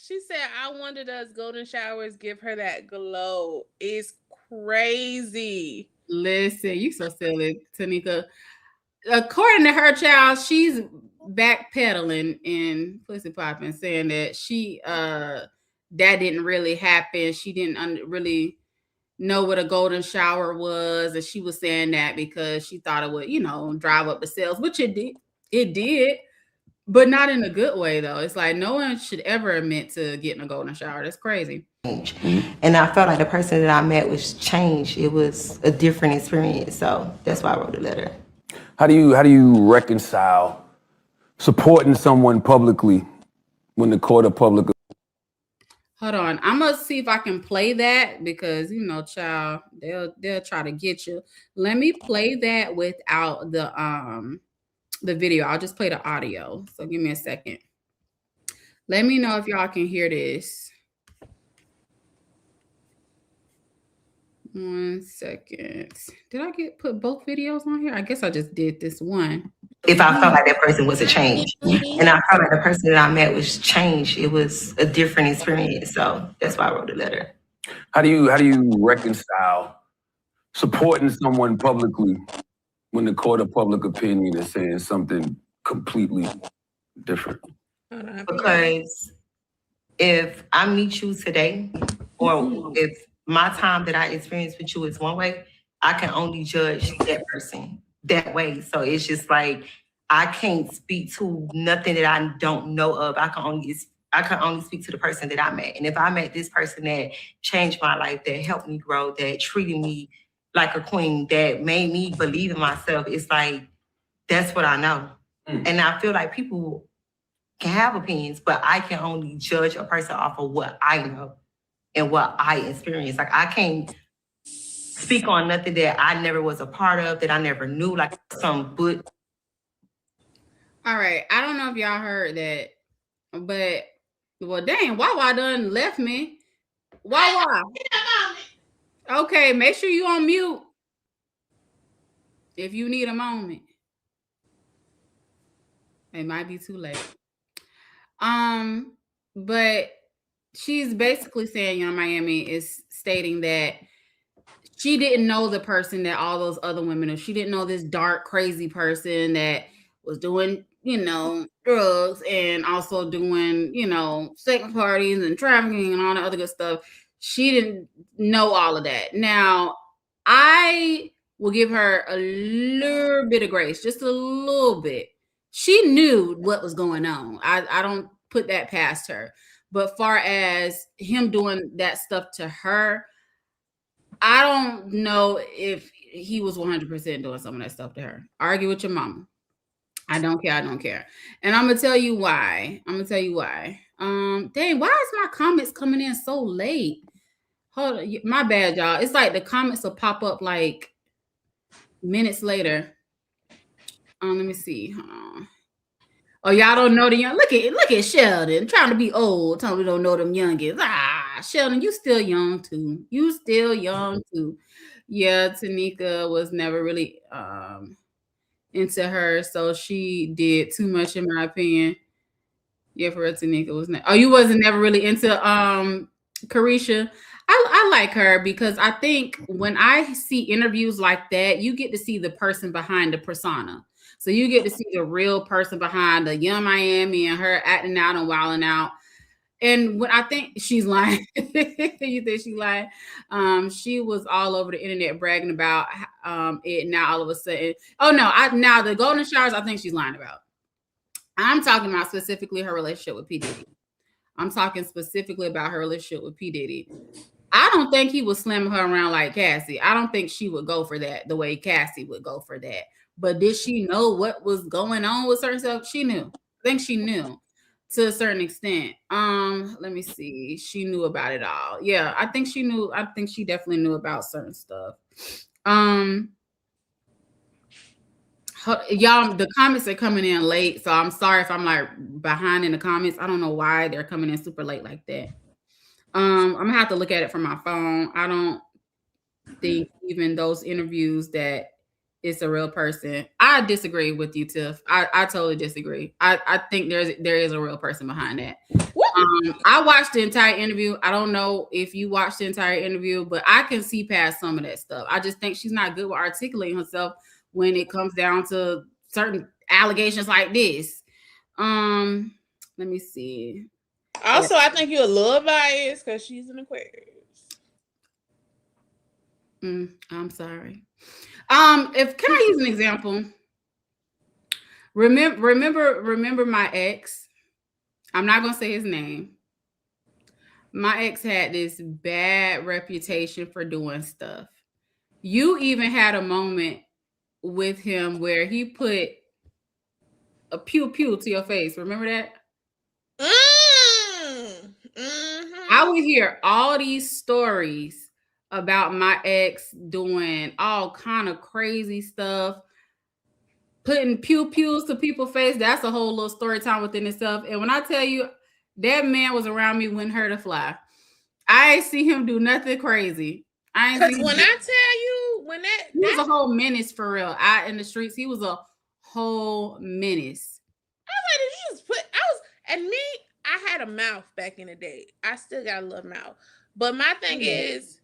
She said, I wanted us golden showers give her that glow. It's crazy.
Listen, you so silly, Tanika. According to her, child, she's backpedaling and pussy popping, saying that she that didn't really happen. She didn't really know what a golden shower was, and she was saying that because she thought it would, drive up the sales, which it did. It did. But not in a good way, though. It's like no one should ever admit to getting a golden shower. That's crazy.
And I felt like the person that I met was changed. It was a different experience. So that's why I wrote the letter.
How do you reconcile supporting someone publicly when the court of public?
Hold on. I'm going to see if I can play that because, child, they'll try to get you. Let me play that without the video. I'll just play the audio. So give me a second. Let me know if y'all can hear this. 1 second. Did I put both videos on here? I guess I just did this one.
If I felt like that person was a change, and I felt like the person that I met was changed, it was a different experience. So that's why I wrote the letter.
How do you reconcile supporting someone publicly when the court of public opinion is saying something completely different?
Because if I meet you today, or if my time that I experience with you is one way, I can only judge that person that way. So it's just like I can't speak to nothing that I don't know of. I can only speak to the person that I met. And if I met this person that changed my life, that helped me grow, that treated me like a queen, that made me believe in myself, it's like that's what I know. And I feel like people can have opinions, but I can only judge a person off of what I know and what I experienced. Like I can't speak on nothing that I never was a part of, that I never knew, like some book.
All right. I don't know if y'all heard that, but well, dang, Wawa done left me. Wawa. Okay, make sure you on mute if you need a moment. It might be too late. But she's basically saying Young Miami is stating that she didn't know the person that all those other women knew. She didn't know this dark, crazy person that was doing, drugs and also doing, sex parties and trafficking and all the other good stuff. She didn't know all of that. Now, I will give her a little bit of grace, just a little bit. She knew what was going on. I don't put that past her. But far as him doing that stuff to her, I don't know if he was 100% doing some of that stuff to her. Argue with your mama. I don't care. And I'm going to tell you why. Dang, why is my comments coming in so late? Hold on. My bad, y'all. It's like the comments will pop up like minutes later. Let me see. Hold on. Oh, y'all don't know the young. Look at Sheldon trying to be old. Telling me don't know them youngins. Sheldon, you still young too. Yeah, Tanika was never really into her, so she did too much, in my opinion. Yeah, for real, Tanika was not. Oh, you wasn't never really into Carisha. I like her because I think when I see interviews like that, you get to see the person behind the persona. So you get to see the real person behind the Young Miami and her acting out and wilding out. And when I think she's lying, you think she's lying? She was all over the internet bragging about it. Now all of a sudden, oh no, now the golden showers. I think she's lying about. I'm talking about specifically her relationship with P Diddy. I'm talking specifically about her relationship with P Diddy. I don't think he was slamming her around like Cassie. I don't think she would go for that the way Cassie would go for that. But did she know what was going on with certain stuff? She knew. I think she knew to a certain extent. Let me see. She knew about it all. Yeah, I think she knew. I think she definitely knew about certain stuff. Y'all, the comments are coming in late, so I'm sorry if I'm like behind in the comments. I don't know why they're coming in super late like that. I'm gonna have to look at it from my phone. I don't think even those interviews that it's a real person. I disagree with you, Tiff. I totally disagree. I think there is a real person behind that. I watched the entire interview. I don't know if you watched the entire interview, but I can see past some of that stuff. I just think she's not good with articulating herself when it comes down to certain allegations like this. Let me see.
Also, I think you're a little biased because she's an Aquarius.
I'm sorry. If can I use an example? Remember my ex. I'm not gonna say his name. My ex had this bad reputation for doing stuff. You even had a moment with him where he put a pew pew to your face. Remember that? I would hear all these stories about my ex doing all kind of crazy stuff, putting pew pews to people's face. That's a whole little story time within itself. And when I tell you that man was around me when hurt a fly, I ain't see him do nothing crazy.
Because when I tell you, when
he was a whole menace for real. Out in the streets, he was a whole menace.
I was like, did you just put? I had a mouth back in the day. I still got a little mouth. But my thing is,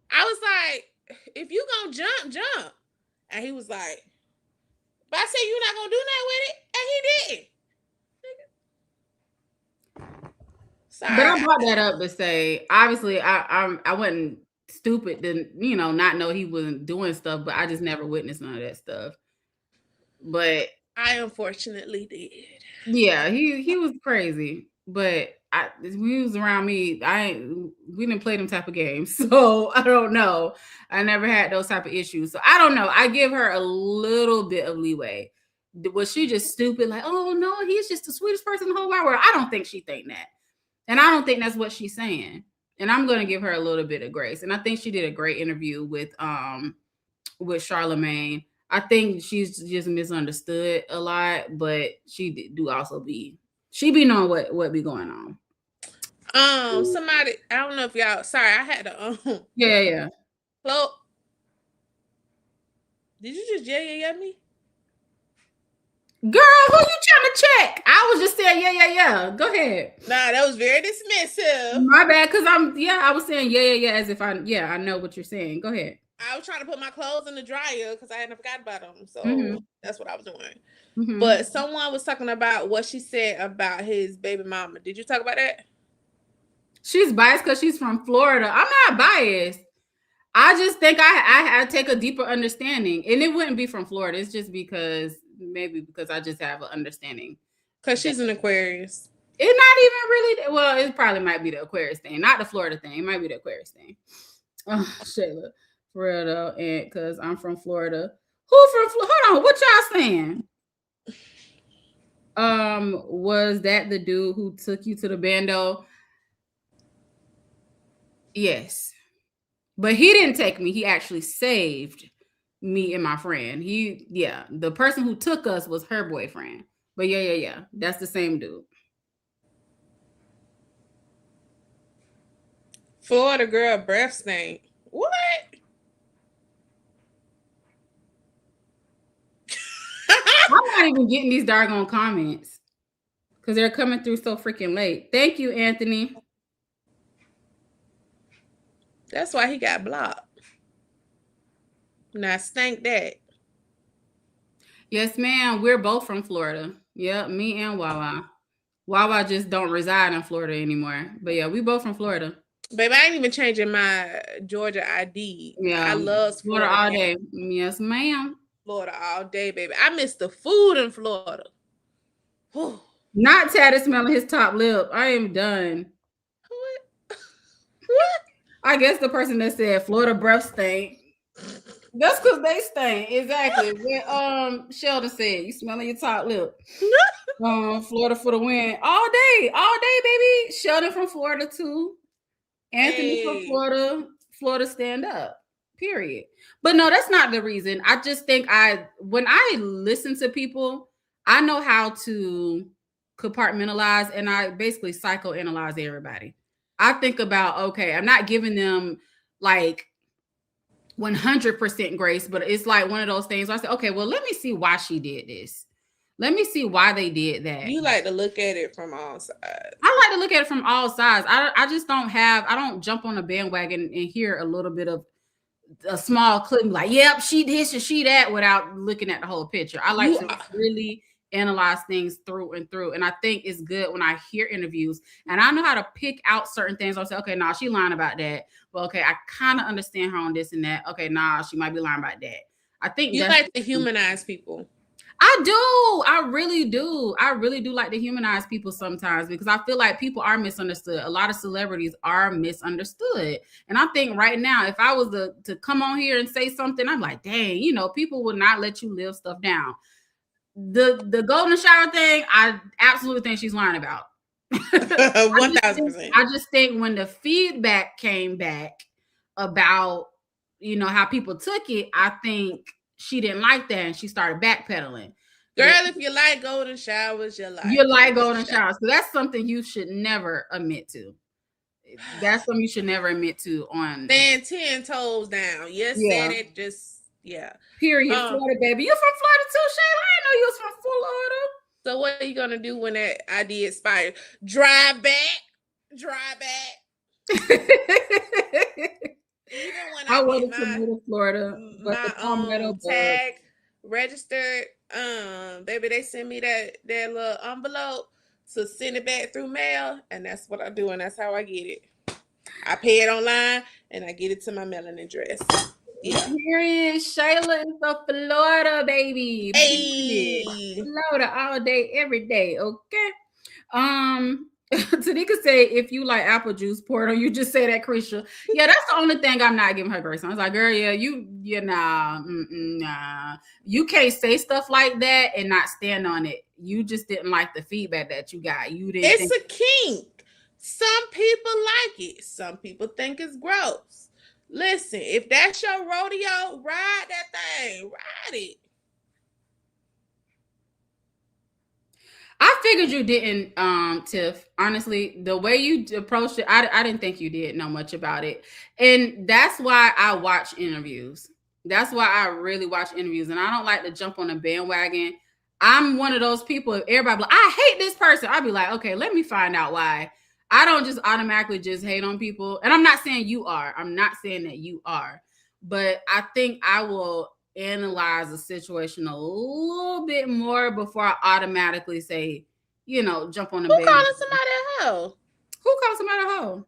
I was like, if you gonna jump. And he was like, but I said you're not gonna do nothing with it, and he did. Sorry.
But I brought that up to say, obviously, I wasn't stupid to not know he wasn't doing stuff, but I just never witnessed none of that stuff. But
I unfortunately did.
Yeah, he was crazy, but when he was around me, we didn't play them type of games, so I don't know. I never had those type of issues, so I don't know. I give her a little bit of leeway. Was she just stupid? Like, oh no, he's just the sweetest person in the whole wide world. I don't think she think that, and I don't think that's what she's saying. And I'm going to give her a little bit of grace. And I think she did a great interview with Charlemagne. I think she's just misunderstood a lot, but she be knowing what be going on.
Somebody, I don't know if y'all. Sorry, I had to.
Yeah.
Hello. Did you just yeah me?
Girl, who you trying to check? I was just saying yeah. Go ahead.
Nah, that was very dismissive.
My bad, because I was saying yeah as if I know what you're saying. Go ahead.
I was trying to put my clothes in the dryer because I hadn't forgot about them. So that's what I was doing.
Mm-hmm.
But someone was talking about what she said about his baby mama. Did you talk about that?
She's biased because she's from Florida. I'm not biased. I just think I take a deeper understanding. And it wouldn't be from Florida. It's just because I just have an understanding.
Because she's an Aquarius.
It's not even really, well, it probably might be the Aquarius thing, not the Florida thing. It might be the Aquarius thing. Oh, Shayla. For real though, and because I'm from Florida. Who from Florida? Hold on, what y'all saying? Was that the dude who took you to the bando? Yes. But he didn't take me. He actually saved me and my friend. The person who took us was her boyfriend. But yeah. That's the same dude.
Florida girl breath stink. What?
I'm not even getting these doggone comments because they're coming through so freaking late. Thank you, Anthony.
That's why he got blocked. Now stank that.
Yes, ma'am. We're both from Florida. Yep, me and Wawa. Wawa just don't reside in Florida anymore. But yeah, we both from Florida.
Baby, I ain't even changing my Georgia ID.
Yeah,
I love
Florida all day. Yes, ma'am.
Florida all day, baby. I miss the food in Florida. Whew.
Not Taddy smelling his top lip. I am done.
What?
I guess the person that said Florida breath stink. That's because they stink. Exactly. When Sheldon said, you smelling your top lip. Florida for the win. All day, baby. Sheldon from Florida too. Anthony from Florida. Florida stand up. Period. But no, that's not the reason. I just think when I listen to people, I know how to compartmentalize and I basically psychoanalyze everybody. I think about, okay, I'm not giving them like 100% grace, but it's like one of those things where I say, okay, well, let me see why she did this. Let me see why they did that.
You like to look at it from all sides.
I like to look at it from all sides. I just I don't jump on a bandwagon and hear a little bit of a small clip like, yep, she this and she that without looking at the whole picture. I like to really analyze things through and through. And I think it's good when I hear interviews and I know how to pick out certain things. I'll say, okay, nah, she lying about that. Well, okay, I kind of understand her on this and that. Okay, nah, she might be lying about that. I think
you like to humanize people.
I do. I really do. I really do like to humanize people sometimes because I feel like people are misunderstood. A lot of celebrities are misunderstood. And I think right now, if I was to come on here and say something, I'm like, dang, people would not let you live stuff down. The golden shower thing, I absolutely think she's lying about.
1,000%.
I just think when the feedback came back about, how people took it, I think she didn't like that and she started backpedaling.
Girl, if you like golden showers, you
like golden showers. So that's something you should never admit to. That's something you should never admit to on.
Stand 10 toes down. Yes, said it. Just
Period. Florida, baby. You from Florida too, Shayla? I didn't know you was from Florida.
So what are you gonna do when that idea expires? Drive back. Even when
I wanted to move to Florida, but
my
palmetto
tag registered, baby, they send me that little envelope to send it back through mail, and that's what I do, and that's how I get it. I pay it online, and I get it to my mailing address. Yeah.
Here is Shayla is the Florida baby.
Hey.
Florida all day, every day. Okay. Tanika say if you like apple juice, pour it on. You just say that, Krisha. Yeah, that's the only thing I'm not giving her grace on. I was like, girl, nah. You can't say stuff like that and not stand on it. You just didn't like the feedback that you got. You didn't.
It's a kink. Some people like it. Some people think it's gross. Listen, if that's your rodeo, ride that thing. Ride it.
I figured you didn't, Tiff. Honestly, the way you approached it, I didn't think you did know much about it. And that's why I watch interviews. That's why I really watch interviews. And I don't like to jump on a bandwagon. I'm one of those people, if everybody be like, I hate this person, I'll be like, okay, let me find out why. I don't just automatically just hate on people. And I'm not saying you are. I'm not saying that you are. But I think I will analyze a situation a little bit more before I automatically say, jump on the
bandwagon. Who calling somebody a hoe?
Who calling somebody a hoe?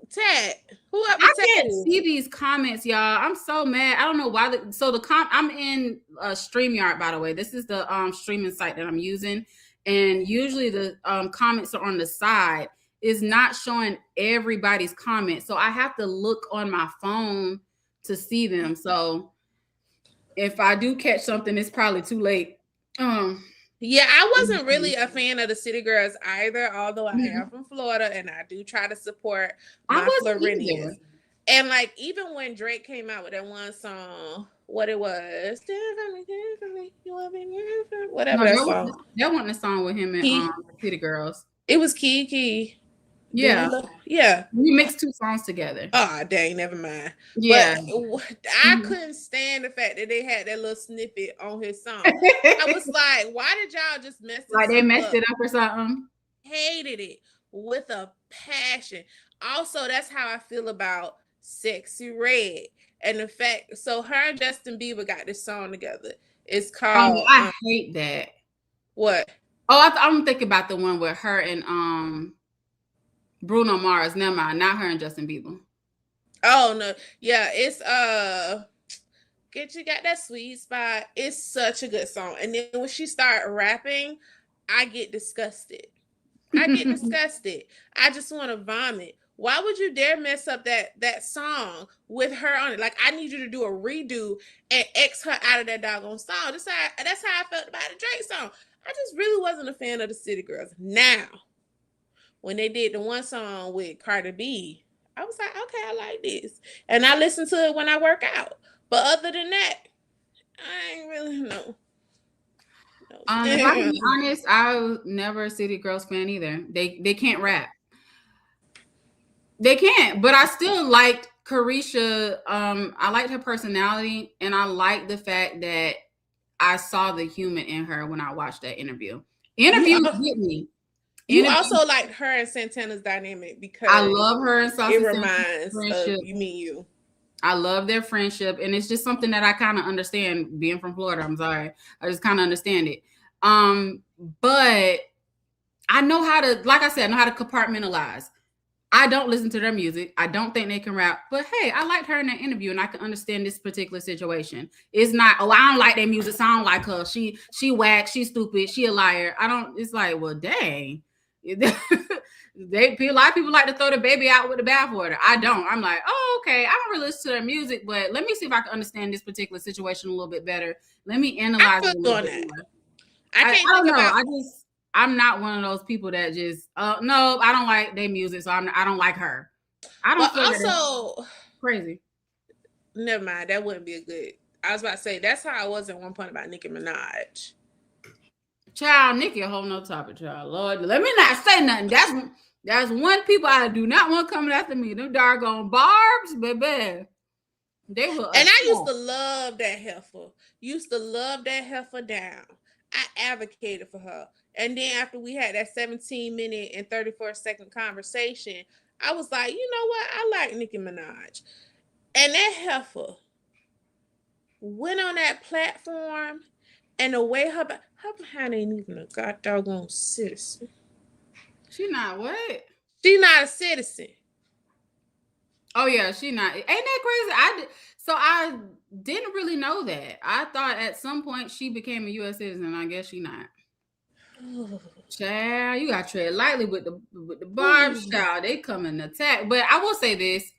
Ted.
I can't see these comments, y'all. I'm so mad. I don't know why. I'm in StreamYard, by the way. This is the streaming site that I'm using. And usually the comments are on the side. Is not showing everybody's comments. So I have to look on my phone to see them. So if I do catch something, it's probably too late.
Yeah, I wasn't really a fan of the City Girls either, although I am from Florida and I do try to support my Floridians. And like even when Drake came out with that one song, what it was, whatever that song.
That wasn't a song with him and City Girls.
It was Kiki.
Yeah. We mixed two songs together.
Oh, dang, never mind.
Yeah.
But I couldn't stand the fact that they had that little snippet on his song. I was like, why did y'all just mess it up?
Like they messed it up or something?
Hated it with a passion. Also, that's how I feel about Sexy Red. And the fact, so her and Justin Bieber got this song together. It's called...
I hate that.
What?
Oh, I'm thinking about the one with her and Bruno Mars. Never mind, not her and Justin Bieber.
Oh no, yeah, it's Get You Got That Sweet Spot. It's such a good song. And then when she started rapping, I get disgusted. I get disgusted. I just want to vomit. Why would you dare mess up that song with her on it? Like, I need you to do a redo and X her out of that doggone song. That's how I felt about the Drake song. I just really wasn't a fan of the City Girls. Now, when they did the one song with Cardi B, I was like, okay, I like this. And I listen to it when I work out. But other than that, I ain't really know.
If I can be honest, I was never a City Girls fan either. They can't rap. They can't, but I still liked Carisha. I liked her personality, and I liked the fact that I saw the human in her when I watched that interview. Interviews with me.
You also liked her and Santana's dynamic because
I love her and Saucy
it reminds
friendship.
of You Mean You.
I love their friendship, and it's just something that I kind of understand. Being from Florida, I'm sorry, I just kind of understand it. But I know how to, like I said, I know how to compartmentalize. I don't listen to their music. I don't think they can rap. But hey, I liked her in that interview, and I can understand this particular situation. It's not, oh, I don't like their music, so I don't like her. She whack, she stupid, she a liar. I don't. It's like, well, dang. A lot of people like to throw the baby out with the bathwater. I don't. I'm like, oh, okay. I don't really listen to their music, but let me see if I can understand this particular situation a little bit better. Let me analyze it a little bit more. I don't know. I'm not one of those people that just no, I don't like their music, so I don't like her. I don't feel also crazy.
Never mind, that wouldn't be a good. I was about to say that's how I was at one point about Nicki Minaj.
Child, Nicki, a whole nother topic, child. Lord, let me not say nothing. That's one people I do not want coming after me. Them doggone barbs, baby. They were.
And I used to love that heifer. Used to love that heifer down. I advocated for her. And then after we had that 17-minute and 34-second conversation, I was like, you know what? I like Nicki Minaj. And that heifer went on that platform, and the way her behind ain't even a god doggone citizen.
She not what?
She not a citizen.
Oh yeah, she not. Ain't that crazy? I didn't really know that. I thought at some point she became a U.S. citizen. I guess she not. Child, you gotta tread lightly with the barbs, child. They come and attack. But I will say this.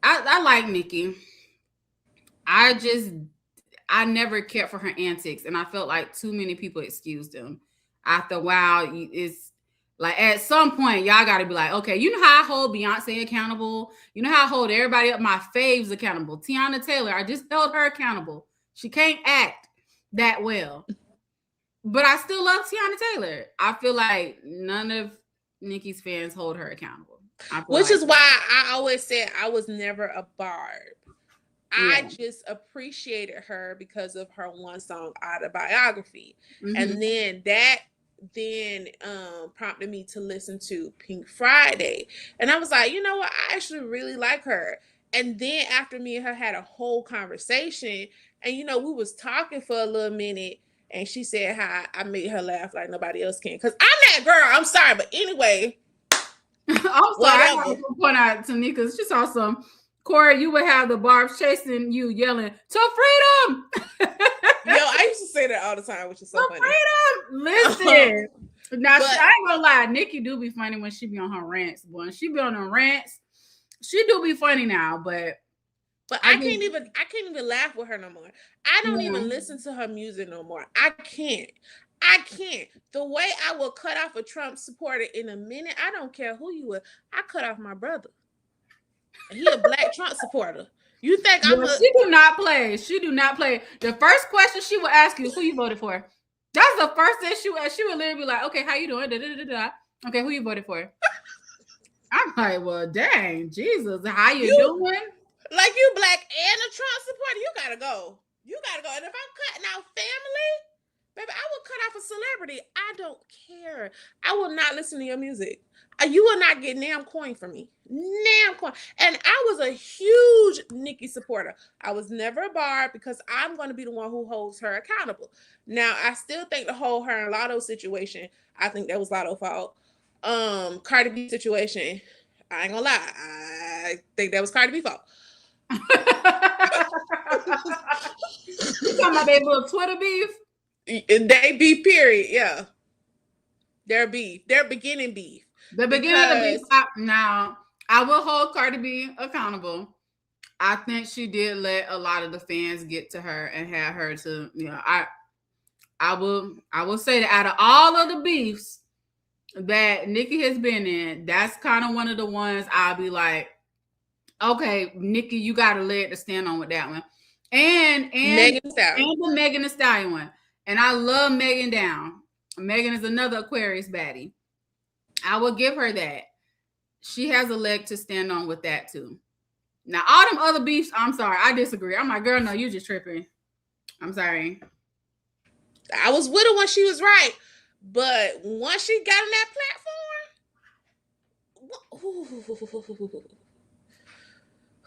I like Nicki. I never cared for her antics, and I felt like too many people excused them. After a while, it's like at some point, y'all got to be like, okay, you know how I hold Beyonce accountable? You know how I hold everybody up, my faves accountable? Tiana Taylor, I just held her accountable. She can't act that well. But I still love Tiana Taylor. I feel like none of Nicki's fans hold her accountable.
Which is why I always said I was never a barb. I just appreciated her because of her one song Autobiography. Mm-hmm. And then that prompted me to listen to Pink Friday. And I was like, you know what? I actually really like her. And then after me and her had a whole conversation, and we was talking for a little minute, and she said how I made her laugh like nobody else can. Because I'm that girl. I'm sorry. But anyway.
I'm sorry. I want to point out to Tanika. She's awesome. Corey, you would have the barbs chasing you, yelling, "To freedom!"
Yo, I used to say that all the time, which is so funny.
Freedom! Listen. Now, I ain't gonna lie. Nicki do be funny when she be on her rants. But when she be on her rants, she do be funny now. But
I can't even laugh with her no more. I don't even listen to her music no more. I can't. The way I will cut off a Trump supporter in a minute, I don't care who you are. I cut off my brother. He a black Trump supporter. You think
she do not play. She do not play. The first question she will ask you, who you voted for? That's the first thing she would literally be like, okay, how you doing? Da-da-da-da-da. Okay, who you voted for? I'm like, well, dang, Jesus, how you doing?
Like you black and a Trump supporter, you gotta go. And if I'm cutting out family, baby, I will cut off a celebrity. I don't care. I will not listen to your music. You will not get damn coin from me. Damn coin. And I was a huge Nicki supporter. I was never a Barb because I'm going to be the one who holds her accountable. Now, I still think the whole her and Lotto situation, I think that was Lotto's fault. Cardi B situation, I ain't gonna lie. I think that was Cardi B's fault.
You talking about their little Twitter beef?
They beef, period. Yeah. Their beef. Their beginning beef.
The beginning of the beef. Now, I will hold Cardi B accountable. I think she did let a lot of the fans get to her and have her to, you know, I will say that out of all of the beefs that Nicki has been in, that's kind of one of the ones I'll be like, okay, Nicki, you got a leg to stand on with that one. And
Megan Thee Stallion.
And the Megan Thee Stallion one. And I love Megan down. Megan is another Aquarius baddie. I will give her that. She has a leg to stand on with that too. Now, all them other beefs, I'm sorry, I disagree. I'm like, girl, no, you just tripping. I'm sorry.
I was with her when she was right. But once she got on that platform,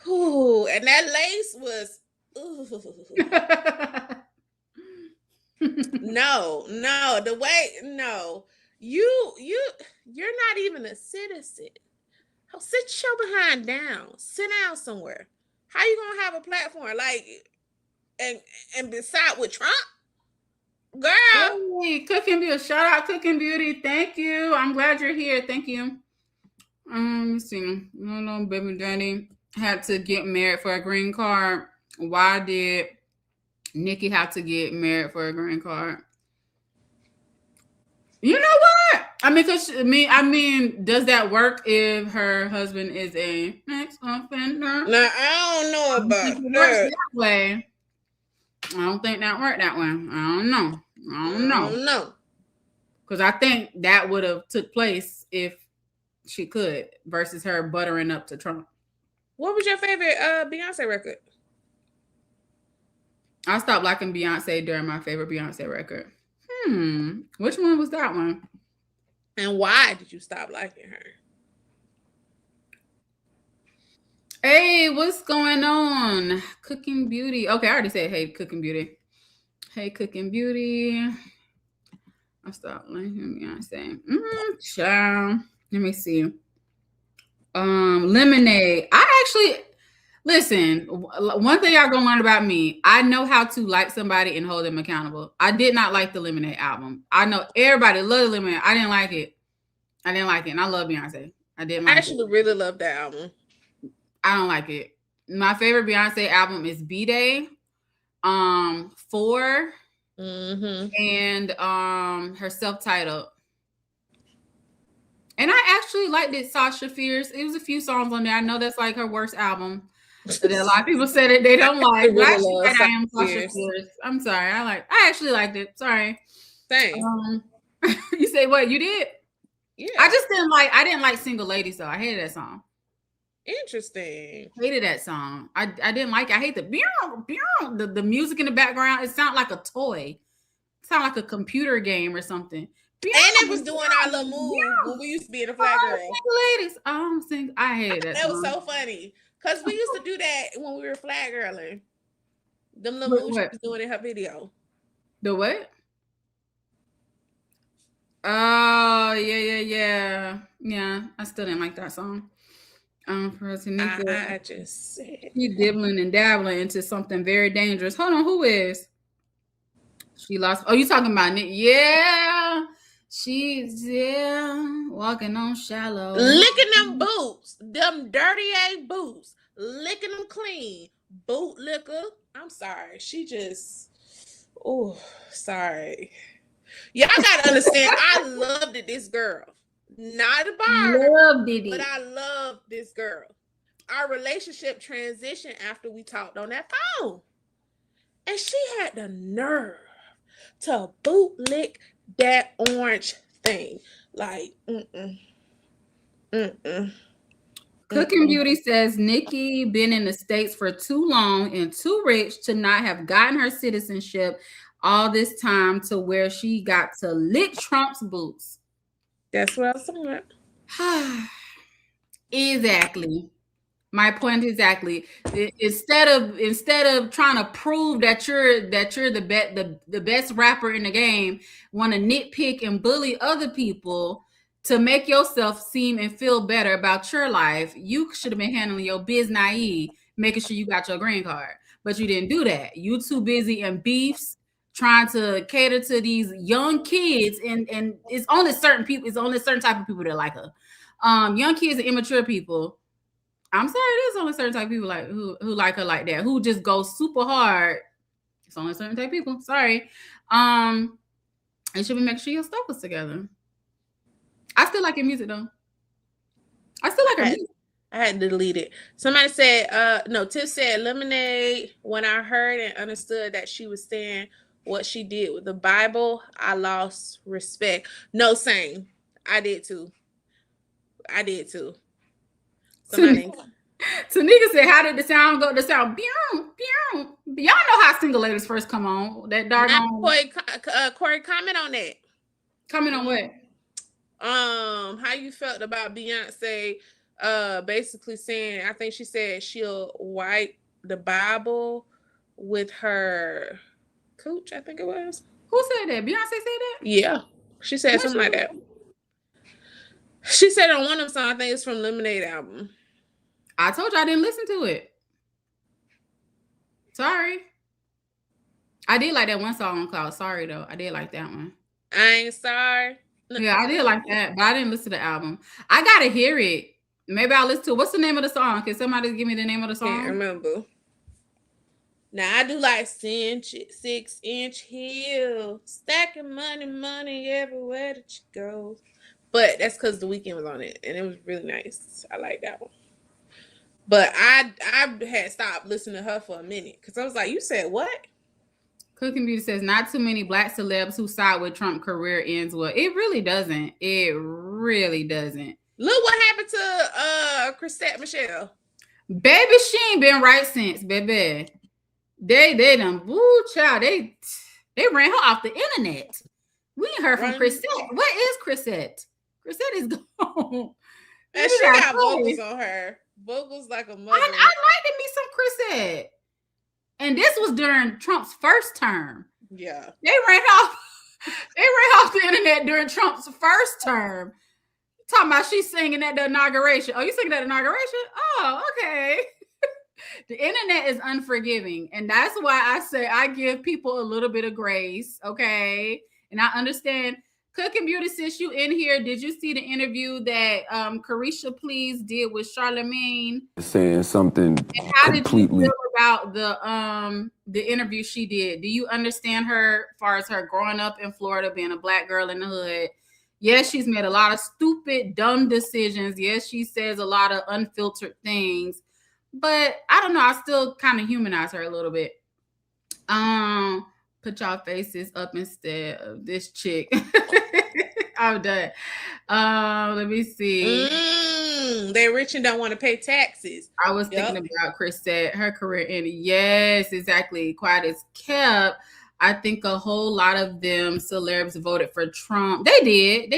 ooh, and that lace was, no, the way, no, you're not even a citizen. Sit your behind down. Sit down somewhere. How you gonna have a platform like and beside with Trump? Girl.
Hey, Cooking Beauty. Shout out Cooking Beauty. Thank you. I'm glad you're here. Thank you. Let me see. No, baby daddy had to get married for a green card. Why did Nicki have to get married for a green card? You know what? I mean, does that work if her husband is a sex offender?
No, I don't know about
that way. I don't think that worked that way. I don't know. Because I think that would have took place if she could versus her buttering up to Trump.
What was your favorite Beyonce record?
I stopped liking Beyonce during my favorite Beyonce record. Which one was that one?
And why did you stop liking her?
Hey, what's going on? Cooking Beauty. Okay, I already said hey, Cooking Beauty. Hey, Cooking Beauty. I stopped liking Beyonce. Child. Let me see. Lemonade. I actually listen. One thing y'all gonna learn about me. I know how to like somebody and hold them accountable. I did not like the Lemonade album. I know everybody loved Lemonade. I didn't like it. And I love Beyonce. I
actually really love that album.
I don't like it. My favorite Beyonce album is B-Day, 4, and her self-titled. And I actually liked it, Sasha Fierce. It was a few songs on there. I know that's like her worst album. That a lot of people said that they don't like. But I am Sasha Fierce. I'm sorry. I actually liked it. Sorry.
Thanks.
You say what? You did?
Yeah.
I didn't like Single Ladies though. I hated that song.
Interesting.
Hated that song. I didn't like it. I hate the music in the background. It sounded like a toy. It sounded like a computer game or something.
And it was doing our little move when we used to be in the flag girl.
Single ladies. I hated that.
That was so funny. Because we used to do that when we were flag girling. Them little moves she was doing in her video.
The what? Oh, yeah. Yeah, I still didn't like that song.
I just said
she's dibbling and dabbling into something very dangerous. Hold on, who is? She lost. Oh, you talking about Nick? Yeah. She's walking on shallow.
Licking them boots. Them dirty A boots. Licking them clean. Boot liquor. I'm sorry. She just sorry. Y'all gotta understand, I loved this girl. Not a bar, but I love this girl. Our relationship transitioned after we talked on that phone. And she had the nerve to bootlick that orange thing. Like,
Cooking Beauty says Nicki been in the States for too long and too rich to not have gotten her citizenship all this time to where she got to lick Trump's boots.
That's what I was talking about.
Exactly. My point exactly. Instead of trying to prove that you're the best rapper in the game, want to nitpick and bully other people to make yourself seem and feel better about your life, you should have been handling your biz naive, making sure you got your green card. But you didn't do that. You too busy in beefs, trying to cater to these young kids, and it's only certain people, it's only certain type of people that like her. Young kids and immature people. I'm sorry, there's only certain type of people like who like her like that, who just go super hard. It's only certain type of people. Sorry. And should be making sure your stuff was together. I still like your music though. I still like her music.
I had to delete it. Somebody said, no, Tiff said Lemonade. When I heard and understood that she was saying what she did with the Bible, I lost respect. No, same. I did too. Somebody.
Tanika said, how did the sound go? The sound, pew, pew. Y'all know how single ladies first come on. That doggone.
Corey, comment on that.
Comment on what?
How you felt about Beyonce basically saying, I think she said she'll wipe the Bible with her cooch, I think it was.
Who said that? Beyonce said that?
Yeah. She said something like that. She said on one of them songs, I think it's from Lemonade album.
I told you I didn't listen to it. Sorry. I did like that one song called Sorry though. I did like that one.
I ain't sorry.
Yeah, I did like that, but I didn't listen to the album. I gotta hear it. Maybe I'll listen to it. What's the name of the song? Can somebody give me the name of the song?
Can't remember. Now I do like 6-inch heel, stacking money everywhere that you go. But that's because The Weeknd was on it, and it was really nice. I like that one. But I had stopped listening to her for a minute because I was like, you said what?
Cooking Beauty says, not too many black celebs who side with Trump career ends well. It really doesn't. It really doesn't.
Look what happened to Chrisette Michelle.
Baby, she ain't been right since, baby. They done, woo, child. They ran her off the internet. We ain't heard from Chrisette. What is Chrisette? Chrisette is gone.
And she got vocals on her. Vocals like a mother.
I liked me some Chrisette. And this was during Trump's first term.
Yeah.
They ran off the internet during Trump's first term. Talking about she's singing at the inauguration. Oh, you singing at the inauguration? Oh, okay. The internet is unforgiving. And that's why I say I give people a little bit of grace. Okay. And I understand. Cooking Beauty, since you in here, did you see the interview that Carisha Please did with Charlemagne?
Saying something
and how
completely.
Did you feel about the interview she did? Do you understand her as far as her growing up in Florida, being a black girl in the hood? Yes, she's made a lot of stupid, dumb decisions. Yes, she says a lot of unfiltered things. But I don't know. I still kind of humanize her a little bit. Put y'all faces up instead of this chick. I'm done. Let me see.
They're rich and don't want to pay taxes.
I was thinking about Chrisette, her career ended. Yes, exactly. Quiet as kept. I think a whole lot of them celebs voted for Trump. They did.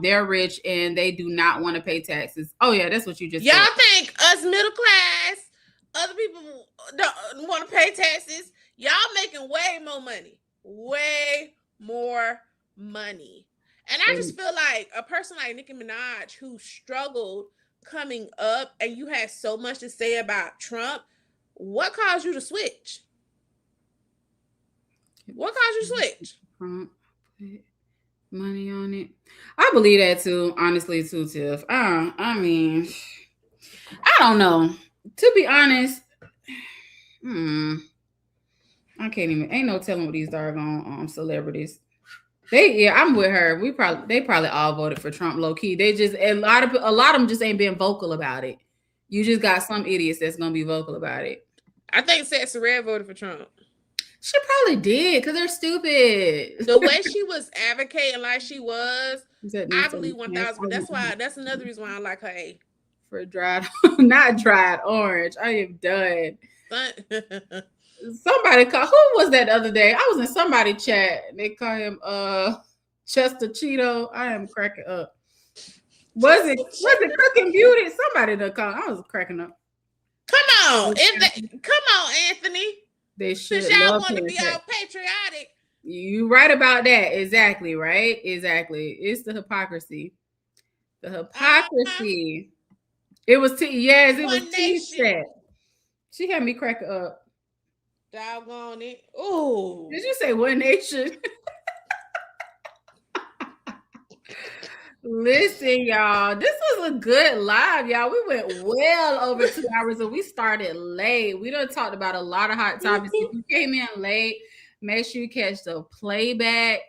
They're rich and they do not want to pay taxes. Oh yeah, that's what you just
Y'all
said.
think us middle class, other people don't want to pay taxes? Y'all making way more money. And I just feel like a person like Nicki Minaj who struggled coming up and you had so much to say about Trump, what caused you to switch? What caused you to switch?
Trump put money on it. I believe that too, honestly, too, Tiff. I mean, I don't know. To be honest, I can't even. Ain't no telling what these doggone celebrities. I'm with her. They probably all voted for Trump low key. They just a lot of them just ain't been vocal about it. You just got some idiots that's gonna be vocal about it.
I think Sexy Red voted for Trump.
She probably did because they're stupid.
The way she was advocating like she was, I believe 1,000. That's another reason why I like her.
For not dried orange. I am done. Somebody called. Who was that the other day? I was in somebody's chat. They call him Chester Cheeto. I am cracking up. Was it Cooking Beauty? Somebody to call. I was cracking up.
Come on, Anthony.
They should
Since y'all
love
want to be
Parasite.
all patriotic.
You right about that. Exactly, right? Exactly. It's the hypocrisy. The hypocrisy. It was yes, it was
One
T-set.
Nation.
She had me crack up.
Doggone it. Ooh.
Did you say One Nation? Listen, y'all, this was a good live, y'all. We went well over 2 hours and we started late. We done talked about a lot of hot topics. If you came in late, make sure you catch the playback.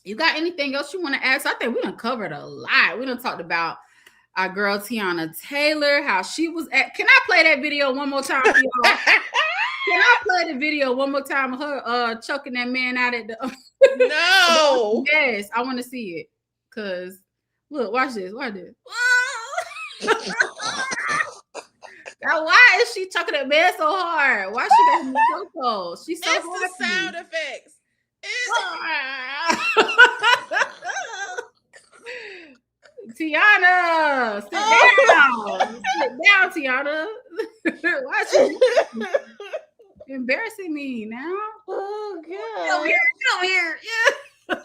You got anything else you want to add? So I think we done covered a lot. We done talked about our girl Tiana Taylor, how she was at. Can I play that video one more time for y'all? Can I play the video one more time of her choking that man out at the
No.
Yes, I want to see it. Cause look, watch this. Now, why is she choking that man so hard? Why she got him so cold? She's so
It's the sound effects.
Tiana, sit down. Sit down, Tiana. Why she embarrassing me now?
Oh God!
Get over here. Yeah.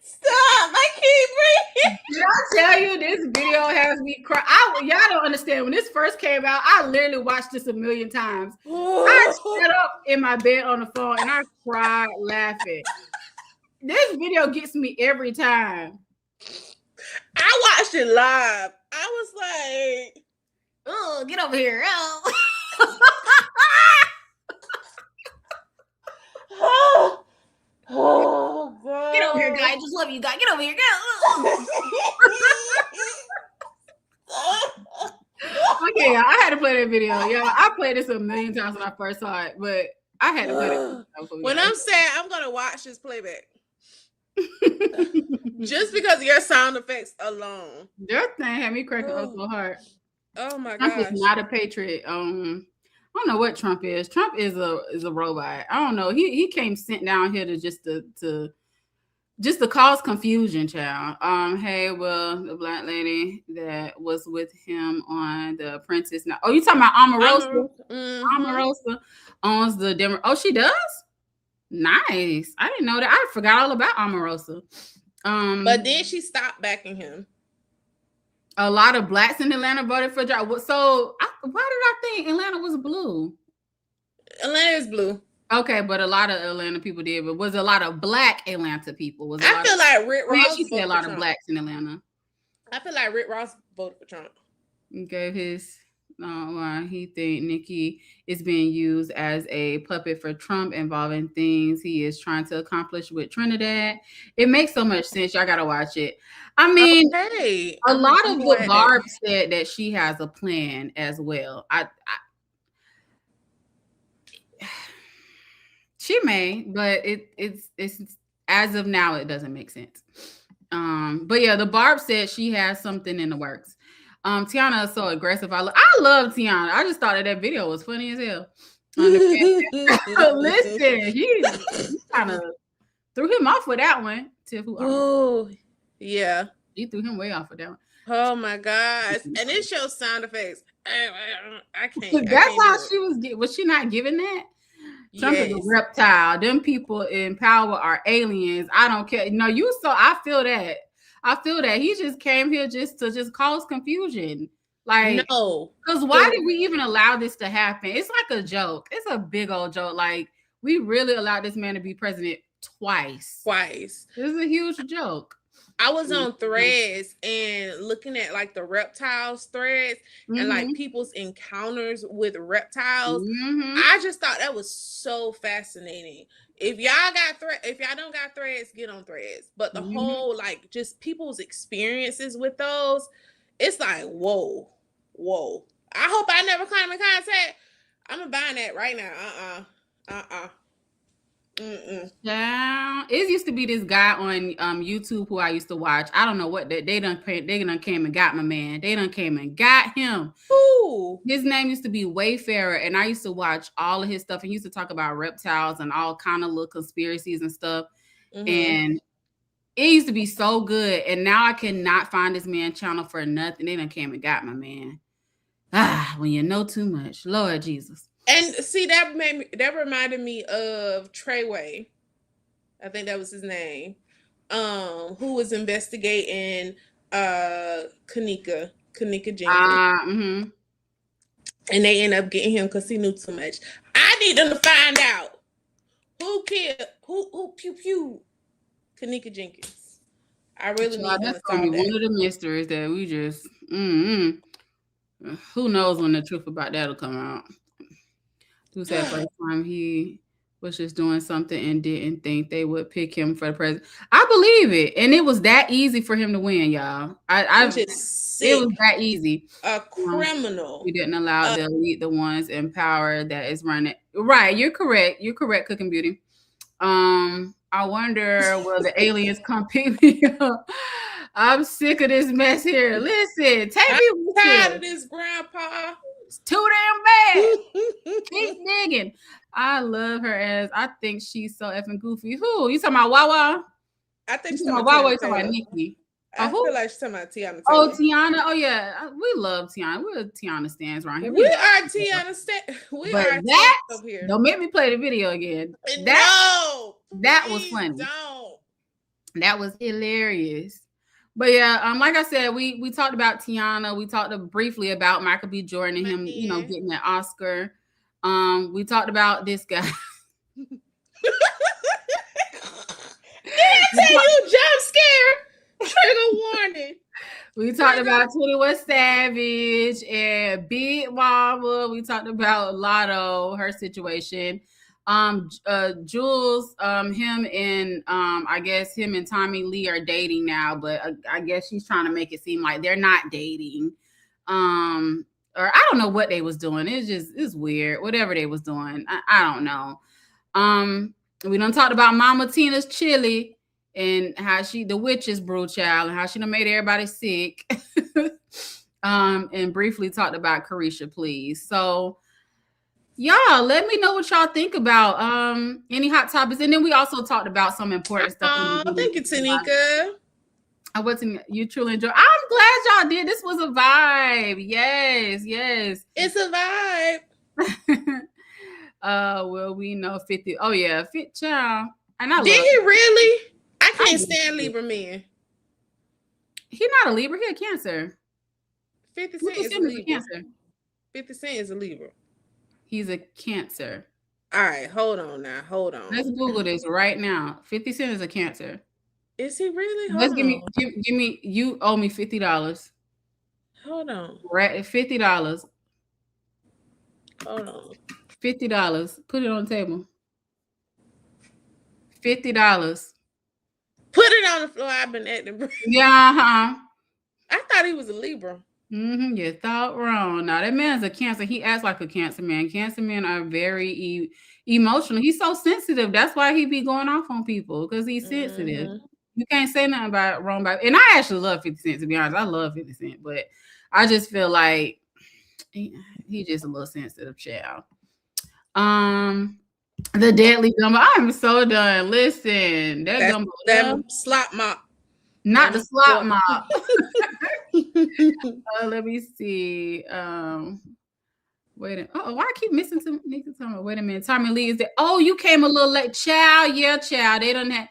Stop! I can't breathe.
Did I tell you this video has me cry? Y'all don't understand. When this first came out, I literally watched this a million times. I sat up in my bed on the phone and I cried laughing. This video gets me every time.
I watched it live. I was like,
"Oh, get over here!"
Oh God!
Get over here, guy. I just love you, guy. Get over here, girl. Okay, I had to play that video. Yeah, I played this a million times when I first saw it, but I had to play it.
When I'm sad, I'm gonna watch this playback. Just because of your sound effects alone.
Your thing had me cracking up so hard.
Oh my
Trump
gosh.
is not a patriot. I don't know what Trump is. Trump is a robot. I don't know. He came sent down here to just to cause confusion, child. Hey, well, the black lady that was with him on The Apprentice. Now, you talking about Omarosa? Omarosa owns the Denver. Oh, she does? Nice. I didn't know that. I forgot all about Omarosa.
But then she stopped backing him.
A lot of blacks in Atlanta voted for Joe. So why did I think Atlanta was blue?
Atlanta is blue.
Okay, but a lot of Atlanta people did. But was a lot of black Atlanta people?
I feel like Rick Ross.
She said a lot of blacks in Atlanta.
I feel like Rick Ross voted for Trump.
He gave his why he think Nikki is being used as a puppet for Trump involving things he is trying to accomplish with Trinidad. It makes so much sense. Y'all gotta watch it. I mean, a lot of the Barb said that she has a plan as well. She may, but it's as of now it doesn't make sense. But yeah, the Barb said she has something in the works. Tiana is so aggressive. I love Tiana. I just thought that video was funny as hell. Listen, he kind of threw him off with that one.
Oh, yeah.
He threw him way off with that one.
Oh my gosh. And it shows sound effects. I can't.
That's how she was she not giving that? Trump is a reptile. Them people in power are aliens. I don't care. No, I feel that. He just came here just to cause confusion. Like, no, because why did we even allow this to happen? It's like a joke. It's a big old joke. Like, we really allowed this man to be president twice.
This
is a huge joke.
I was on Threads and looking at like the reptiles threads and like people's encounters with reptiles. I just thought that was so fascinating. If y'all don't got Threads, get on Threads. But the whole like just people's experiences with those, it's like whoa. I hope I never come in contact. I'm buying that right now.
Yeah, it used to be this guy on YouTube who I used to watch. I don't know what they done came and got my man. They done came and got him.
Ooh.
His name used to be Wayfarer, and I used to watch all of his stuff. And he used to talk about reptiles and all kind of little conspiracies and stuff. And It used to be so good, and now I cannot find this man channel for nothing. They done came and got my man. When you know too much, Lord Jesus.
And see, that reminded me of Treyway. I think that was his name. Who was investigating Kanika Jenkins. And they end up getting him because he knew too much. I need them to find out who killed who pew Kanika Jenkins. I really need them to solve that.
One of the mysteries that we just who knows when the truth about that'll come out. Who's that first time he was just doing something and didn't think they would pick him for the president? I believe it, and it was that easy for him to win, y'all. It was that easy.
A criminal.
We didn't allow the elite, the ones in power that is running. Right, you're correct. You're correct, Cooking Beauty. I wonder will the aliens come pick me up? I'm sick of this mess here. Listen, take me with you.
I'm tired of this, Grandpa.
It's too damn bad. Keep digging. I love her as I think she's so effing goofy. Who? You talking about Wawa?
I think she's
talking about Wawa. You talking about Nikki?
I feel like she's talking about Tiana Taylor.
Oh, Tiana. Oh, yeah. We love Tiana. We're Tiana stands around here.
We are Tiana stands. We are
that
up here.
Don't make me play the video again. That was funny.
Don't.
That was hilarious. But yeah, like I said, we talked about Tiana. We talked briefly about Michael B. Jordan and him, getting that Oscar. We talked about this guy.
Did I tell you jump scare? Trigger warning.
We talked about 21 Savage and Big Mama. We talked about Lotto, her situation. Jules, him and I guess him and Tommy Lee are dating now, but I guess she's trying to make it seem like they're not dating. Or I don't know what they was doing. It's weird. Whatever they was doing, I don't know. We done talked about Mama Tina's chili and how the witch's brew child and how she done made everybody sick. And briefly talked about Carisha, please. So y'all, let me know what y'all think about any hot topics. And then we also talked about some important stuff.
Thank you, Tanika.
I wasn't you truly enjoy. I'm glad y'all did. This was a vibe. Yes.
It's a vibe.
Well, we know 50. Oh yeah, fit child. And I
did he really? I can't stand Libra men.
He not a Libra, he a Cancer.
50 Cent is a Libra. Cancer. 50 Cent is a Libra.
He's a Cancer.
All right, hold on now. Hold on.
Let's Google this right now. 50 Cent is a Cancer.
Is he really?
Let's give me. You owe me $50.
Hold on.
Right, $50.
Hold on.
$50. Put it on the table. $50.
Put it on the floor. I've been acting.
Yeah.
I thought he was a Libra.
You thought wrong. Now that man's a Cancer. He acts like a Cancer man. Cancer men are very emotional. He's so sensitive. That's why he be going off on people because he's sensitive. You can't say nothing about wrong about. And I actually love 50 Cent, to be honest. I love 50 Cent, but I just feel like he's just a little sensitive child. The deadly gumbo. I'm so done. Listen, that
slop mop.
Not the slop mop. Let me see. Wait a why I keep missing some niggas? Wait a minute. Tommy Lee is there. Oh, you came a little late. Child, yeah, child. They done had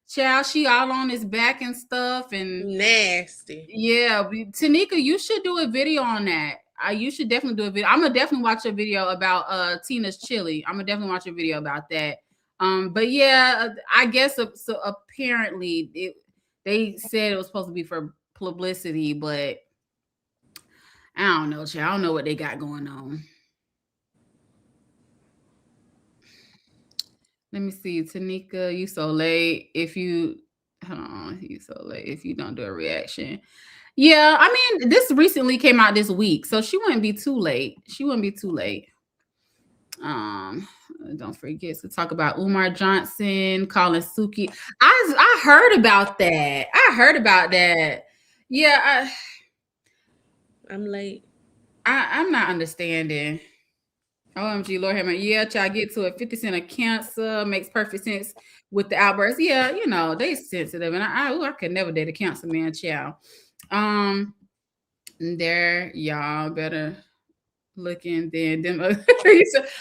child, she all on his back and stuff and
nasty.
Yeah, Tanika, you should do a video on that. You should definitely do a video. I'm gonna definitely watch a video about Tina's chili. I'm gonna definitely watch a video about that. But yeah, I guess so apparently they said it was supposed to be for publicity, but I don't know, child. I don't know what they got going on. Let me see, Tanika, you so late. You so late if you don't do a reaction. Yeah, I mean, this recently came out this week, so she wouldn't be too late. Don't forget to talk about Umar Johnson calling Suki. I heard about that. Yeah,
I'm late.
I'm not understanding. OMG, Lord have mercy. Yeah, child, get to it. 50 Cent of cancer makes perfect sense with the outbursts. Yeah, you know, they sensitive. And I could never date a cancer man, child. There, y'all better looking than them.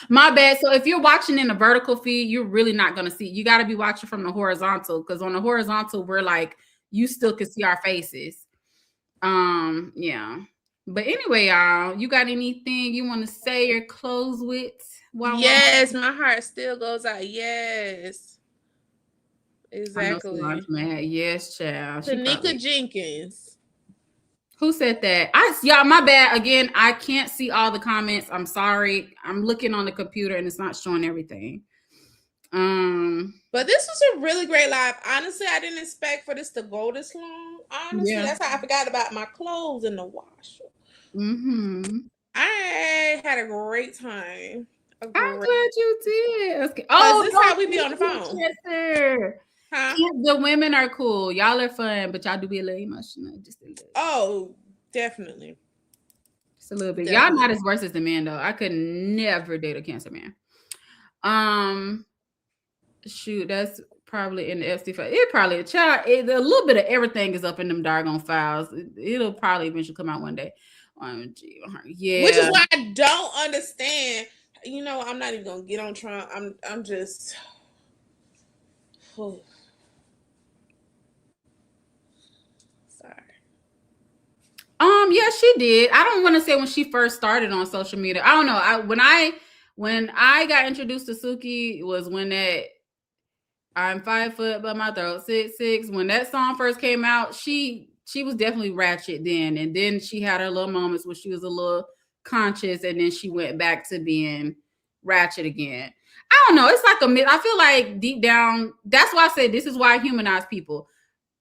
My bad. So if you're watching in a vertical feed, you're really not gonna see. You got to be watching from the horizontal, because on the horizontal, we're like, you still can see our faces. Yeah. But anyway, y'all, you got anything you want to say or close with?
Yes, my heart still goes out. Yes. Exactly.
Solange, man. Yes, child.
Tanika Jenkins.
Who said that? Y'all, my bad. Again, I can't see all the comments. I'm sorry. I'm looking on the computer and it's not showing everything.
But this was a really great live. Honestly, I didn't expect for this to go this long. Honestly, that's how I forgot about my clothes in the washer. I had a great time.
I'm glad you did. Okay.
Oh, this is how we be on the phone.
Huh? The women are cool. Y'all are fun, but y'all do be a little emotional. Just a little.
Oh, definitely.
Just a little bit. Definitely. Y'all not as worse as the man though. I could never date a cancer man. Shoot, that's probably in the FT file. It probably a child. A little bit of everything is up in them doggone files. It'll probably eventually come out one day. Yeah,
which is why I don't understand. You know, I'm not even gonna get on Trump. I'm just. Oh. Sorry.
Yeah, she did. I don't want to say when she first started on social media. I don't know. When I got introduced to Suki was when that I'm 5 foot but my throat 6'6". When that song first came out, she was definitely ratchet then, and then she had her little moments where she was a little conscious, and then she went back to being ratchet again. I don't know. It's like I feel like deep down, that's why I say this is why I humanize people.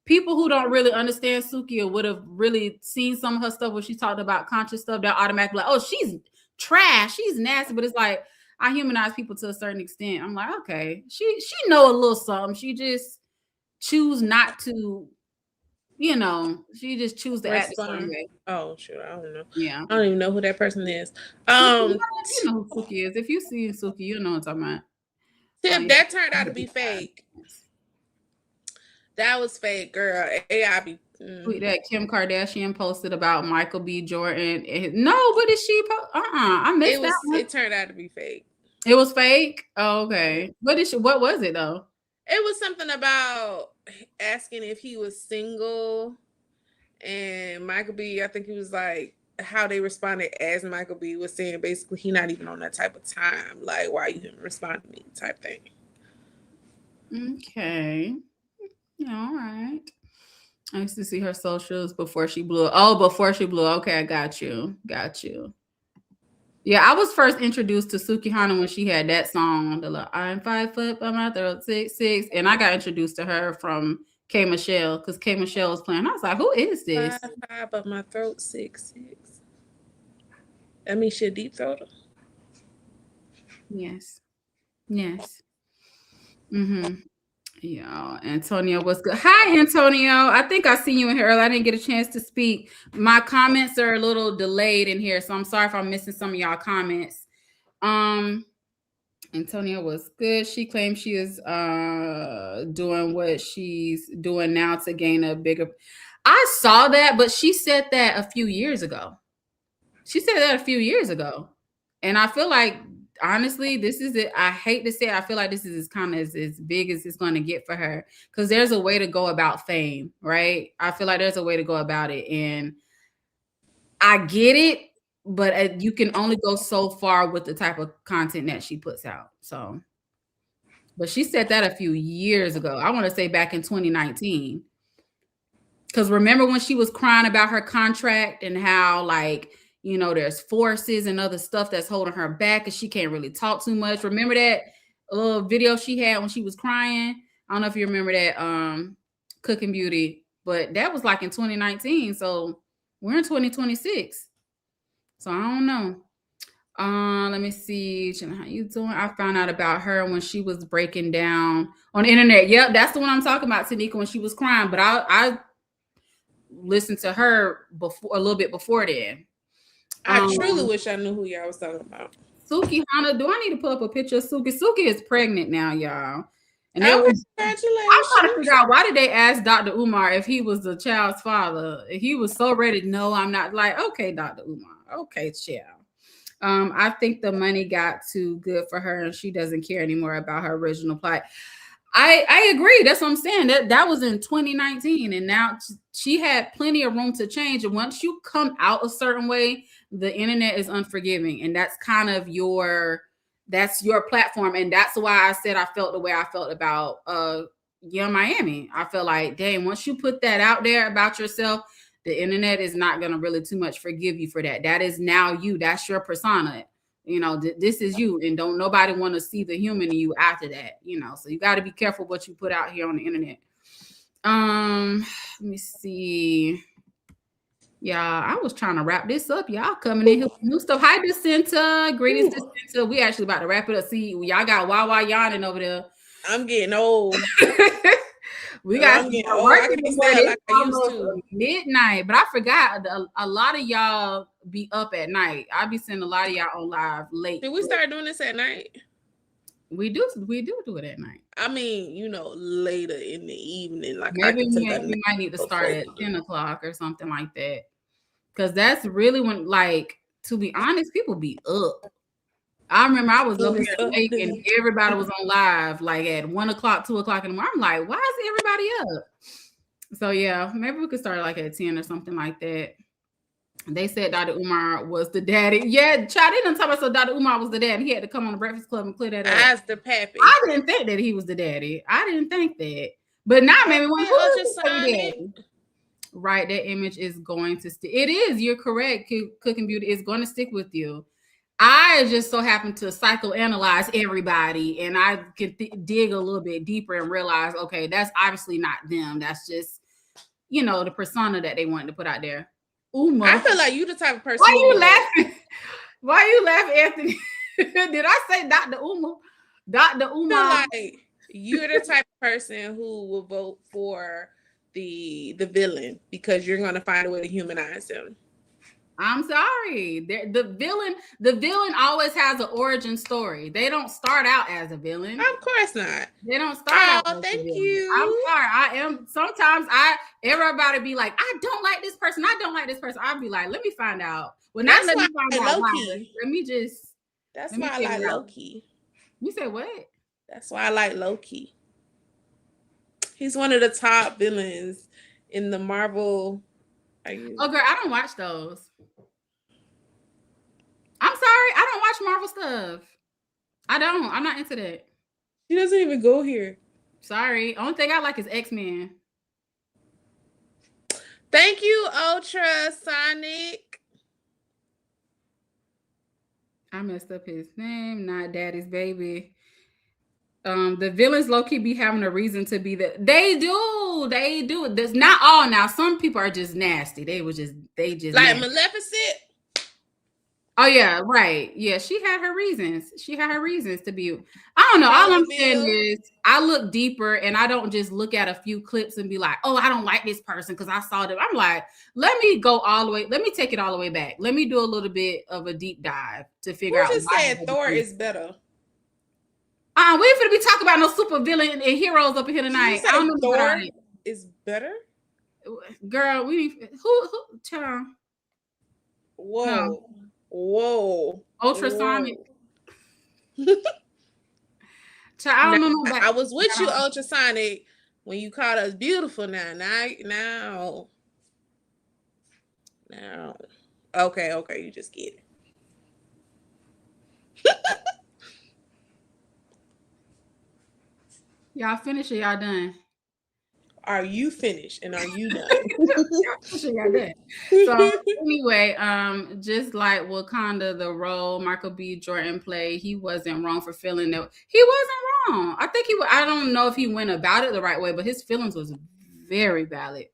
People who don't really understand Suki or would have really seen some of her stuff where she talked about conscious stuff, they're automatically like, oh, she's trash, she's nasty. But it's like, I humanize people to a certain extent. I'm like, okay, she know a little something. She just choose not to, you know, she just choose to act the same way.
Oh, sure. I don't know.
Yeah.
I don't even know who that person is.
You know who Suki is. If you see Suki, you know what I'm talking about.
Tip, that turned out to be fake. That was fake, girl. AI be
that Kim Kardashian posted about Michael B. Jordan. No, what did she post? I missed that one.
It turned out to be fake.
It was fake? Oh, okay. What was it though?
It was something about asking if he was single, and Michael B, I think he was like, how they responded as Michael B was saying basically he not even on that type of time. Like, why you didn't respond to me type thing.
Okay. All right. I used to see her socials before she blew. Oh, before she blew. Okay, I got you. Yeah, I was first introduced to Sukihana when she had that song, I'm 5 foot by my throat 6'6", and I got introduced to her from K Michelle because K Michelle was playing. I was like, who is this?
5 by my throat 6'6". That means she a deep throater.
Yes. Yeah, Antonio, what's good? Hi, Antonio. I think I seen you in here earlier. I didn't get a chance to speak. My comments are a little delayed in here, so I'm sorry if I'm missing some of y'all comments. Antonio was good. She claims she is doing what she's doing now to gain a bigger. I saw that, but she said that a few years ago. And I feel like, honestly, this is it. I hate to say it. I feel like this is kind of as big as it's going to get for her, because there's a way to go about fame, right? I feel like there's a way to go about it. And I get it, but you can only go so far with the type of content that she puts out. So, but she said that a few years ago. I want to say back in 2019. Because remember when she was crying about her contract and how, like, you know, there's forces and other stuff that's holding her back and she can't really talk too much. Remember that little video she had when she was crying? I don't know if you remember that, Cooking Beauty, but that was like in 2019. So we're in 2026. So I don't know. Let me see. How you doing? I found out about her when she was breaking down on the internet. Yep, that's the one I'm talking about, Tanika, when she was crying. But I listened to her before, a little bit before then.
I truly wish I knew who y'all was talking about.
Suki Hana. Do I need to pull up a picture of Suki? Suki is pregnant now, y'all. And
Oh,
I'm
congratulations.
trying to figure out why did they ask Dr. Umar if he was the child's father? He was so ready to know I'm not. Like, okay, Dr. Umar. Okay, child. I think the money got too good for her and she doesn't care anymore about her original plight. I agree. That's what I'm saying. That was in 2019, and now she had plenty of room to change. And once you come out a certain way, the internet is unforgiving, and that's kind of your platform. And that's why I said I felt the way I felt about Young Miami. I feel like, dang, once you put that out there about yourself, the internet is not going to really too much forgive you for that. That is now you. That's your persona. You know, this is you, and don't nobody want to see the human in you after that, you know. So you got to be careful what you put out here on the internet. Let me see. Yeah, I was trying to wrap this up. Y'all coming in here with new stuff. Hi, Dicenta. Greetings, Dicenta. We actually about to wrap it up. See, y'all got Wawa yawning over there.
I'm getting old.
We got
I can't stay like I used to.
Midnight, but I forgot a lot of y'all be up at night. I be seeing a lot of y'all on live late.
Did we start doing this at night?
We do it at night.
I mean, you know, later in the evening. Like
maybe we might need to start at 10 o'clock or something like that. Because that's really when, like, to be honest, people be up. I remember I was up here late and everybody was on live like at 1 o'clock, 2 o'clock in the morning. I'm like, why is everybody up? So yeah, maybe we could start like at 10 or something like that. They said Dr. Umar was the daddy. Yeah, child, they didn't talk about so Dr. Umar was the daddy. He had to come on the Breakfast Club and clear that up.
As the pappy.
I didn't think that he was the daddy. I didn't think that. But now maybe when who is the daddy? Right, that image is going to stick. It is. You're correct. Cooking Beauty is going to stick with you. I just so happen to psychoanalyze everybody, and I could dig a little bit deeper and realize, okay, that's obviously not them. That's just, you know, the persona that they wanted to put out there. Uma.
I feel like you the type of person.
Why you laughing? Why you laughing, Anthony? Did I say Dr. Uma? Dr. Uma.
I feel like you're the type of person who will vote for the villain because you're going to find a way to humanize them.
I'm sorry. The villain always has an origin story. They don't start out as a villain.
Of course not.
They don't start out as
thank
a villain.
you.
I'm sorry. I am. Sometimes everybody be like, I don't like this person. I don't like this person. I'll be like, let me find out. Well, not let me find out why. Let me just.
That's why I like Loki.
You said what?
That's why I like Loki. He's one of the top villains in the Marvel.
Oh, girl, I don't watch those. I'm sorry, I don't watch Marvel stuff. I don't. I'm not into that.
He doesn't even go here.
Sorry. Only thing I like is X-Men.
Thank you, Ultrasonic.
I messed up his name. Not Daddy's Baby. The villains low-key be having a reason to be that. They do. There's not all now. Some people are just nasty. They just
like
nasty.
Maleficent.
Oh yeah, right. Yeah, she had her reasons. She had her reasons to be. I don't know. All I'm saying is I look deeper and I don't just look at a few clips and be like, oh, I don't like this person because I saw them. I'm like, let me go all the way. Let me take it all the way back. Let me do a little bit of a deep dive to figure out.
Who just said Thor is better?
We ain't finna be talking about no super villain and heroes up here tonight. I don't know
Thor is better.
Girl, who child?
Whoa.
No.
Whoa.
Ultrasonic. I don't know.
I was with you, Ultrasonic, when you called us beautiful now. Okay, you just get it.
Y'all finished or y'all done?
Are you finished and are you done?
Y'all done. So anyway, just like Wakanda, the role Michael B. Jordan played, he wasn't wrong for feeling that. He wasn't wrong. I think I don't know if he went about it the right way, but his feelings was very valid.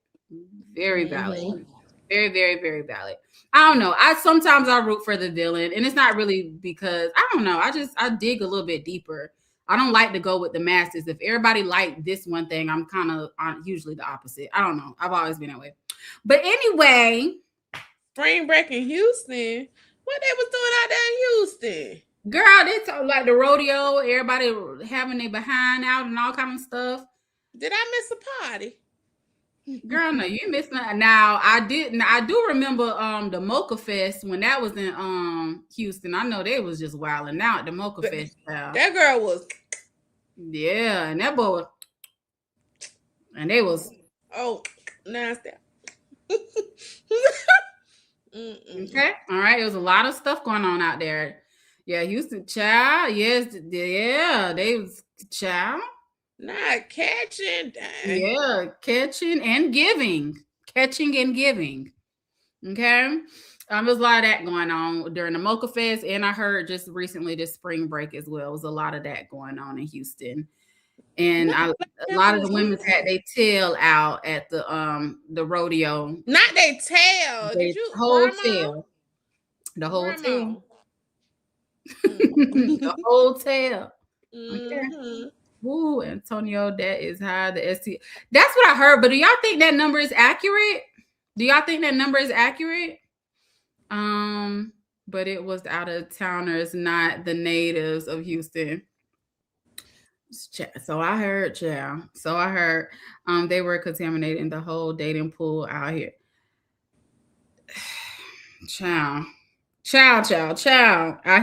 Very valid. Mm-hmm. Very, very, very valid. I don't know. Sometimes I root for the villain, and it's not really because I don't know. I dig a little bit deeper. I don't like to go with the masses. If everybody like this one thing, I'm kind of usually the opposite. I don't know. I've always been that way. But anyway,
spring break in Houston. What they was doing out there in Houston?
Girl, they talk like the rodeo, everybody having their behind out and all kind of stuff.
Did I miss a party?
Girl, no, you missed nothing. Now I didn't. I do remember the Mocha Fest when that was in Houston. I know they was just wilding out the Mocha Fest.
That girl was.
Yeah, and that boy, and they was
nasty.
Okay, all right. There was a lot of stuff going on out there. Yeah, Houston, child. Yes, yeah, they was child.
Not catching. Dang.
Yeah, catching and giving. Okay. There's a lot of that going on during the Mocha Fest. And I heard just recently this spring break as well. There was a lot of that going on in Houston. And a lot of the women had their tail out at the rodeo.
Not their tail. Did you
whole tail? The whole tail. The whole tail. Okay. Ooh, Antonio, that is high. The ST. That's what I heard. But do y'all think that number is accurate? But it was out of towners, not the natives of Houston. So I heard, child. So I heard they were contaminating the whole dating pool out here. Child. Out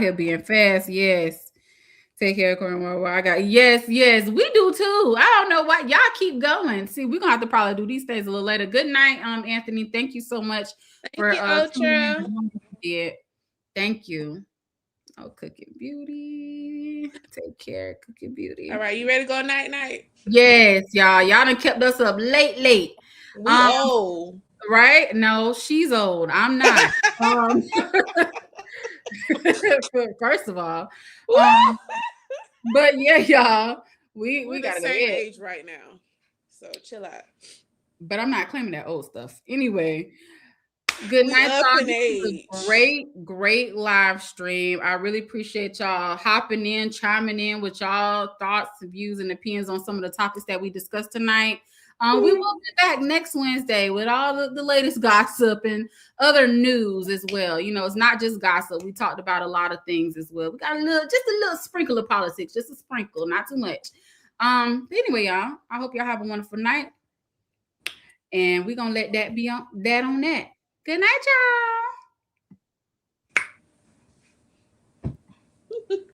here being fast, yes. Take care of Cornwall. I got yes, we do too. I don't know why y'all keep going. See, we're gonna have to probably do these things a little later. Good night, Anthony. Thank you so much for
Ultra.
Thank you. Oh, Cooking Beauty. Take care, Cooking Beauty.
All right, you ready to go night?
Yes, y'all. Y'all done kept us up late.
We old.
Right? No, she's old. I'm not. First of all. But yeah, y'all. We got
the same age right now. So chill out.
But I'm not claiming that old stuff. Anyway. Good night, y'all. Great live stream. I really appreciate y'all hopping in, chiming in with y'all thoughts, views, and opinions on some of the topics that we discussed tonight. We will be back next Wednesday with all the latest gossip and other news as well. You know, it's not just gossip. We talked about a lot of things as well. We got just a little sprinkle of politics, just a sprinkle, not too much. Anyway, y'all, I hope y'all have a wonderful night. And we're gonna let that be on that. Good night, y'all.